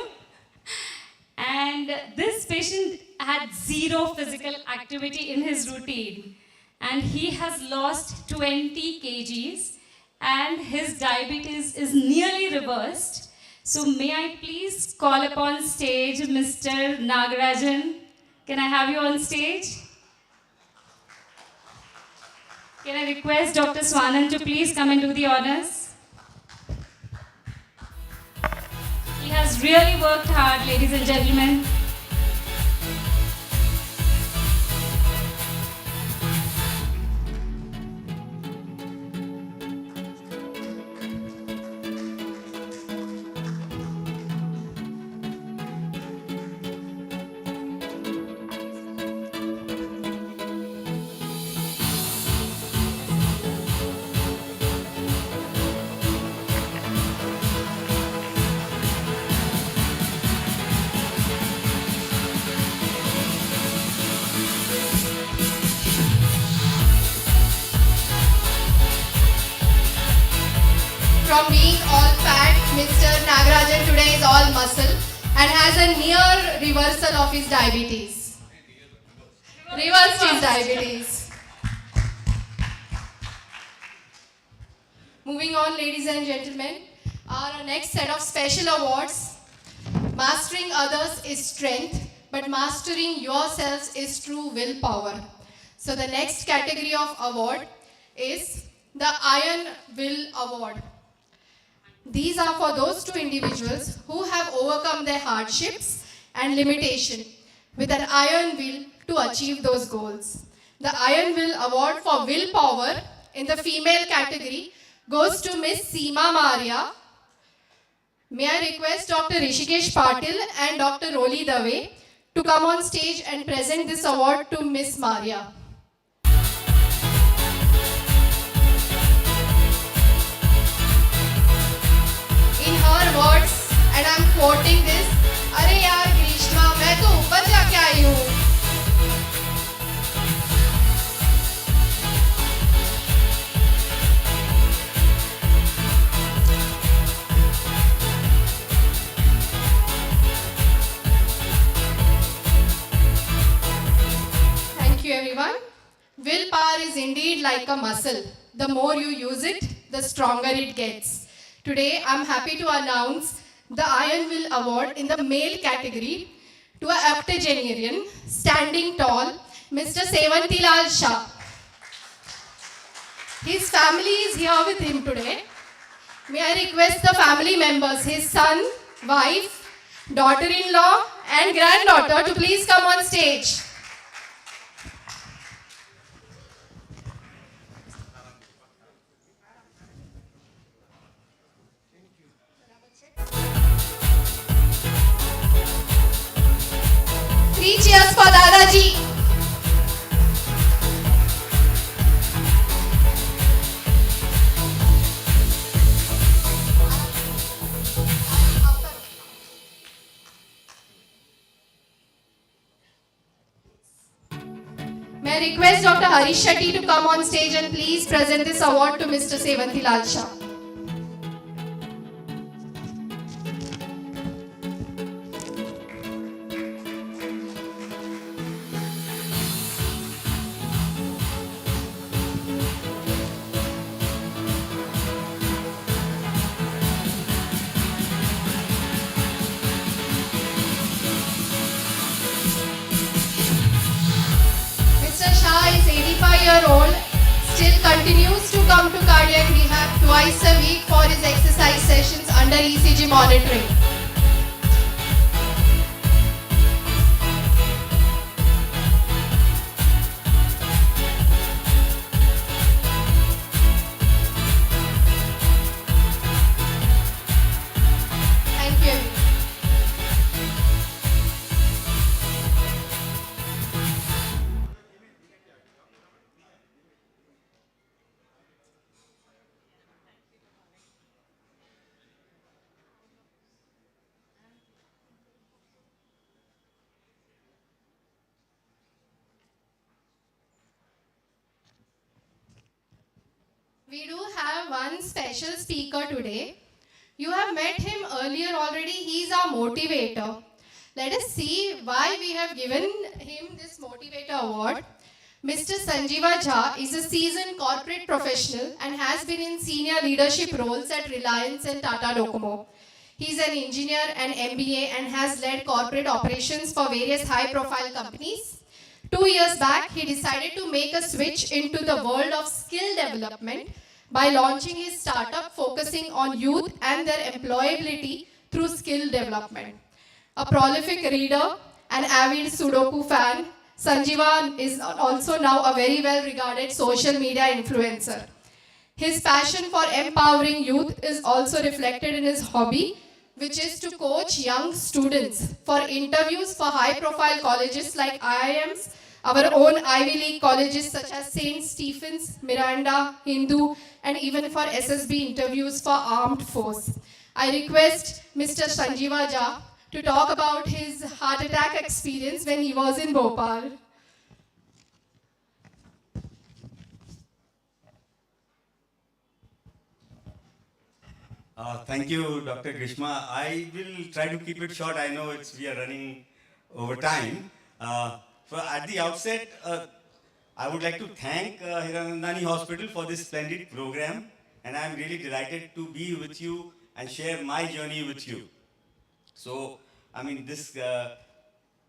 and this patient had zero physical activity in his routine, and he has lost 20 kgs, and his diabetes is nearly reversed. So may I please call upon stage Mr. Nagarajan? Can I have you on stage? Can I request Dr. Swanan to please come and do the honors? He has really worked hard, ladies and gentlemen. From being all fat, Mr. Nagarajan today is all muscle and has a near reversal of his diabetes. Reversed his diabetes. Moving on, ladies and gentlemen, our next set of special awards. Mastering others is strength, but mastering yourselves is true willpower. So the next category of award is the Iron Will Award. These are for those two individuals who have overcome their hardships and limitation with an iron will to achieve those goals. The Iron Will Award for willpower in the female category goes to Miss Seema Maria. May I request Dr. Rishikesh Patil and Dr. Roli Dave to come on stage and present this award to Miss Maria. In her words, and I'm quoting this, "अरे यार ग्रीष्मा, मैं तो ऊपर जाके आई हूँ." Thank you, everyone. Willpower is indeed like a muscle. The more you use it, the stronger it gets. Today, I'm happy to announce the Iron Will Award in the male category to an octogenarian, standing tall, Mr. Sevantilal Shah. His family is here with him today. May I request the family members, his son, wife, daughter-in-law and granddaughter to please come on stage. Three cheers for Dadaji. May I request Dr. Harish Shetty to come on stage and please present this award to Mr. Sevanti Lal Shah. Mr. Shah is 85-year-old, still continues to come to cardiac rehab twice a week for his exercise sessions under ECG monitoring. Thank you. We do have one special speaker today. You have met him earlier already. He is our motivator. Let us see why we have given him this motivator award. Mr. Sanjeeva Jha is a seasoned corporate professional and has been in senior leadership roles at Reliance and Tata Docomo. He is an engineer and MBA and has led corporate operations for various high-profile companies. 2 years back, he decided to make a switch into the world of skill development by launching his startup focusing on youth and their employability through skill development. A prolific reader, an avid Sudoku fan, Sanjeeva is also now a very well-regarded social media influencer. His passion for empowering youth is also reflected in his hobby, which is to coach young students for interviews for high-profile colleges like IIMs, our own Ivy League colleges such as St. Stephen's, Miranda, Hindu, and even for SSB interviews for armed force. I request Mr. Sanjeeva Jha to talk about his heart attack experience when he was in Bhopal. Thank you, Dr. Grishma. I will try to keep it short. I know we are running over time. At the outset, I would like to thank Hiranandani Hospital for this splendid program, and I am really delighted to be with you and share my journey with you. So, I mean, this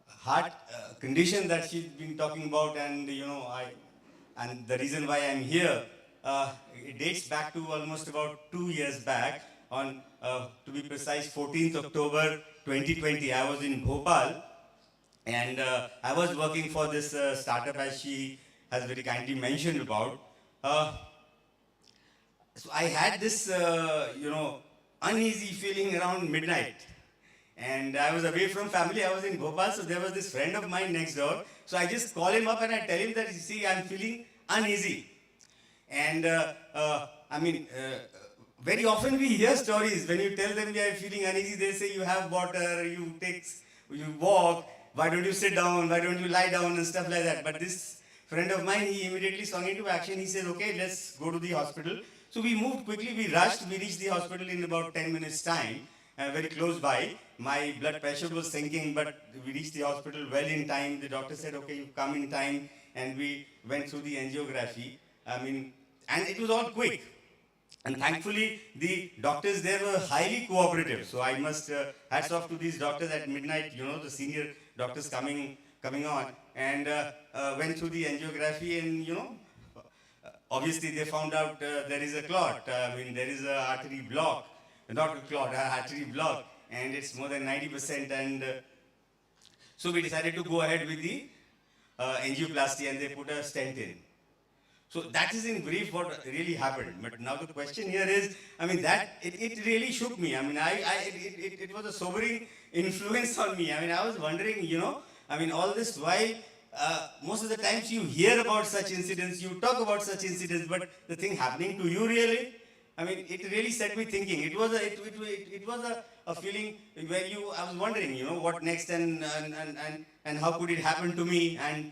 heart condition that she's been talking about, and and the reason why I'm here, it dates back to almost about 2 years back. On, to be precise, 14th October 2020, I was in Bhopal, and I was working for this startup, as she has very kindly mentioned about. So I had this, uneasy feeling around midnight. And I was away from family, I was in Bhopal, so there was this friend of mine next door. So I just call him up and I tell him that, you see, I'm feeling uneasy. And very often we hear stories, when you tell them you are feeling uneasy, they say you have water, you walk, why don't you sit down, why don't you lie down and stuff like that. But this friend of mine, he immediately swung into action. He said, okay, let's go to the hospital. So we moved quickly, we rushed, we reached the hospital in about 10 minutes time, very close by. My blood pressure was sinking, but we reached the hospital well in time. The doctor said, okay, you come in time, and we went through the angiography. And it was all quick. And thankfully, the doctors there were highly cooperative. So I must hats off to these doctors at midnight, the senior doctors coming on, and went through the angiography, and obviously they found out there is a clot. I mean, there is a artery block, not a clot, a artery block, and it's more than 90%. And so we decided to go ahead with the angioplasty, and they put a stent in. So that is in brief what really happened. But now the question here is, I mean, it really shook me. I mean, it was a sobering influence on me. I mean, I was wondering, I mean, all this while, most of the times you hear about such incidents, you talk about such incidents, but the thing happening to you really, I mean, it really set me thinking. It was a feeling where I was wondering, what next and how could it happen to me? And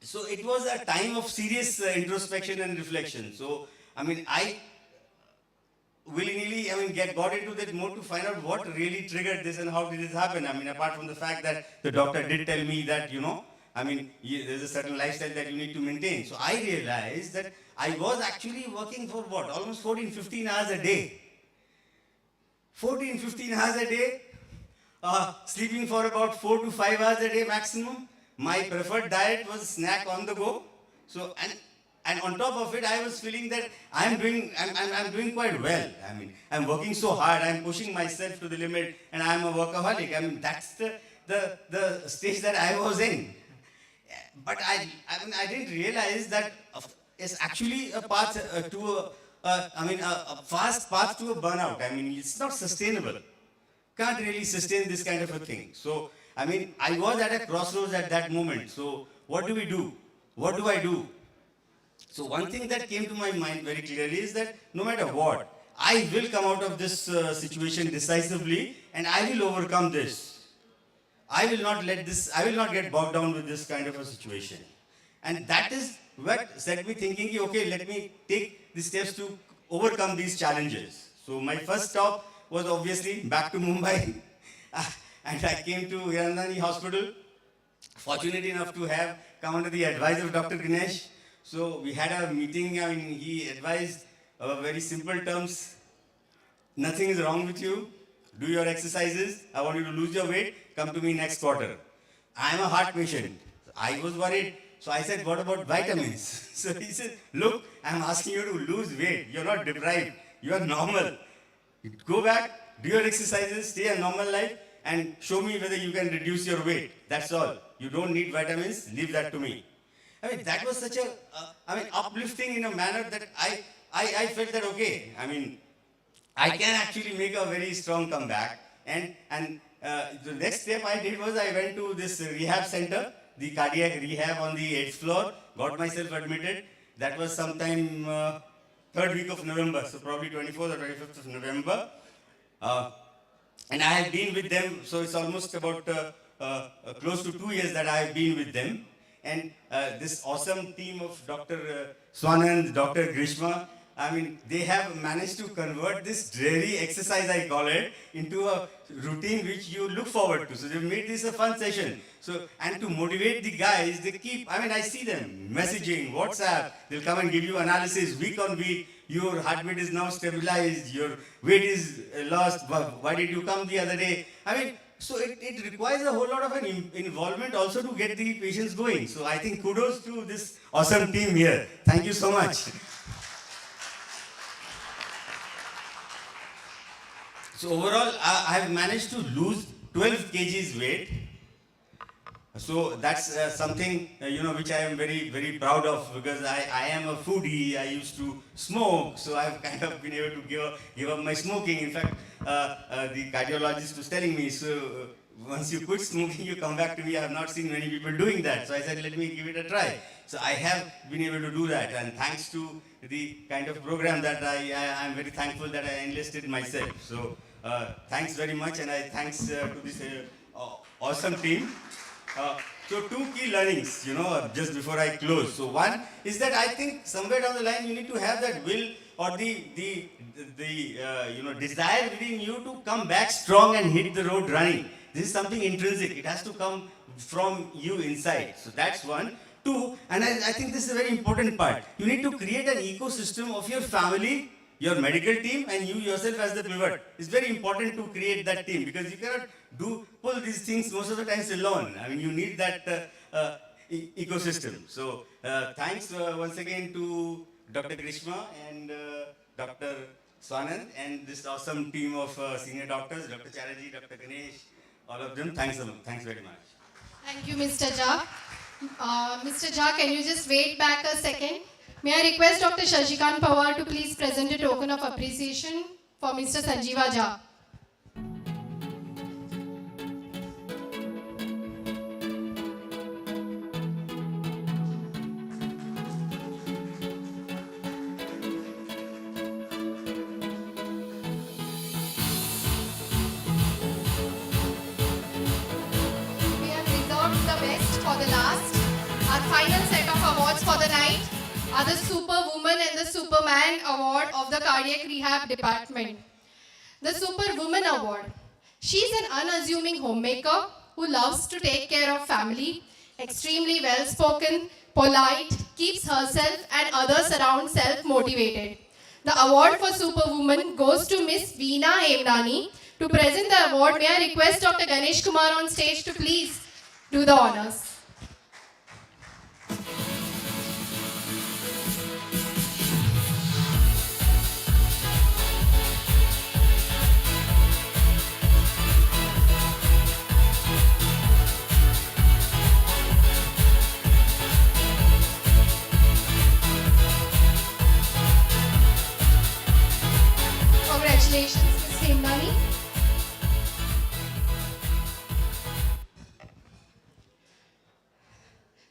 so it was a time of serious introspection and reflection. So, I mean, I willy-nilly, got into that mode to find out what really triggered this and how did this happen. I mean, apart from the fact that the doctor did tell me that, there's a certain lifestyle that you need to maintain. So I realized that I was actually working for what? Almost 14, 15 hours a day. 14, 15 hours a day, sleeping for about 4 to 5 hours a day maximum. My preferred diet was snack on the go. So, and on top of it, I was feeling that I'm doing quite well. I mean, I'm working so hard, I'm pushing myself to the limit, and I'm a workaholic. I mean, that's the stage that I was in. But I didn't realize that it's actually a path a fast path to a burnout. I mean, it's not sustainable. Can't really sustain this kind of a thing. So, I mean, I was at a crossroads at that moment. So, what do we do? What do I do? So, one thing that came to my mind very clearly is that no matter what, I will come out of this situation decisively and I will overcome this. I will not get bogged down with this kind of a situation. And that is what set me thinking, okay, let me take the steps to overcome these challenges. So my first stop was obviously back to Mumbai. And I came to Hiranandani Hospital, fortunate enough to have come under the advice of Dr. Ganesh. So we had a meeting. I mean, he advised very simple terms. Nothing is wrong with you. Do your exercises. I want you to lose your weight. Come to me next quarter. I am a heart patient. I was worried. So I said, what about vitamins? So he said, look, I am asking you to lose weight. You are not deprived. You are normal. Go back, do your exercises, stay a normal life, and show me whether you can reduce your weight. That's all. You don't need vitamins. Leave that to me. I mean, that was such a, uplifting in a manner that I felt that, okay, I mean, I can actually make a very strong comeback. And the next step I did was I went to this rehab center, the cardiac rehab on the 8th floor, got myself admitted. That was sometime third week of November, so probably 24th or 25th of November. And I have been with them, so it's almost about close to 2 years that I have been with them. And this awesome team of Dr. Swanand, Dr. Grishma, I mean, they have managed to convert this dreary exercise, I call it, into a routine which you look forward to. So they've made this a fun session. So, and to motivate the guys, they keep, I see them messaging, WhatsApp, they'll come and give you analysis week on week. Your heartbeat is now stabilized, your weight is lost, why did you come the other day? So it requires a whole lot of an involvement also to get the patients going. So I think kudos to this awesome team here. Thank you so much. So overall, I have managed to lose 12 kgs weight. So that's something, which I am very, very proud of because I am a foodie. I used to smoke, so I've kind of been able to give up my smoking. In fact, the cardiologist was telling me, so once you quit smoking, you come back to me. I have not seen many people doing that. So I said, let me give it a try. So I have been able to do that. And thanks to the kind of program that I am very thankful that I enlisted myself. So thanks very much. And I thanks to this awesome team. So two key learnings, just before I close. So one is that I think somewhere down the line you need to have that will or the desire within you to come back strong and hit the road running. This is something intrinsic. It has to come from you inside. So that's one. Two, and I think this is a very important part. You need to create an ecosystem of your family, your medical team, and you yourself as the pivot. It's very important to create that team because you cannot pull these things most of the times alone. You need that. ecosystem. So thanks once again to Dr. Grishma and Dr. Swanand and this awesome team of senior doctors, Dr. Chatterjee, Dr. Ganesh, all of them. Thanks a lot. Thanks very much. Thank you, Mr. Jha. Mr. Jha, can you just wait back a second? May I request Dr. Shashikant Pawar to please present a token of appreciation for Mr. Sanjeeva Jha. We have reserved the best for the last. Our final set of awards for the night are the Superwoman and the Superman Award of the Cardiac Rehab Department. The Superwoman Award. She's an unassuming homemaker who loves to take care of family, extremely well-spoken, polite, keeps herself and others around self-motivated. The award for Superwoman goes to Miss Veena Hiranandani. To present the award, may I request Dr. Ganesh Kumar on stage to please do the honors. Congratulations, Ms. Hiranandani.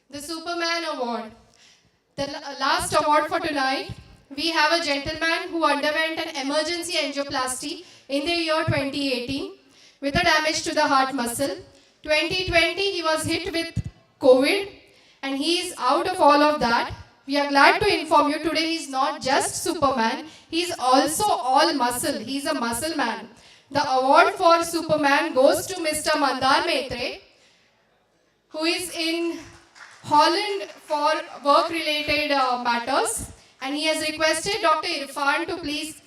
The Superman Award. The last award for tonight, we have a gentleman who underwent an emergency angioplasty in the year 2018 with a damage to the heart muscle. 2020, he was hit with COVID and he is out of all of that. We are glad to inform you today he is not just Superman, he is also all muscle. He is a muscle man. The award for Superman goes to Mr. Mandar Maitre, who is in Holland for work-related matters, and he has requested Dr. Irfan to please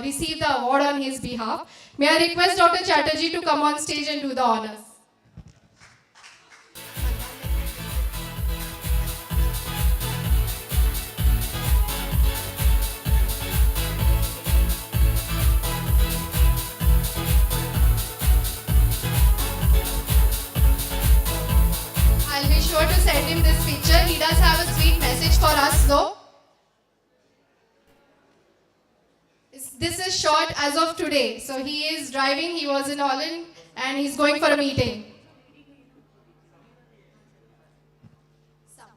receive the award on his behalf. May I request Dr. Chatterjee to come on stage and do the honors. I'll be sure to send him this picture. He does have a sweet message for us though. This is short as of today. So he is driving, he was in Holland and he's going for a meeting. Sound.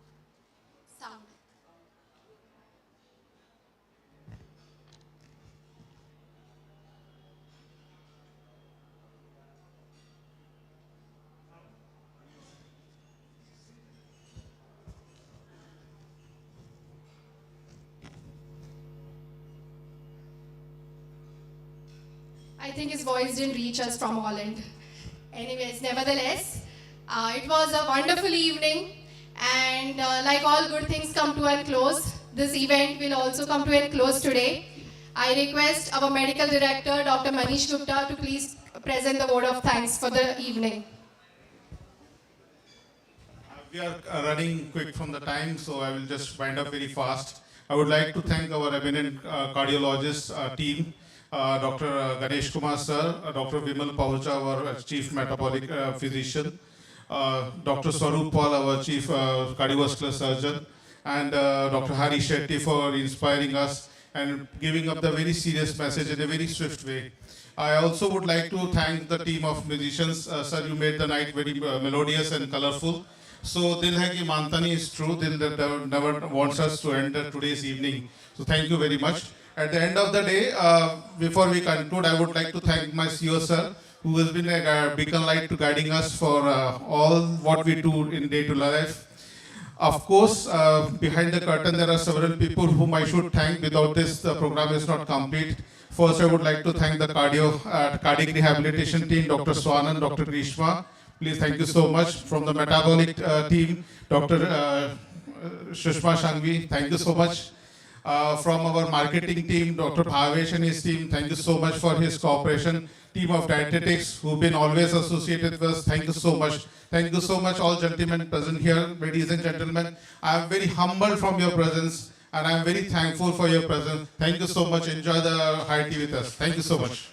I think his voice didn't reach us from Holland. Anyways, nevertheless, it was a wonderful evening and like all good things come to a close, this event will also come to a close today. I request our medical director, Dr. Manish Gupta, to please present the word of thanks for the evening. We are running quick from the time, so I will just wind up very fast. I would like to thank our eminent cardiologist team, Dr. Ganesh Kumar sir, Dr. Vimal Pahuja, our chief metabolic physician, Dr. Swaroop Paul, our chief cardiovascular surgeon, and Dr. Hari Shetty for inspiring us and giving up the very serious message in a very swift way. I also would like to thank the team of musicians. Sir, you made the night very melodious and colorful. So Dil Hai Ki Mantani is true. Dil never wants us to end today's evening. So thank you very much. At the end of the day, before we conclude, I would like to thank my CEO sir, who has been a beacon light to guiding us for all what we do in day-to-day life. Of course, behind the curtain, there are several people whom I should thank. Without this, the program is not complete. First, I would like to thank the cardiac rehabilitation team, Dr. Swanand, Dr. Grishma. Please, thank you so much. From the metabolic team, Dr. Shushma Shangvi, thank you so much. From our marketing team, Dr. Bhavesh and his team, thank you so much for his cooperation. Team of dietetics who've been always associated with us, thank you so much. Thank you so much, all gentlemen present here, ladies and gentlemen. I am very humbled from your presence and I am very thankful for your presence. Thank you so much. Enjoy the high tea with us. Thank you so much.